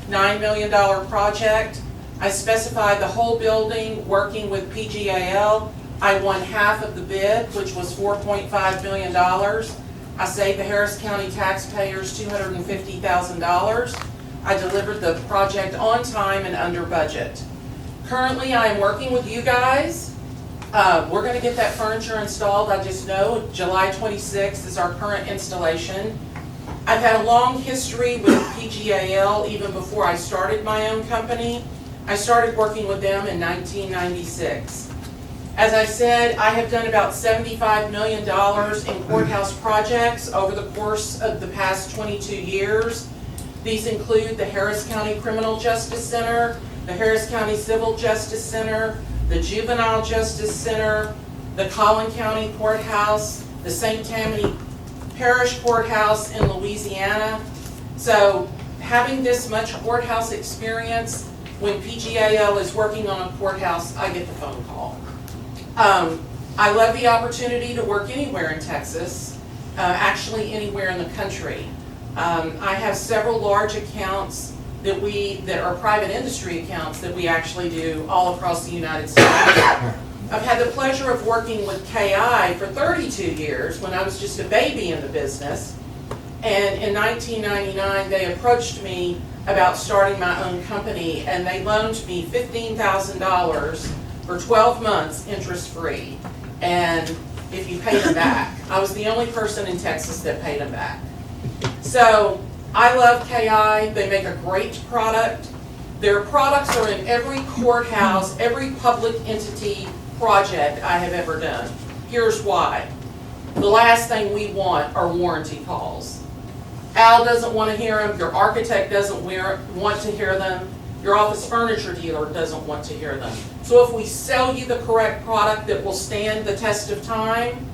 $9 million project. I specified the whole building working with PGAL. I won half of the bid, which was $4.5 million. I saved the Harris County taxpayers $250,000. I delivered the project on time and under budget. Currently, I am working with you guys. We're going to get that furniture installed. I just know July 26th is our current installation. I've had a long history with PGAL even before I started my own company. I started working with them in 1996. As I said, I have done about $75 million in courthouse projects over the course of the past 22 years. These include the Harris County Criminal Justice Center, the Harris County Civil Justice Center, the Juvenile Justice Center, the Collin County Courthouse, the St. Tammany Parish Courthouse in Louisiana. So having this much courthouse experience, when PGAL is working on a courthouse, I get the phone call. I love the opportunity to work anywhere in Texas, actually anywhere in the country. I have several large accounts that are private industry accounts that we actually do all across the United States. I've had the pleasure of working with KI for 32 years when I was just a baby in the business. And in 1999, they approached me about starting my own company, and they loaned me $15,000 for 12 months interest-free. And if you pay them back, I was the only person in Texas that paid them back. So I love KI. They make a great product. Their products are in every courthouse, every public entity project I have ever done. Here's why. The last thing we want are warranty calls. Al doesn't want to hear them, your architect doesn't want to hear them, your office furniture dealer doesn't want to hear them. So if we sell you the correct product that will stand the test of time,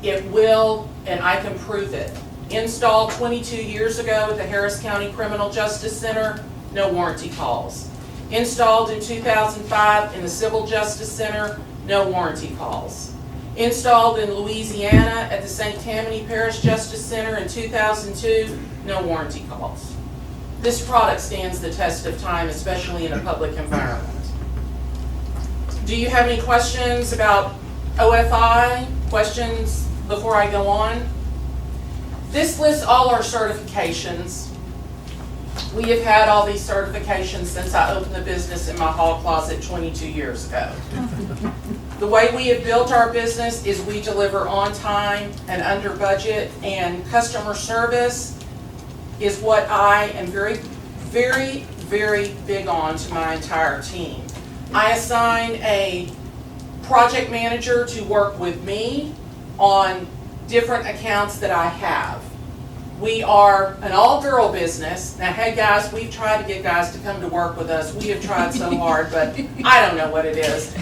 it will, and I can prove it. Installed 22 years ago at the Harris County Criminal Justice Center, no warranty calls. Installed in 2005 in the Civil Justice Center, no warranty calls. Installed in Louisiana at the St. Tammany Parish Justice Center in 2002, no warranty calls. This product stands the test of time, especially in a public environment. Do you have any questions about OFI? Questions before I go on? This lists all our certifications. We have had all these certifications since I opened the business in my hall closet 22 years ago. The way we have built our business is we deliver on time and under budget, and customer service is what I am very, very, very big on to my entire team. I assign a project manager to work with me on different accounts that I have. We are an all-girl business. Now, hey guys, we've tried to get guys to come to work with us. We have tried so hard, but I don't know what it is.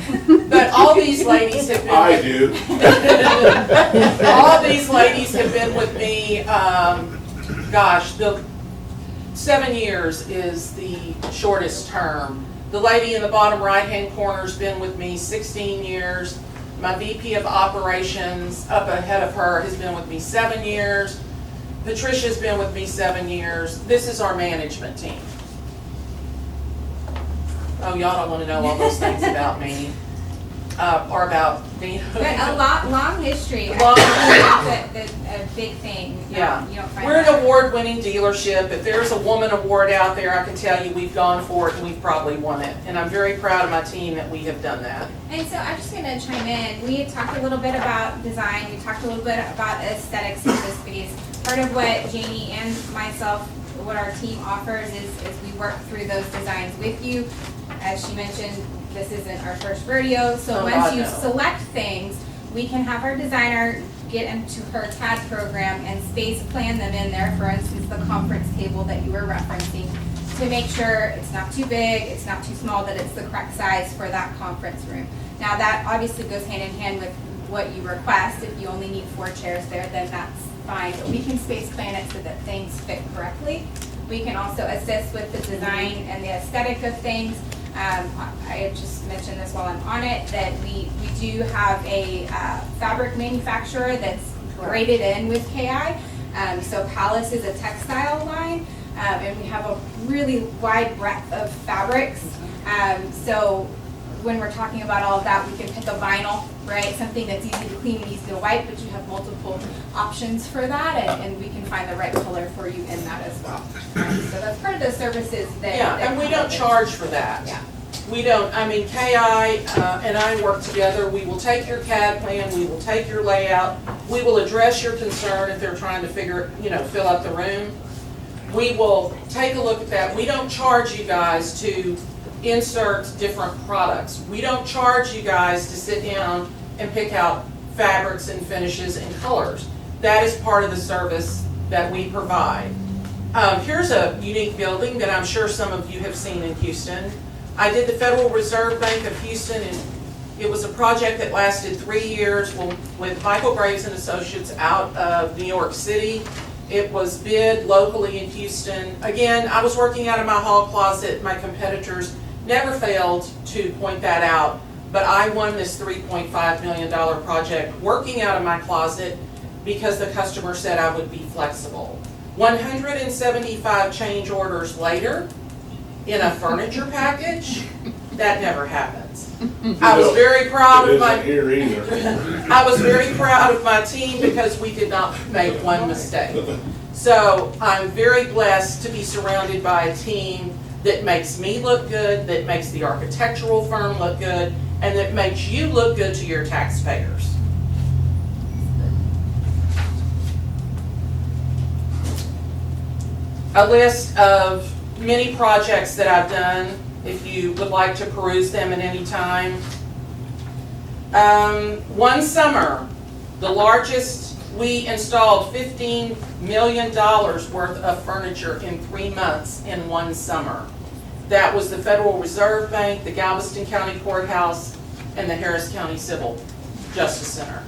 But all these ladies have been... I do. All these ladies have been with me, gosh, the 7 years is the shortest term. The lady in the bottom right-hand corner has been with me 16 years. My VP of operations up ahead of her has been with me 7 years. Patricia's been with me 7 years. This is our management team. Oh, y'all don't want to know all those things about me, or about me. But a long history. Long That's a big thing. Yeah. You don't find We're that. an award-winning dealership. If there's a woman award out there, I can tell you we've gone for it and we've probably won it. And I'm very proud of my team that we have done that. And so I'm just going to chime in. We had talked a little bit about design. We talked a little bit about aesthetics of this space. Part of what Janie and myself, what our team offers is we work through those designs with you. As she mentioned, this isn't our first rodeo. So Oh, once God, you no. select things, we can have our designer get into her TAD program and space plan them in there. For instance, the conference table that you were referencing, to make sure it's not too big, it's not too small, that it's the correct size for that conference room. Now that obviously goes hand in hand with what you request. If you only need 4 chairs there, then that's fine, but we can space plan it so that things fit correctly. We can also assist with the design and the aesthetic of things. I just mentioned this while I'm on it, that we do have a fabric manufacturer that's graded in with KI. So Palace is a textile line, and we have a really wide breadth of fabrics. So when we're talking about all of that, we can pick a vinyl, right? Something that's easy to clean and easy to wipe, but you have multiple options for that, and we can find the right color for you in that as well. So that's part of the services that. Yeah, that and we come don't with it. charge for that. Yeah. We don't, I mean, KI and I work together. We will take your CAD plan, we will take your layout, we will address your concern if they're trying to fill up the room. We will take a look at that. We don't charge you guys to insert different products. We don't charge you guys to sit down and pick out fabrics and finishes and colors. That is part of the service that we provide. Here's a unique building that I'm sure some of you have seen in Houston. I did the Federal Reserve Bank of Houston, and it was a project that lasted 3 years with Michael Graves and Associates out of New York City. It was bid locally in Houston. Again, I was working out of my hall closet. My competitors never failed to point that out, but I won this $3.5 million project working out of my closet because the customer said I would be flexible. 175 change orders later, in a furniture package, that never happens. I was very proud of my. It isn't here either. I was very proud of my team because we did not make one mistake. So I'm very blessed to be surrounded by a team that makes me look good, that makes the architectural firm look good, and that makes you look good to your taxpayers. A list of many projects that I've done, if you would like to peruse them at any time. One summer, the largest, we installed $15 million worth of furniture in 3 months in one summer. That was the Federal Reserve Bank, the Galveston County Courthouse, and the Harris County Civil Justice Center.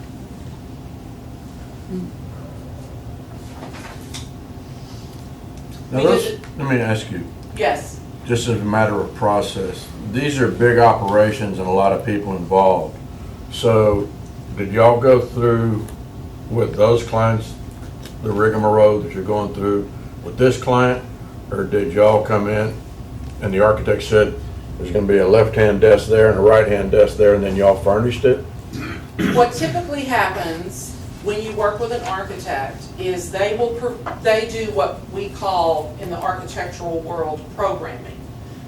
Now, let me ask you, Yes. just as a matter of process, these are big operations and a lot of people involved. So did y'all go through with those clients, the rigmarole that you're going through with this client? Or did y'all come in and the architect said there's gonna be a left-hand desk there and a right-hand desk there, and then y'all furnished it? What typically happens when you work with an architect is they do what we call in the architectural world programming.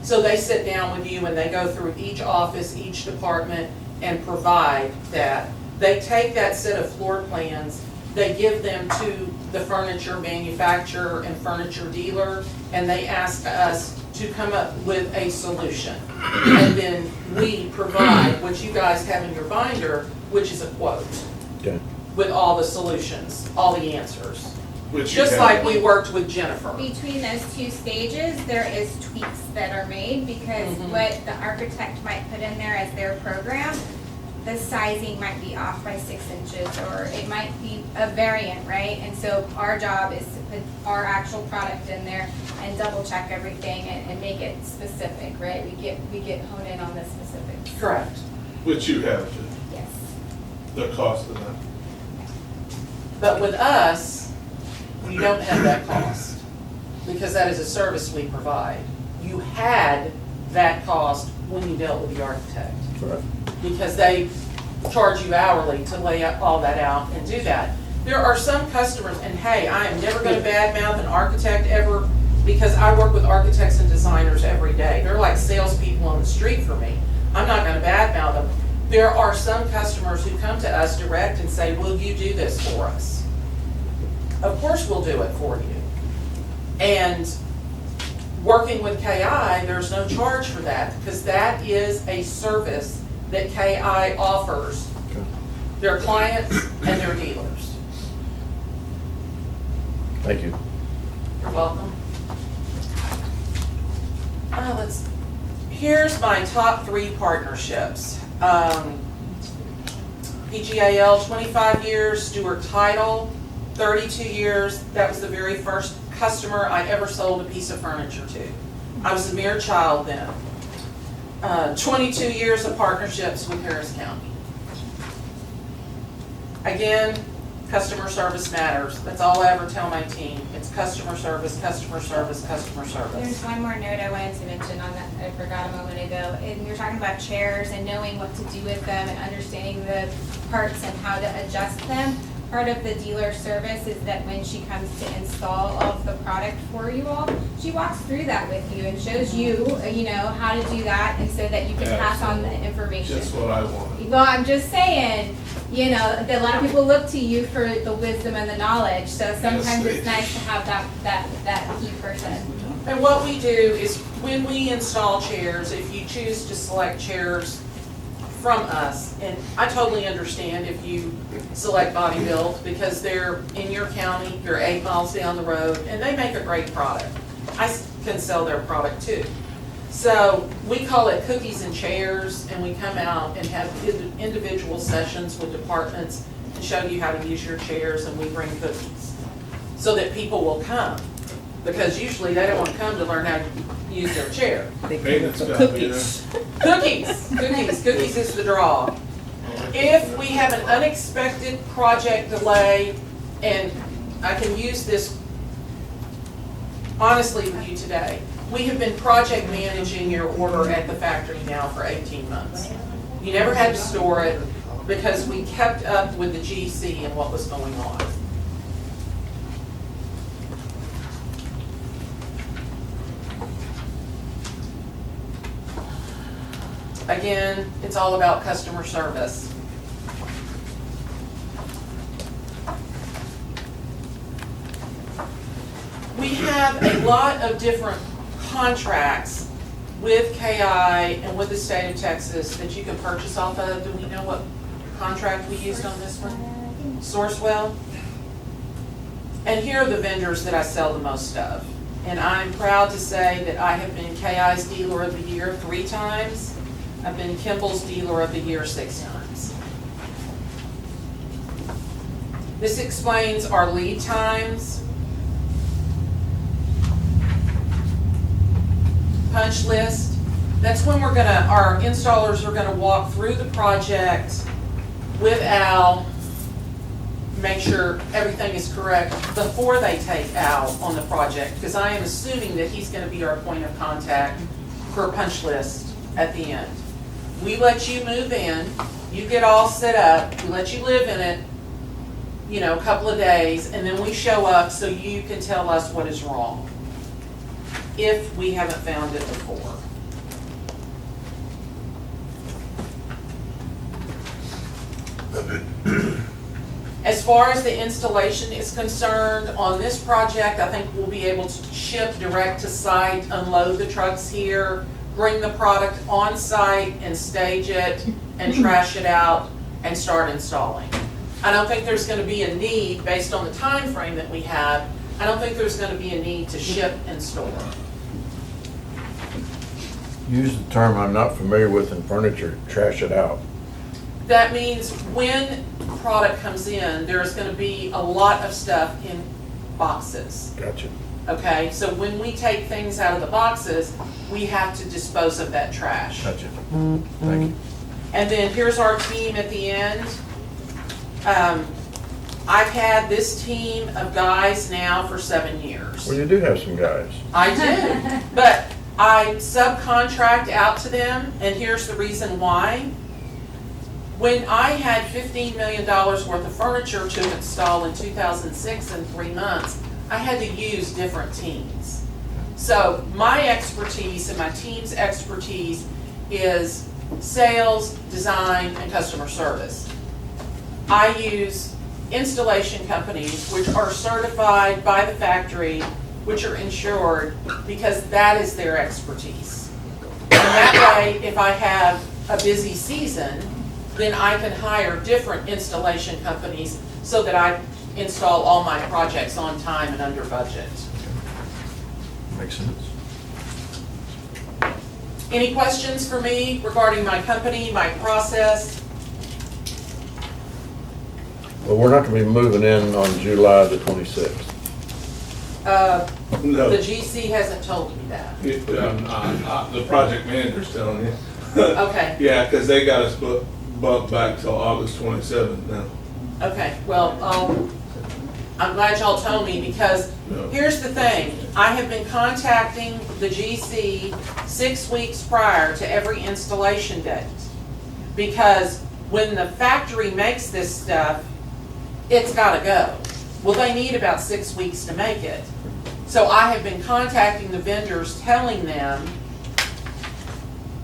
So they sit down with you and they go through each office, each department, and provide that. They take that set of floor plans, they give them to the furniture manufacturer and furniture dealer, and they ask us to come up with a solution. And then we provide what you guys have in your binder, which is a quote. Okay. With all the solutions, all the answers. Which you Just have. like we worked with Jennifer. Between those two stages, there is tweaks that are made because what the architect might put in there as their program, the sizing might be off by 6 inches, or it might be a variant, right? And so our job is to put our actual product in there and double check everything and make it specific, right? We get honed in on the specifics. Correct. Which you have to, Yes. the cost of that. But with us, you don't have that cost because that is a service we provide. You had that cost when you dealt with the architect. Right. Because they charge you hourly to lay all that out and do that. There are some customers, and hey, I am never gonna badmouth an architect ever because I work with architects and designers every day. They're like salespeople on the street for me. I'm not gonna badmouth them. There are some customers who come to us direct and say, will you do this for us? Of course we'll do it for you. And working with KI, there's no charge for that because that is a service that KI offers their clients and their dealers. Thank you. You're welcome. Here's my top 3 partnerships. PGAL, 25 years, Stewart Title, 32 years. That was the very first customer I ever sold a piece of furniture to. I was a mere child then. 22 years of partnerships with Harris County. Again, customer service matters. That's all I ever tell my team. It's customer service, customer service, customer service. There's one more note I wanted to mention on that I forgot a moment ago. And we were talking about chairs and knowing what to do with them and understanding the parts and how to adjust them. Part of the dealer service is that when she comes to install all of the product for you all, she walks through that with you and shows you, how to do that and so that you can pass on the information. That's what I want. Well, I'm just saying, that a lot of people look to you for the wisdom and the knowledge, so sometimes it's nice to have that key person. And what we do is when we install chairs, if you choose to select chairs from us, and I totally understand if you select Body Built because they're in your county, you're 8 miles down the road, and they make a great product. I can sell their product too. So we call it cookies and chairs, and we come out and have individual sessions with departments and show you how to use your chairs, and we bring cookies so that people will come. Because usually they don't want to come to learn how to use their chair. Maintenance guy, Cookies. Cookies is the draw. If we have an unexpected project delay, and I can use this honestly with you today, we have been project managing your order at the factory now for 18 months. You never had to store it because we kept up with the GC and what was going on. Again, it's all about customer service. We have a lot of different contracts with KI and with the state of Texas that you can purchase off of. Do we know what contract we used on this one? Sourcewell. And here are the vendors that I sell the most of. And I'm proud to say that I have been KI's Dealer of the Year 3 times. I've been Kimball's Dealer of the Year 6 times. This explains our lead times. Punch list. That's when our installers are gonna walk through the project with Al, make sure everything is correct before they take Al on the project, because I am assuming that he's gonna be our point of contact for a punch list at the end. We let you move in, you get all set up, we let you live in it, you know, a couple of days, and then we show up so you can tell us what is wrong, if we haven't found it before. As far as the installation is concerned, on this project, I think we'll be able to ship direct to site, unload the trucks here, bring the product on site and stage it and trash it out and start installing. I don't think there's gonna be a need, based on the time frame that we have, I don't think there's gonna be a need to ship and store. Use the term I'm not familiar with in furniture, trash it out. That means when product comes in, there's gonna be a lot of stuff in boxes. Gotcha. Okay, so when we take things out of the boxes, we have to dispose of that trash. Gotcha. Thank you. And then here's our team at the end. I've had this team of guys now for 7 years. Well, you do have some guys. I do, but I subcontract out to them, and here's the reason why. When I had $15 million worth of furniture to install in 2006 in 3 months, I had to use different teams. So my expertise and my team's expertise is sales, design, and customer service. I use installation companies which are certified by the factory, which are insured, because that is their expertise. And that way, if I have a busy season, then I can hire different installation companies so that I install all my projects on time and under budget. Makes sense. Any questions for me regarding my company, my process? Well, we're not gonna be moving in on July the 26th. No. The GC hasn't told me that. The project manager's telling you. Okay. Yeah, because they got us bumped back till August 27th now. Okay, well, I'm glad y'all told me, because here's the thing. I have been contacting the GC 6 weeks prior to every installation date. Because when the factory makes this stuff, it's gotta go. Well, they need about 6 weeks to make it. So I have been contacting the vendors, telling them,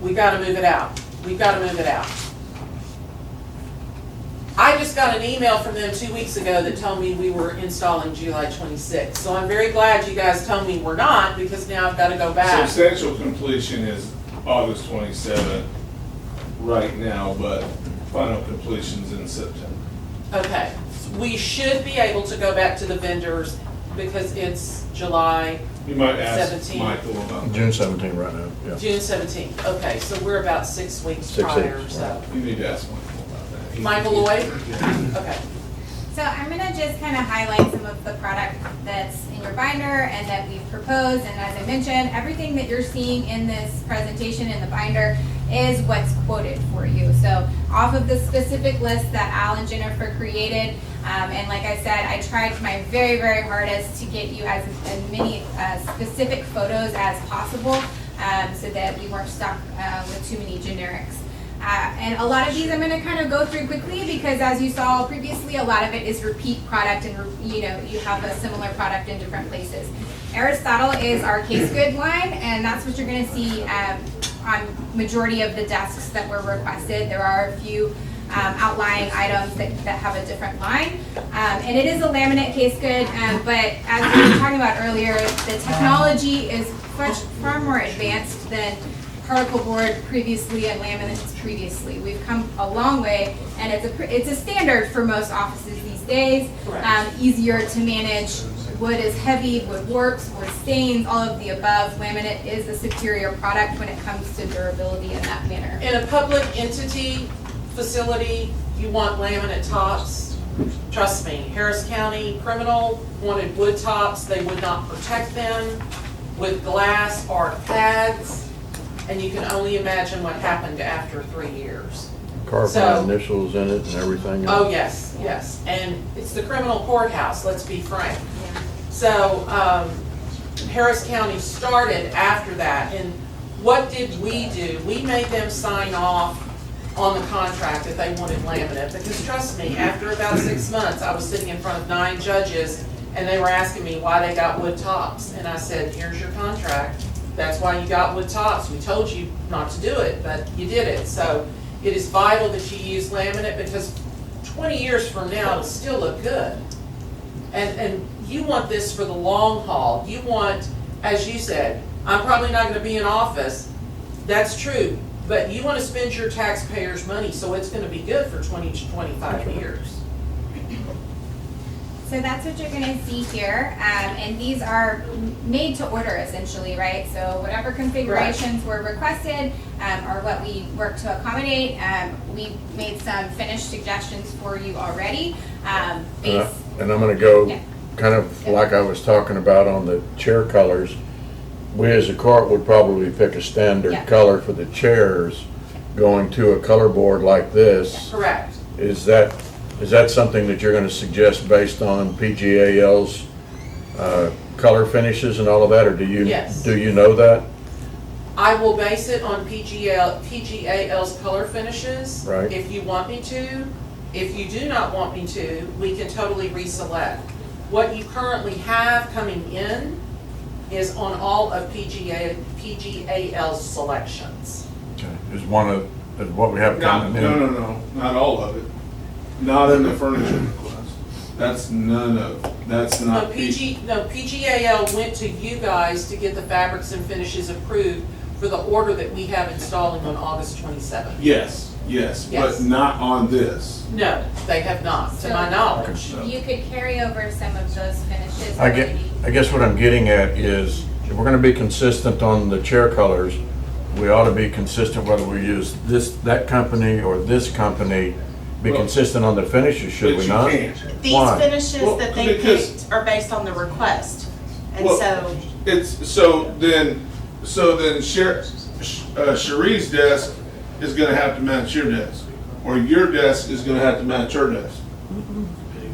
we've gotta move it out. We've gotta move it out. I just got an email from them 2 weeks ago that told me we were installing July 26th. So I'm very glad you guys told me we're not, because now I've got to go back. Substantial completion is August 27th right now, but final completion's in September. Okay, we should be able to go back to the vendors because it's July You might ask 17th. Michael about that. June 17th right now, yeah. June 17th. Okay, so we're about 6 weeks 6 prior, weeks, so. You need to ask Michael about that. Michael Lloyd? Okay. So I'm gonna just kind of highlight some of the product that's in your binder and that we've proposed, and as I mentioned, everything that you're seeing in this presentation in the binder is what's quoted for you. So off of the specific list that Al and Jennifer created, and like I said, I tried my very, very hardest to get you as many specific photos as possible, so that we weren't stuck with too many generics. And a lot of these I'm going to kind of go through quickly, because as you saw previously, a lot of it is repeat product, and you know, you have a similar product in different places. Aristotle is our case good line, and that's what you're going to see on majority of the desks that were requested. There are a few outlying items that have a different line, and it is a laminate case good, but as we were talking about earlier, the technology is far more advanced than particle board previously and laminates previously. We've come a long way And it's a standard for most offices these days. Correct. Easier to manage. Wood is heavy, wood warps, wood stains, all of the above. Laminate is a superior product when it comes to durability in that manner. In a public entity facility, you want laminate tops. Trust me, Harris County criminal wanted wood tops. They would not protect them with glass or pads. And you can only imagine what happened after 3 years. Carving So- initials in it and everything Oh, else. yes, yes. And it's the criminal courthouse, let's be frank. So, Harris County started after that, and what did we do? We made them sign off on the contract if they wanted laminate, because trust me, after about 6 months, I was sitting in front of 9 judges, and they were asking me why they got wood tops, and I said, here's your contract, that's why you got wood tops, we told you not to do it, but you did it, so it is vital that you use laminate, because 20 years from now, it'll still look good. And you want this for the long haul. You want, as you said, I'm probably not gonna be in office. That's true. But you wanna spend your taxpayers' money, so it's gonna be good for 20 to 25 years. So that's what you're gonna see here, and these are made to order essentially, right? So whatever configurations were requested, are what we work to accommodate. We made some finished suggestions for you already, based. And I'm gonna go Yeah. kind of like I was talking about on the chair colors. We as a court would probably pick a standard Yeah. color for the chairs going to a color board like this. Correct. Is that something that you're gonna suggest based on PGAL's color finishes and all of that, or do you? Yes. Do you know that? I will base it on PGAL's color finishes. Right. If you want me to. If you do not want me to, we can totally reselect. What you currently have coming in is on all of PGAL's selections. Okay. Is what we have coming in? No, not all of it. Not in the furniture request. That's that's No, not. PGAL went to you guys to get the fabrics and finishes approved for the order that we have installing on August 27th. Yes, Yes. but not on this. No, they have not, to my knowledge. You could carry over some of those finishes. I guess what I'm getting at is, if we're gonna be consistent on the chair colors, we ought to be consistent whether we use that company or this company, be Well, consistent on the finishes, should but we you not? can't. These Why? finishes Well, that they because- picked are based on the request. And Well, so, So then Cherie's desk is gonna have to match your desk, or your desk is gonna have to match her desk.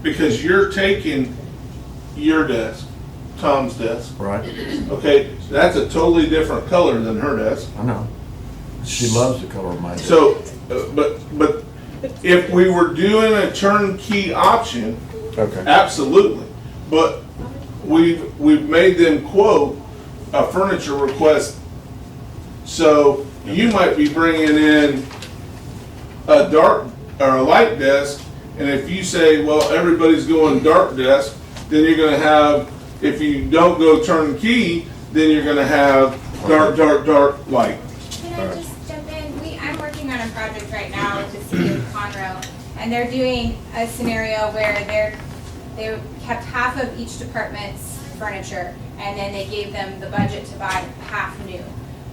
Because you're taking your desk, Tom's desk, Right, okay, that's a totally different color than her desk. I know. She loves the color of my desk. So, but if we were doing a turnkey option, Okay, absolutely. But we've made them quote a furniture request. So you might be bringing in a dark or a light desk, and if you say, well, everybody's going dark desk, then you're gonna have, if you don't go turnkey, then you're gonna have dark, light. Can I just jump in? I'm working on a project right now with the city of Conroe, and they're doing a scenario where they kept half of each department's furniture, and then they gave them the budget to buy half new.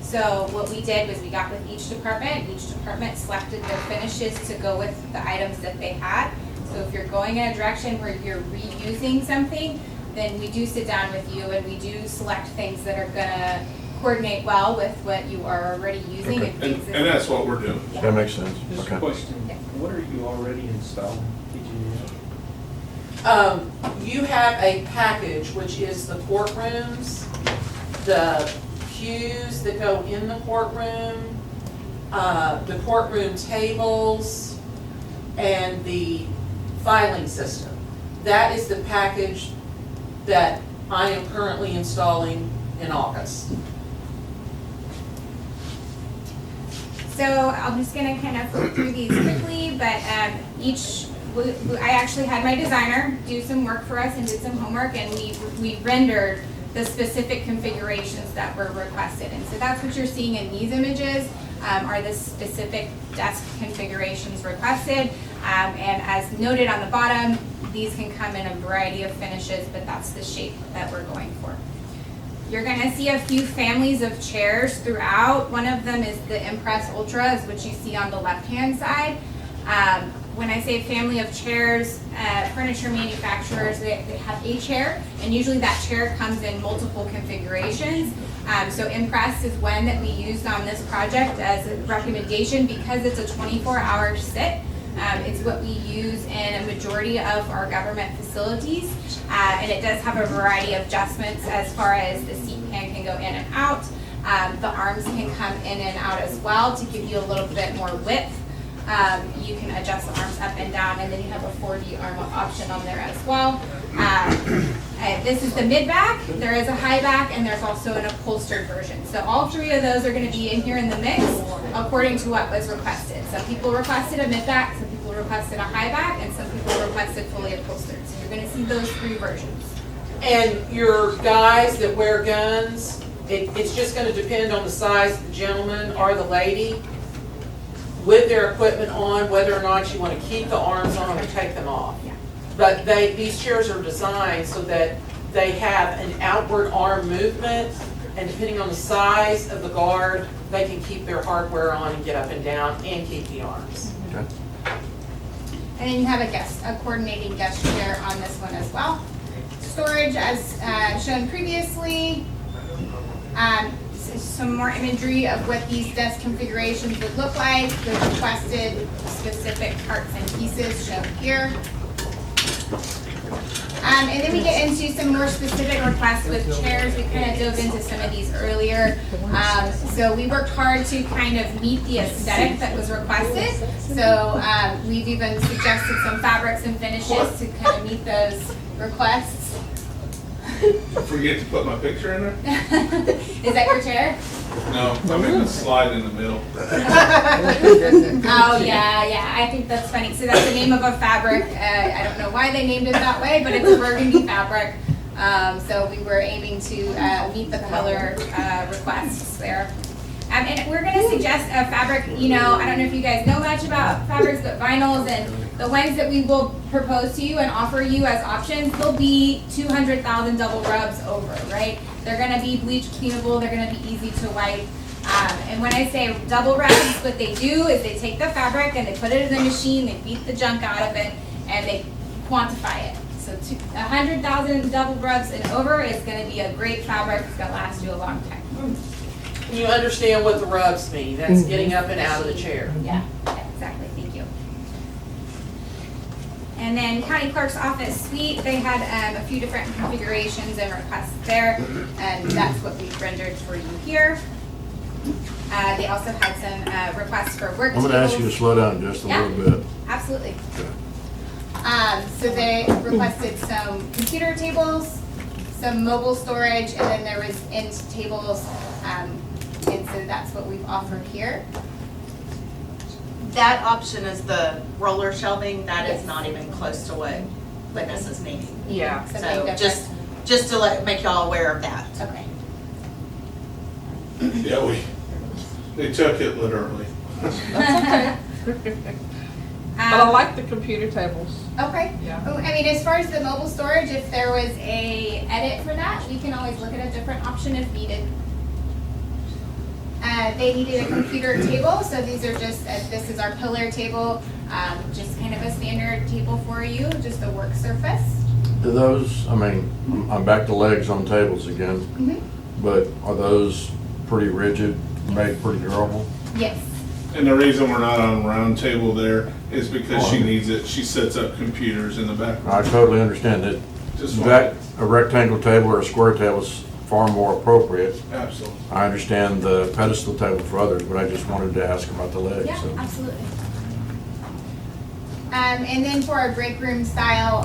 So what we did was we got with each department selected their finishes to go with the items that they had. So if you're going in a direction where you're reusing something, then we do sit down with you and we do select things that are gonna coordinate well with what you are already using. Okay. and things that- And that's what we're doing. that makes sense, Just okay. a question, what are you already installing, You have a package, which is the courtrooms, the pews that go in the courtroom, the courtroom tables, and the filing system. That is the package that I am currently installing in August. So I'm just gonna kind of flip through these quickly, but I actually had my designer do some work for us and did some homework, and we rendered the specific configurations that were requested. And so that's what you're seeing in these images, are the specific desk configurations requested. And as noted on the bottom, these can come in a variety of finishes, but that's the shape that we're going for. You're gonna see a few families of chairs throughout. One of them is the Impress Ultra, is what you see on the left-hand side. When I say family of chairs, furniture manufacturers, they have a chair, and usually that chair comes in multiple configurations. So Impress is one that we used on this project as a recommendation because it's a 24-hour sit. It's what we use in a majority of our government facilities, and it does have a variety of adjustments as far as the seat pan can go in and out. The arms can come in and out as well to give you a little bit more width. You can adjust the arms up and down, and then you have a 4D arm option on there as well. This is the mid-back, there is a high back, and there's also an upholstered version. So all three of those are gonna be in here in the mix according to what was requested. Some people requested a mid-back, some people requested a high back, and some people requested fully upholstered. So you're gonna see those three versions. And your guys that wear guns, it's just gonna depend on the size of the gentleman or the lady with their equipment on, whether or not you wanna keep the arms on or take them off. But these chairs are designed so that they have an outward arm movement, and depending on the size of the guard, they can keep their hardware on and get up and down and keep the arms. Okay. And then you have a coordinating guest chair on this one as well. Storage as shown previously. Some more imagery of what these desk configurations would look like. The requested specific parts and pieces shown here. And then we get into some more specific requests with chairs. We kind of dove into some of these earlier. So we worked hard to kind of meet the aesthetic that was requested. So we've even suggested some fabrics and finishes to kind of meet those requests. I forget to put my picture in there? Is that your chair? No, I'm in the slide in the middle. Oh, yeah, I think that's funny. So that's the name of a fabric. I don't know why they named it that way, but it's a burgundy fabric. So we were aiming to meet the color requests there. And we're gonna suggest a fabric, I don't know if you guys know much about fabrics, but vinyls and the ones that we will propose to you and offer you as options, they'll be 200,000 double rubs over, right? They're gonna be bleach cleanable, they're gonna be easy to wipe. And when I say double rubs, what they do is they take the fabric and they put it in the machine, they beat the junk out of it, and they quantify it. So 100,000 double rubs and over is gonna be a great fabric, it's gonna last you a long time. You understand what the rubs mean, that's getting up and out of the chair. Yeah, exactly, thank you. And then County Clerk's Office Suite, they had a few different configurations and requests there, and that's what we've rendered for you here. They also had some requests for work I'm gonna ask you to slow down just a little bit. Absolutely. So they requested some computer tables, some mobile storage, and then there was end tables, and so that's what we've offered here. That option is the roller shelving, that is not even close to what this is needing. Yeah. So just to make y'all aware of that. Okay. Yeah, they took it literally. That's okay. But I like the computer tables. Okay. Yeah. I mean, as far as the mobile storage, if there was a edit for that, we can always look at a different option if needed. They needed a computer table, so these are just, this is our pillar table, just kind of a standard table for you, just a work surface. Do those, I'm back to legs on tables again, but are those pretty rigid, made pretty durable? Yes. And the reason we're not on round table there is because she needs it, she sets up computers in the back. I totally understand that. Just That, a rectangle table or a square table is far more appropriate. Absolutely. I understand the pedestal table for others, but I just wanted to ask about the legs. Yeah, so. absolutely. And then for our break room style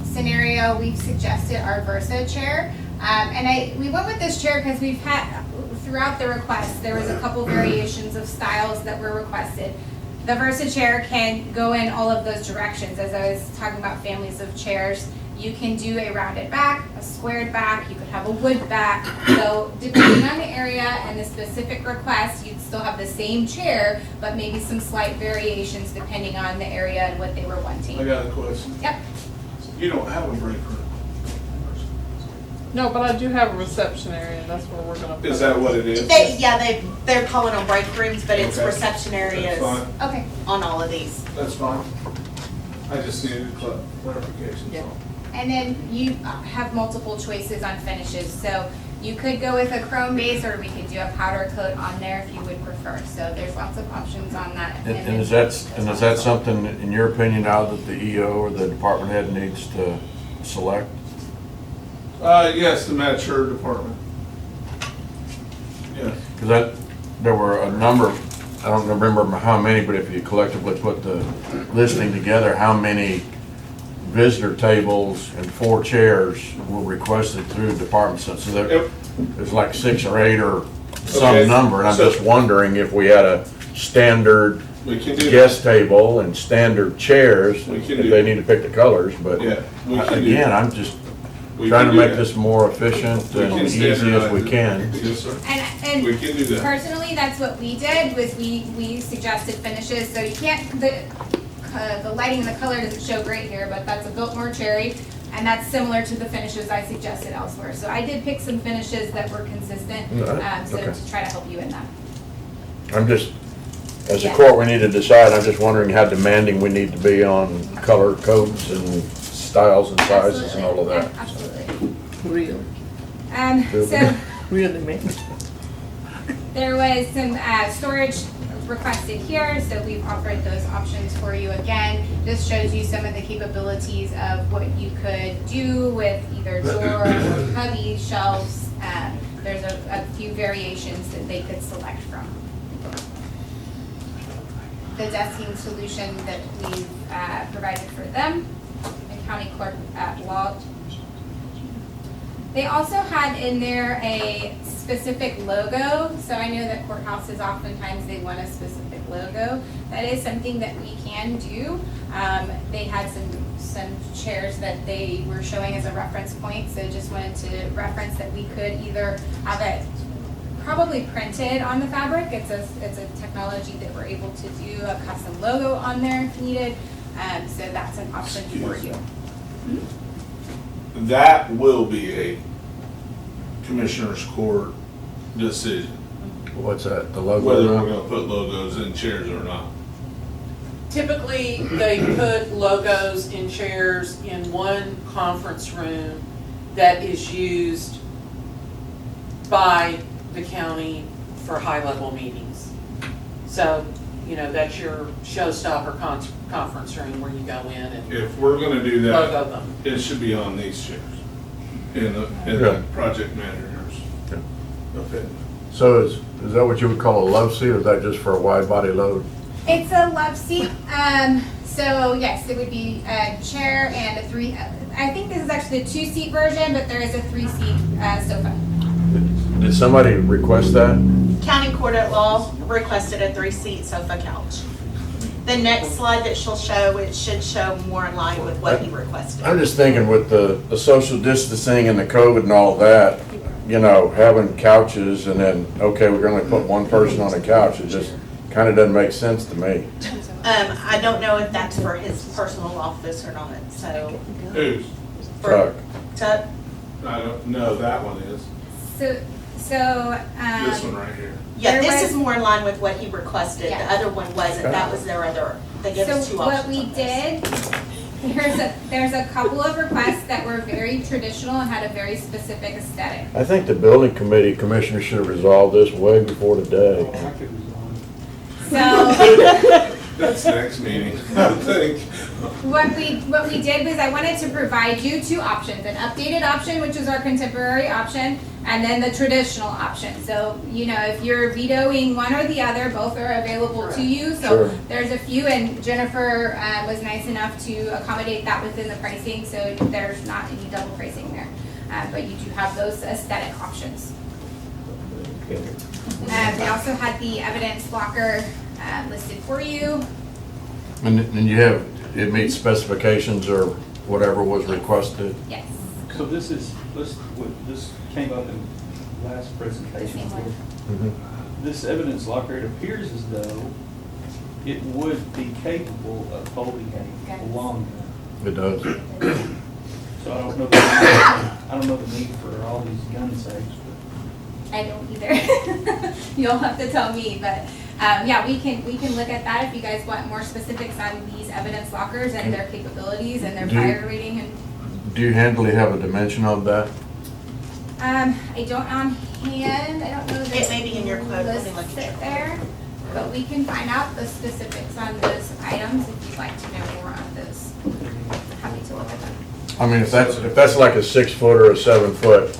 scenario, we've suggested our Versa chair. And we went with this chair because we've had, throughout the request, there was a couple variations of styles that were requested. The Versa chair can go in all of those directions, as I was talking about families of chairs. You can do a rounded back, a squared back, you could have a wood back. So depending on the area and the specific request, you'd still have the same chair, but maybe some slight variations depending on the area and what they were wanting. I got a question. Yep. You don't have a break room. No, but I do have a reception area, and that's where we're gonna put it. Is that what it is? They're calling them break rooms, but it's Okay. reception areas That's fine. Okay. on all of these. That's fine. I just needed clarification, Yeah. so. And then you have multiple choices on finishes. So you could go with a chrome base, or we could do a powder coat on there if you would prefer. So there's lots of options on that. And is that something, in your opinion, now that the EO or the department head needs to select? Yes, the mature department. Yes. Because there were a number, I don't remember how many, but if you collectively put the listing together, how many visitor tables and 4 chairs were requested through departments. So there's like 6 or 8 or some Okay, number, and I'm so- just wondering if we had a standard We can do guest table and standard chairs, We can if do they that. need to pick the colors, but Yeah, we can do again, that. I'm just We trying to can do make that. this more efficient We and can easy as we standardize it. can. Yes, sir. And We can do that. personally, that's what we did, was we suggested finishes. So you can't, the lighting and the color doesn't show great here, but that's a Biltmore cherry. And that's similar to the finishes I suggested elsewhere. So I did pick some finishes that were consistent, so Okay. to try to help you in that. I'm just, as a Yeah. court, we need to decide, I'm just wondering how demanding we need to be on color codes and styles and sizes and all of that. Absolutely. Real, So really, man. there was some storage requested here, so we've offered those options for you again. This shows you some of the capabilities of what you could do with either door or cubby shelves. There's a few variations that they could select from. The desking solution that we've provided for them, the county clerk at law. They also had in there a specific logo, so I know that courthouses oftentimes they want a specific logo. That is something that we can do. They had some chairs that they were showing as a reference point, so just wanted to reference that we could either have it probably printed on the fabric. It's a technology that we're able to do a custom logo on there if needed. So that's an option for you. That will be a commissioner's court decision, What's that, the logo? whether now? we're gonna put logos in chairs or not. Typically, they put logos in chairs in one conference room that is used by the county for high-level meetings. So, that's your showstopper conference room where you go in and If we're gonna do logo that, them. it should be on these chairs, in the Yeah. project manager's opinion. So is that what you would call a love seat, or is that just for a wide body load? It's a love seat. So yes, it would be a chair and a 3. I think this is actually a 2-seat version, but there is a 3-seat sofa. Did somebody request that? County Court at Law requested a 3-seat sofa couch. The next slide that she'll show, it should show more in line with what he requested. I'm just thinking with the social distancing and the COVID and all of that, having couches and then, okay, we're gonna put one person on a couch, it just kinda doesn't make sense to me. I don't know if that's for his personal office or not, so. Who's? Chuck. Chuck? I don't know, that one is, So this one right here. Yeah, There this was- is more in line with what he requested. Yeah. The other one wasn't. That was their other, they gave us 2 So options. what we on this. did, there's a couple of requests that were very traditional and had a very specific aesthetic. I think the building committee commissioner should have resolved this way before today. So That's next meeting, I think. what we did was I wanted to provide you 2 options, an updated option, which is our contemporary option, and then the traditional option. So, if you're vetoing one or the other, both are available to you. So Sure. there's a few, and Jennifer was nice enough to accommodate that within the pricing, so there's not any double pricing there. But you do have those aesthetic options. We also had the evidence blocker listed for you. And you have, it meets specifications or whatever was requested? Yes. So this came up in last presentation. The same one. Mhm. This evidence locker, it appears as though it would be capable of holding a long gun. It does. So I don't know the need for all these gun safes, but. I don't either. You'll have to tell me, but, yeah, we can look at that if you guys want more specifics on these evidence lockers and their capabilities and their Do you- fire rating and, Do you handily have a dimension on that? I don't on hand, I don't know It may be in your quote. Let me look lists at it your there, but we can find out the specifics on those items if you'd like to know more on those. Happy to look at them. I mean, if that's like a 6 foot or a 7 foot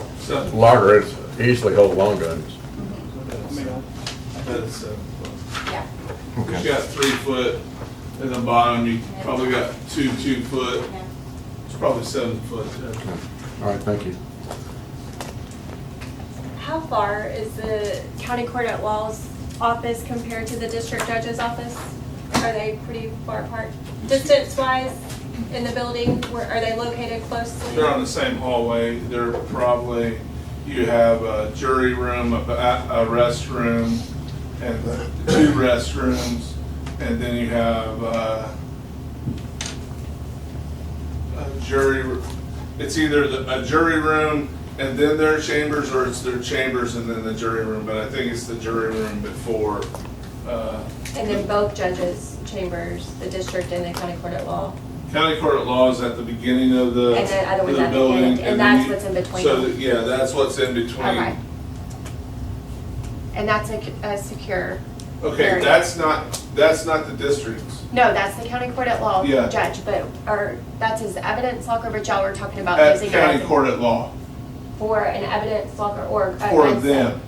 logger, it's easily hold long guns. That's, Yeah. you got 3 foot in the bottom, you probably got 2 foot, it's probably 7 foot. All right, thank you. How far is the county court at Law's office compared to the district judge's office? Are they pretty far apart? Distance-wise in the building, are they located closely? They're on the same hallway, they're probably, you have a jury room, a restroom, and the 2 restrooms, and then you have a jury, it's either a jury room and then their chambers, or it's their chambers and then the jury room, but I think it's the jury room before. And then both judges' chambers, the district and the county court at law? County Court at Law is at the beginning of the And the other one's of at the building, end, and then that's you- what's in between. So, yeah, that's what's in between. Okay. And that's a secure Okay, area? that's not the district's. No, that's the county court at law Yeah. judge, but, or, that's his evidence locker, but y'all were talking about At using it County as- Court at Law, for an evidence locker or a for gun safe. them.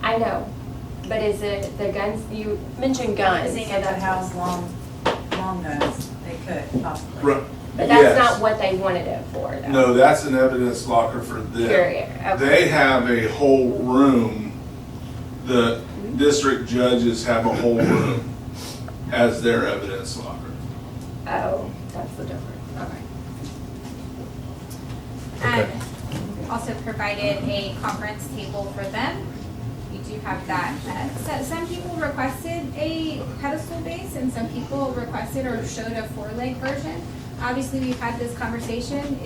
I know, but is it the guns, you mentioned guns. Using it to house long guns, they could possibly. Right. But that's Yes. not what they wanted it for, though. No, that's an evidence locker for them. Period, okay. They have a whole room, the district judges have a whole room as their evidence locker. Oh, that's the difference, okay. Also provided a conference table for them. We do have that. So some people requested a pedestal base and some people requested or showed a 4-leg version. Obviously, we've had this conversation.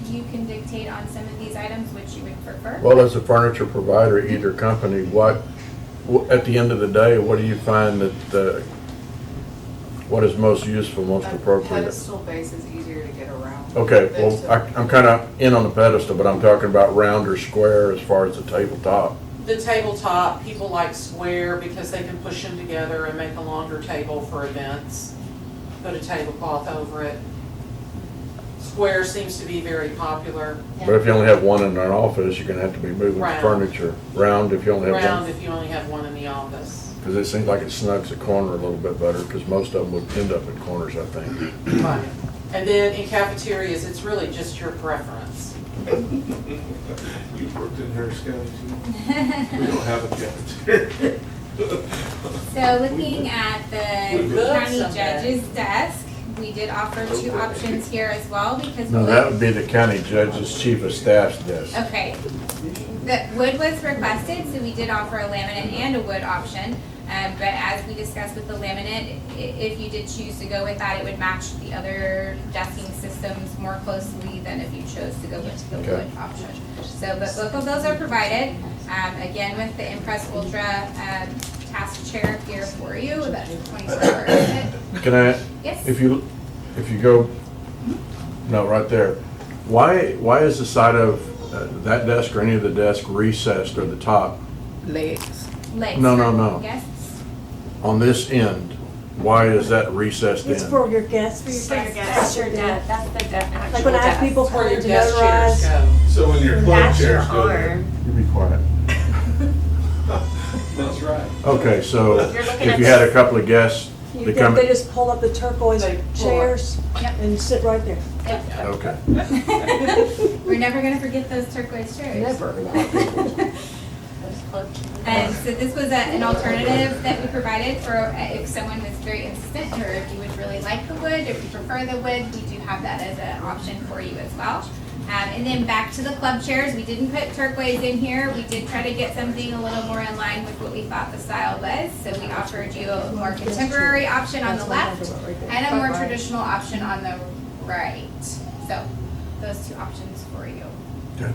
You can dictate on some of these items which you would prefer. Well, as a furniture provider, either company, at the end of the day, what do you find that, what is most useful, most appropriate? Pedestal base is easier to get around. Okay, well, I'm kind of in on the pedestal, but I'm talking about round or square as far as the tabletop. The tabletop, people like square because they can push them together and make a longer table for events. Put a tablecloth over it. Square seems to be very popular. But if you only have one in an office, you're gonna have to be moving the Round. furniture. Round if you only have Round one. if you only have one in the office. Because it seems like it snugs the corner a little bit better, because most of them would end up in corners, I think. Right. And then in cafeterias, it's really just your preference. You've worked in Harris County too? We don't have a cafeteria. So looking at the We could county someday. judge's desk, we did offer 2 options here as well because. No, that would be the county judge's chief of staff's desk. Okay. The wood was requested, so we did offer a laminate and a wood option. But as we discussed with the laminate, if you did choose to go with that, it would match the other desking systems more closely than if you chose to go with the Okay. wood option. So, but both of those are provided. Again, with the Impress Ultra task chair here for you, that's 24 Can I? Yes. If you go, no, right there. Why is the side of that desk or any of the desk recessed or the top? Legs. legs. No. Yes. On this end, why is that recessed in? It's for your guests. For your guests. That's your desk, that's the actual Like when I ask desk. people for Where it your to desk chairs notarize. go. So when your club That's your chairs go there. arm. You be quiet. That's right. Okay, so You're looking if at you had a this. couple of guests You that come. they just pull up the turquoise They pull up. chairs Yep. and sit right there. Okay. We're never gonna forget those turquoise chairs. Never. And so this was an alternative that we provided for if someone was very insistent, or if you would really like the wood, if you prefer the wood, we do have that as an option for you as well. And then back to the club chairs, we didn't put turquoise in here. We did try to get something a little more in line with what we thought the style was. So we offered you a more contemporary option on the left and a more traditional option on the right. So those two options for you. Okay.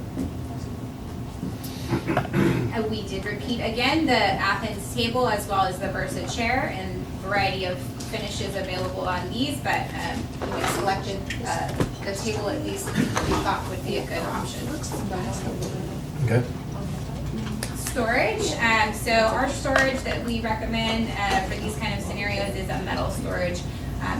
And we did repeat again the Athens table as well as the Versa chair, and variety of finishes available on these, but we selected the table at least we thought would be a good option. Okay. Storage, so our storage that we recommend for these kind of scenarios is a metal storage.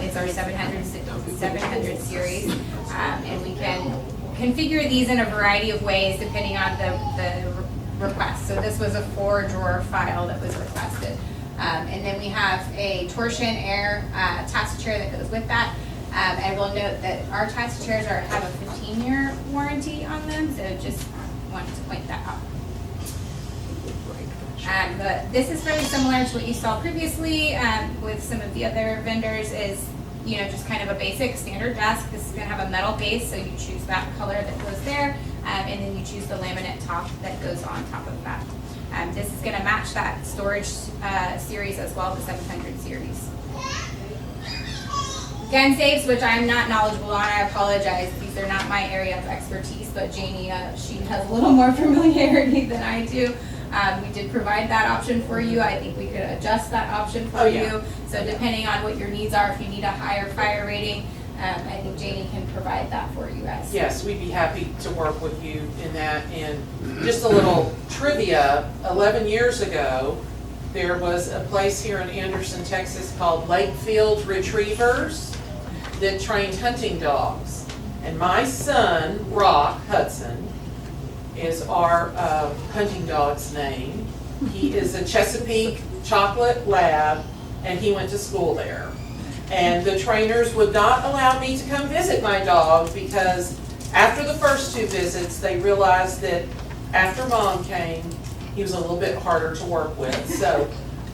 It's our 700 series, and we can configure these in a variety of ways depending on the request. So this was a 4-drawer file that was requested. And then we have a torsion air task chair that goes with that. I will note that our task chairs have a 15-year warranty on them, so just wanted to point that out. But this is very similar to what you saw previously with some of the other vendors, is just kind of a basic standard desk. This is going to have a metal base, so you choose that color that goes there, and then you choose the laminate top that goes on top of that. This is going to match that storage series as well, the 700 series. Gun safes, which I'm not knowledgeable on, I apologize. These are not my area of expertise, but Janie, she has a little more familiarity than I do. We did provide that option for you. I think we could adjust that option for you. So depending on what your needs are, if you need a higher fire rating, I think Janie can provide that for you guys. Yes, we'd be happy to work with you in that. And just a little trivia, 11 years ago, there was a place here in Anderson, Texas called Lakefield Retrievers that trained hunting dogs. And my son, Rock Hudson, is our hunting dog's name. He is a Chesapeake Chocolate Lab, and he went to school there. And the trainers would not allow me to come visit my dog because after the first 2 visits, they realized that after Mom came, he was a little bit harder to work with. So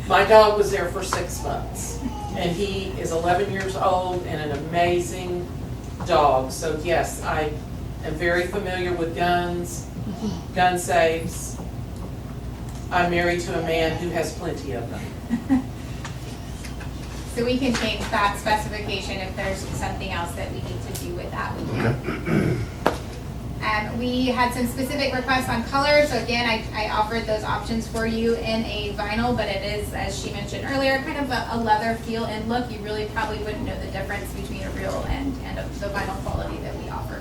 my dog was there for 6 months, and he is 11 years old and an amazing dog. So yes, I am very familiar with guns, gun safes. I'm married to a man who has plenty of them. So we can change that specification if there's something else that we need to do with that. We had some specific requests on color, so again, I offered those options for you in a vinyl, but it is, as she mentioned earlier, kind of a leather feel and look. You really probably wouldn't know the difference between a real and the vinyl quality that we offer.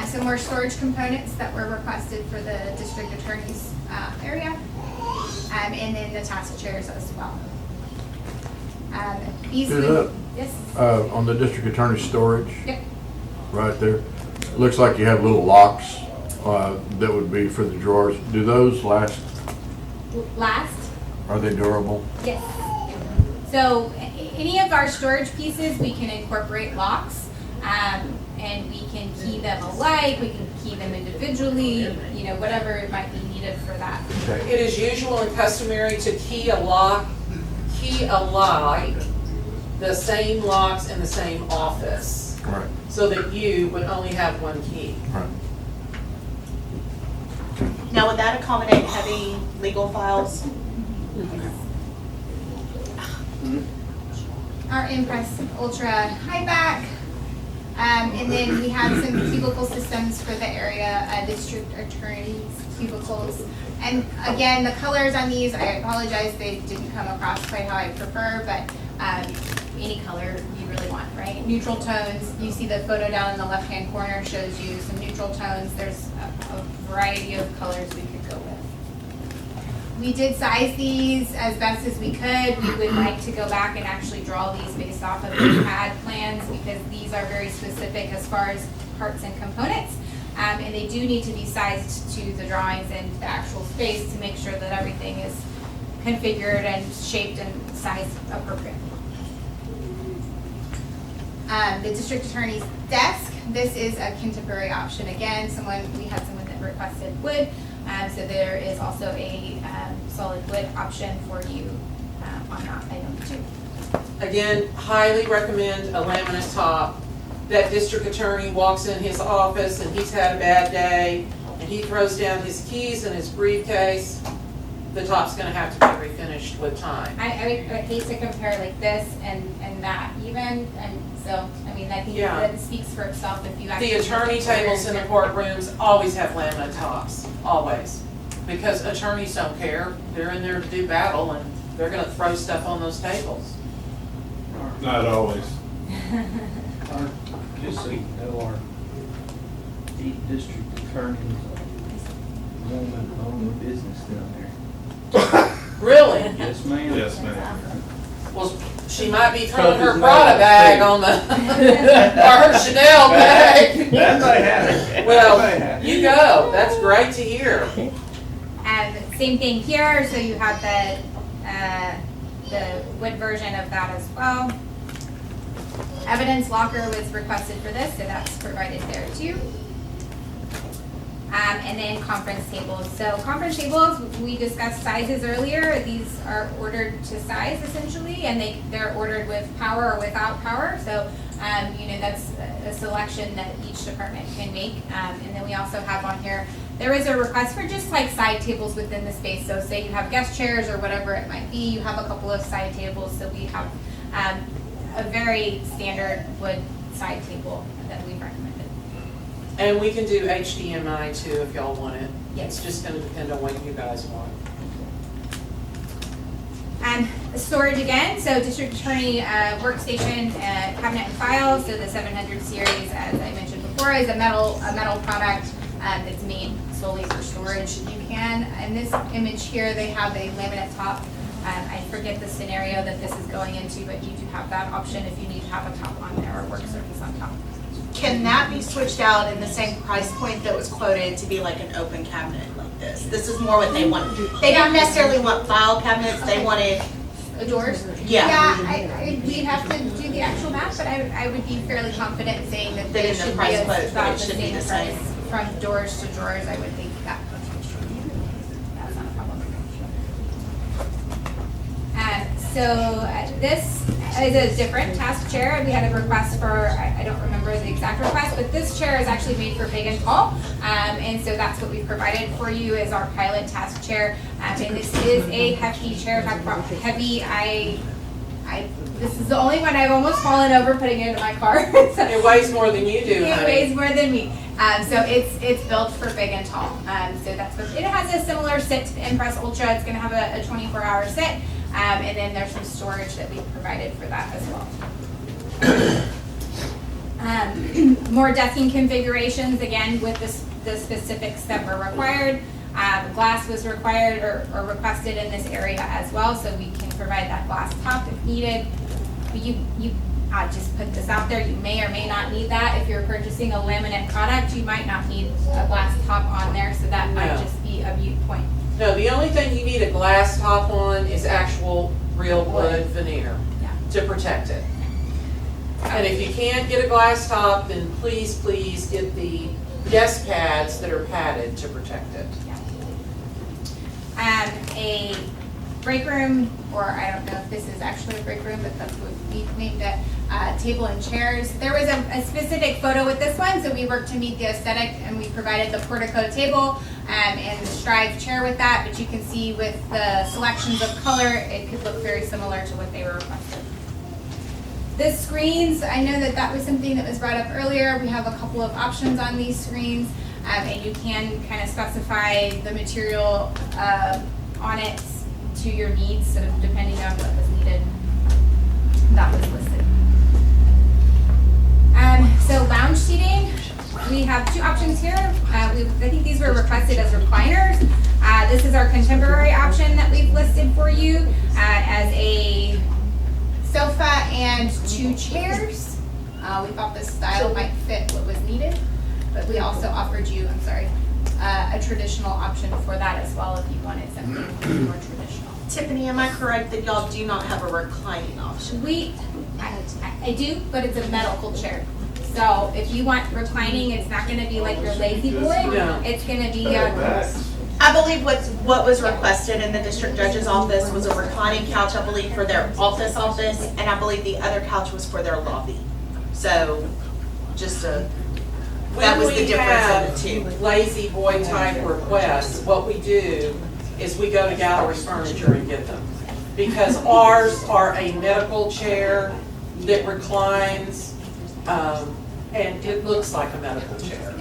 Some more storage components that were requested for the district attorney's area, and then the task chairs as well. Yes. On the district attorney's storage. Yep. Right there. Looks like you have little locks that would be for the drawers. Do those last? Last? Are they durable? Yes. So any of our storage pieces, we can incorporate locks, and we can key them alike. We can key them individually. Whatever might be needed for that. Okay. It is usual and customary to key alike the same locks in the same office. Right. So that you would only have one key. Right. Now, would that accommodate heavy legal files? Our Impress Ultra high back. And then we have some cubicle systems for the area, district attorney's cubicles. And again, the colors on these, I apologize, they didn't come across quite how I prefer, but any color you really want, right? Neutral tones, you see the photo down in the left-hand corner shows you some neutral tones. There's a variety of colors we could go with. We did size these as best as we could. We would like to go back and actually draw these based off of the CAD plans because these are very specific as far as parts and components. And they do need to be sized to the drawings and the actual space to make sure that everything is configured and shaped and sized appropriately. The district attorney's desk, this is a contemporary option. Again, we had someone that requested wood. So there is also a solid wood option for you on that item too. Again, highly recommend a laminate top. That district attorney walks in his office and he's had a bad day, and he throws down his keys and his briefcase, the top's gonna have to be refinished with time. I would hate to compare like this and that even, and so, I mean, I think Yeah. that speaks for itself if you actually. The attorney tables in the courtrooms always have laminate tops, always. Because attorneys don't care, they're in there to do battle, and they're gonna throw stuff on those tables. Not always. Just so you know, our district attorney is a woman owning a business down there. Really? Yes, ma'am. Yes, ma'am. Well, she might be throwing her Prada bag on the, or her Chanel bag. That may happen. Well, you go, that's great to hear. Same thing here, so you have the wood version of that as well. Evidence locker was requested for this, so that's provided there too. And then conference tables. So conference tables, we discussed sizes earlier. These are ordered to size essentially, and they're ordered with power or without power. So, that's a selection that each department can make. And then we also have on here, there is a request for just like side tables within the space. So say you have guest chairs or whatever it might be, you have a couple of side tables. So we have a very standard wood side table that we recommended. And we can do HDMI too if y'all want it. Yes. It's just gonna depend on what you guys want. Storage again, so district attorney workstation, cabinet and file. So the 700 series, as I mentioned before, is a metal product that's made solely for storage. You can, in this image here, they have a laminate top. I forget the scenario that this is going into, but you do have that option if you need to have a top on there or work surface on top. Can that be switched out in the same price point that was quoted to be like an open cabinet like this? This is more what they want. They don't necessarily want file cabinets, they wanted. Doors? Yeah. We'd have to do the actual math, but I would be fairly confident saying that That they in the should be price quote, about it the should be same the same. price. From doors to drawers, I would think that's not a problem. This is a different task chair. We had a request for, I don't remember the exact request, but this chair is actually made for big and tall. And so that's what we've provided for you is our pilot task chair. And this is a hefty chair. Talk about heavy, this is the only one I've almost fallen over putting it into my car. So It weighs more than you do, it honey. weighs more than me. So it's built for big and tall. So that's what, it has a similar sit to the Impress Ultra. It's gonna have a 24-hour sit. And then there's some storage that we've provided for that as well. More decking configurations, again, with the specifics that were required. Glass was required or requested in this area as well, so we can provide that glass top if needed. I just put this out there, you may or may not need that. If you're purchasing a laminate product, you might not need a glass top on there, so that might No. just be a viewpoint. No, the only thing you need a glass top on is actual real wood veneer to protect it. And if you can't get a glass top, then please get the guest pads that are padded to protect it. A break room, or I don't know if this is actually a break room, but that's what we named it, table and chairs. There was a specific photo with this one, so we worked to meet the aesthetic, and we provided the portico table and the strive chair with that, but you can see with the selections of color, it could look very similar to what they were requested. The screens, I know that was something that was brought up earlier. We have a couple of options on these screens, and you can kind of specify the material on it to your needs, sort of depending on what was needed. That was listed. So lounge seating, we have two options here. I think these were requested as recliners. This is our contemporary option that we've listed for you as a sofa and two chairs. We thought this style might fit what was needed, but we also offered you, a traditional option for that as well if you wanted something more traditional. Tiffany, am I correct that y'all do not have a reclining option? I do, but it's a medical chair. So if you want reclining, it's not gonna be like your lazy boy. No. It's gonna be, I believe what was requested in the district judge's office was a reclining couch, I believe, for their office, and I believe the other couch was for their lobby. So, that was the difference of the two. When we have lazy boy type requests, what we do is we go to Gallery's Furniture and get them. Because ours are a medical chair that reclines, and it looks like a medical chair.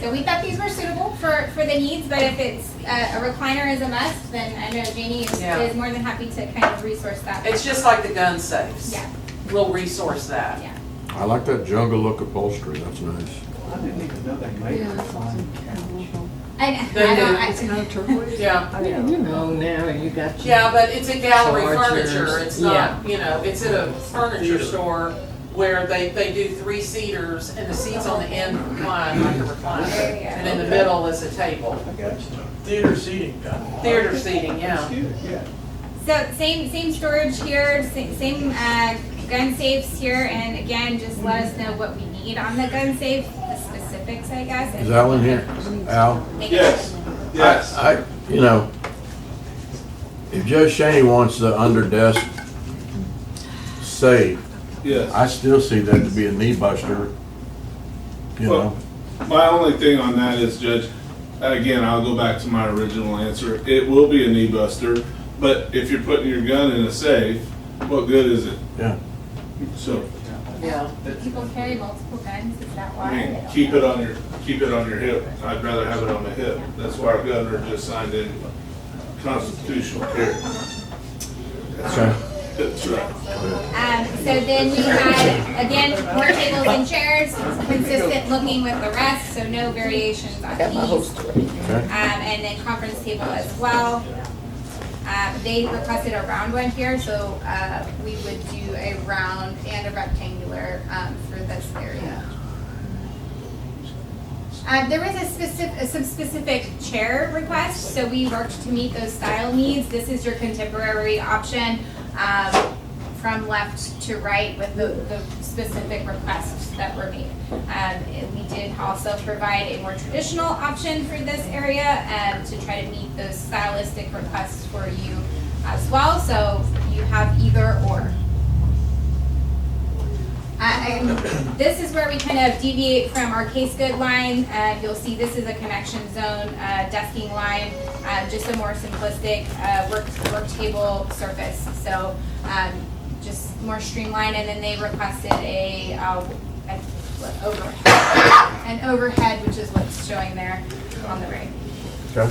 So we thought these were suitable for the needs, but if it's, a recliner is a must, then I know Janie is more than happy to kind of resource that. It's just like the gun safes. Yeah. We'll resource that. Yeah. I like that jungle look upholstery, that's nice. I didn't even know they made a reclining couch. They do. It's kind of turquoise. Yeah. Yeah, you know, now you got your. Yeah, but it's a Gallery Chargers. Furniture, it's not, you know, it's at a furniture store where they do 3-seaters and the seats on the end recline like a recliner. And in the middle is a table. Theater seating. Theater seating, yeah. So same storage here, same gun safes here, and again, just let us know what we need on the gun safe, the specifics, I guess. Is Al in here? Al? Yes, yes. I, you know, if Joe Shaney wants the under desk safe, Yes. I still see that to be a knee buster, you know. My only thing on that is, Judge, again, I'll go back to my original answer. It will be a knee buster, but if you're putting your gun in a safe, what good is it? Yeah. So, Yeah. People carry multiple guns, is that I why? mean, keep it on your hip. I'd rather have it on the hip. That's why our governor just signed in constitutional carry. Okay. That's right. So then we had, again, more tables and chairs, consistent looking with the rest, so no variations on these. And then conference table as well. They requested a round one here, so we would do a round and a rectangular for this area. There was some specific chair requests, so we worked to meet those style needs. This is your contemporary option from left to right with the specific requests that were made. We did also provide a more traditional option for this area to try to meet those stylistic requests for you as well, so you have either or. This is where we kind of deviate from our case good line. You'll see this is a connection zone desking line, just a more simplistic work table surface. So just more streamlined, and then they requested an overhead, which is what's showing there on the right. Okay.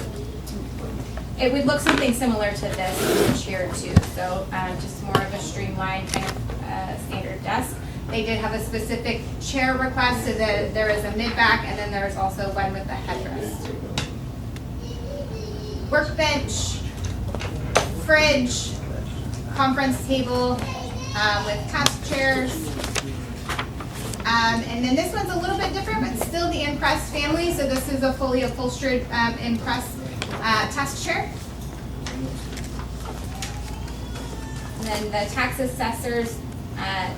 It would look something similar to this chair too. So just more of a streamlined kind of standard desk. They did have a specific chair request, so that there is a mid-back, and then there's also one with a headrest. Workbench, fridge, conference table with task chairs. And then this one's a little bit different, but still the Impress family. So this is a fully upholstered Impress task chair. And then the tax assessor's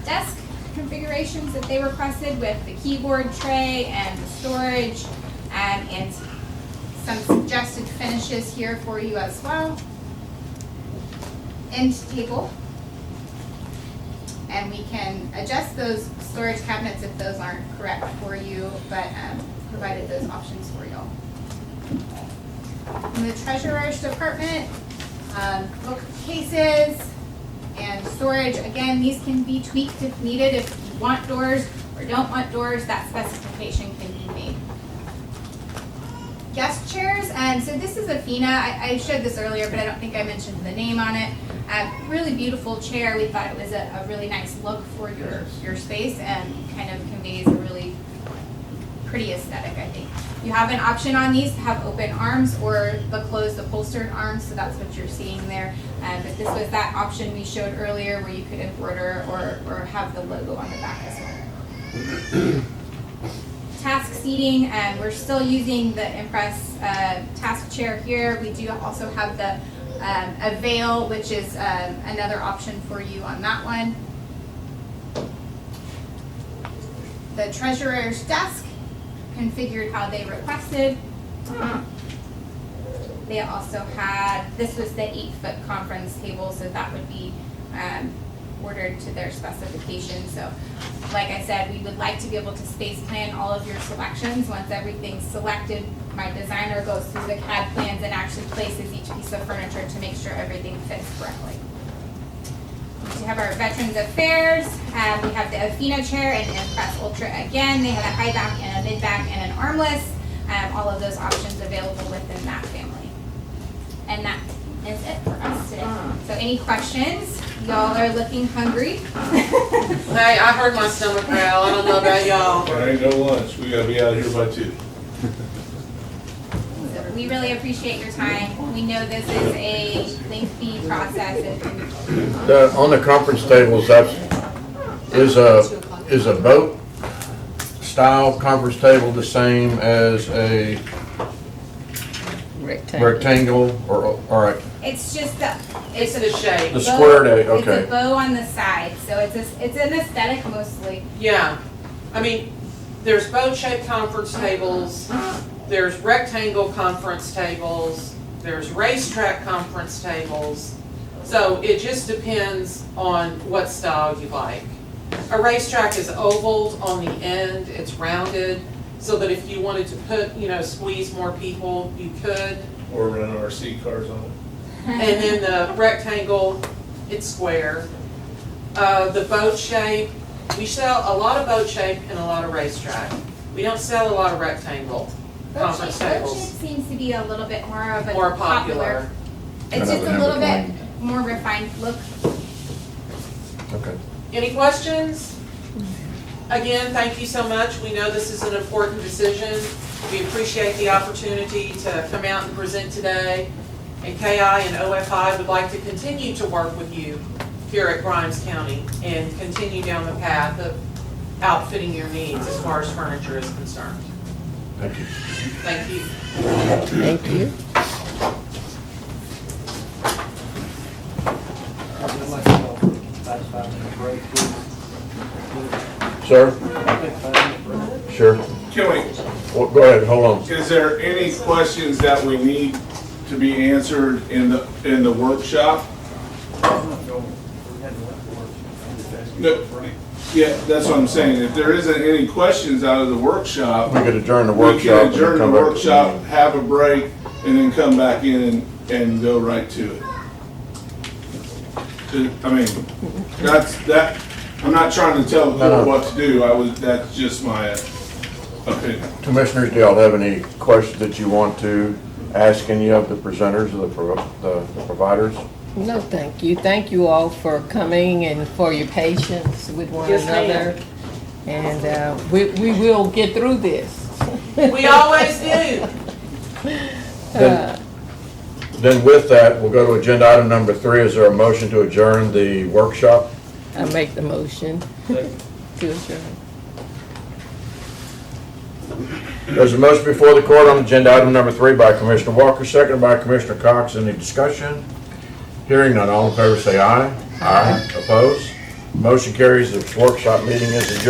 desk configurations that they requested with the keyboard tray and the storage and some suggested finishes here for you as well. End table. And we can adjust those storage cabinets if those aren't correct for you, but provided those options for y'all. In the treasurer's department, bookcases and storage, again, these can be tweaked if needed. If you want doors or don't want doors, that specification can be made. Guest chairs, and so this is a Fina. I showed this earlier, but I don't think I mentioned the name on it. Really beautiful chair. We thought it was a really nice look for your space and kind of conveys a really pretty aesthetic, I think. You have an option on these to have open arms or the closed upholstered arms, so that's what you're seeing there. But this was that option we showed earlier where you could embroider or have the logo on the back as well. Task seating, we're still using the Impress task chair here. We do also have the Avail, which is another option for you on that one. The treasurer's desk, configured how they requested. They also had, this was the 8-foot conference table, so that would be ordered to their specifications. So like I said, we would like to be able to space plan all of your selections. Once everything's selected, my designer goes through the CAD plans and actually places each piece of furniture to make sure everything fits correctly. We have our Veterans Affairs. We have the Athena chair and Impress Ultra again. They have a high back and a mid back and an armless. All of those options available within that family. And that is it for us today. So any questions? Y'all are looking hungry. Hey, I heard my stomach growl. I don't know about y'all. There ain't no lunch. We gotta be out of here by 2. So we really appreciate your time. We know this is a lengthy process. On the conference tables, is a boat style conference table the same as a rectangle or It's just It's the shape. the square day? It's a Okay. bow on the side, so it's an aesthetic mostly. Yeah, I mean, there's boat-shaped conference tables, there's rectangle conference tables, there's racetrack conference tables. So it just depends on what style you like. A racetrack is ovaled on the end, it's rounded, so that if you wanted to put, squeeze more people, you could. Or run RC cars on it. And then the rectangle, it's square. The boat shape, we sell a lot of boat shape and a lot of racetrack. We don't sell a lot of rectangle conference Boat shape tables. seems to be a little bit more of a More popular. It's just a little bit more refined look. Okay. Any questions? Again, thank you so much. We know this is an important decision. We appreciate the opportunity to come out and present today. And KI and OFI would like to continue to work with you here at Grimes County and continue down the path of outfitting your needs as far as furniture is concerned. Thank you. Thank you. Thank you. I'd like to call for a 5-minute break, please. Sir? Take a 5-minute break. Sure. Can we, Well, go ahead, hold on. is there any questions that we need to be answered in the workshop? No, yeah, that's what I'm saying. If there isn't any questions out of the workshop, We could adjourn the we workshop. can and adjourn the come back to the workshop, meeting. have a break, and then come back in and go right to it. I mean, that, I'm not trying to tell the No, no. court what to do, that's just my opinion. Commissioners, do y'all have any questions that you want to ask any of the presenters or the providers? No, thank you. Thank you all for coming and for your patience with one Yes, ma'am. another. And we will get through this. We always do. Then with that, we'll go to agenda item number 3. Is there a motion to adjourn the workshop? I make the motion to adjourn. There's a motion before the court on agenda item number 3 by Commissioner Walker, seconded by Commissioner Cox. Any discussion? Hearing none, all in favor say aye. Aye. Opposed? Motion carries. The workshop meeting is adjourned.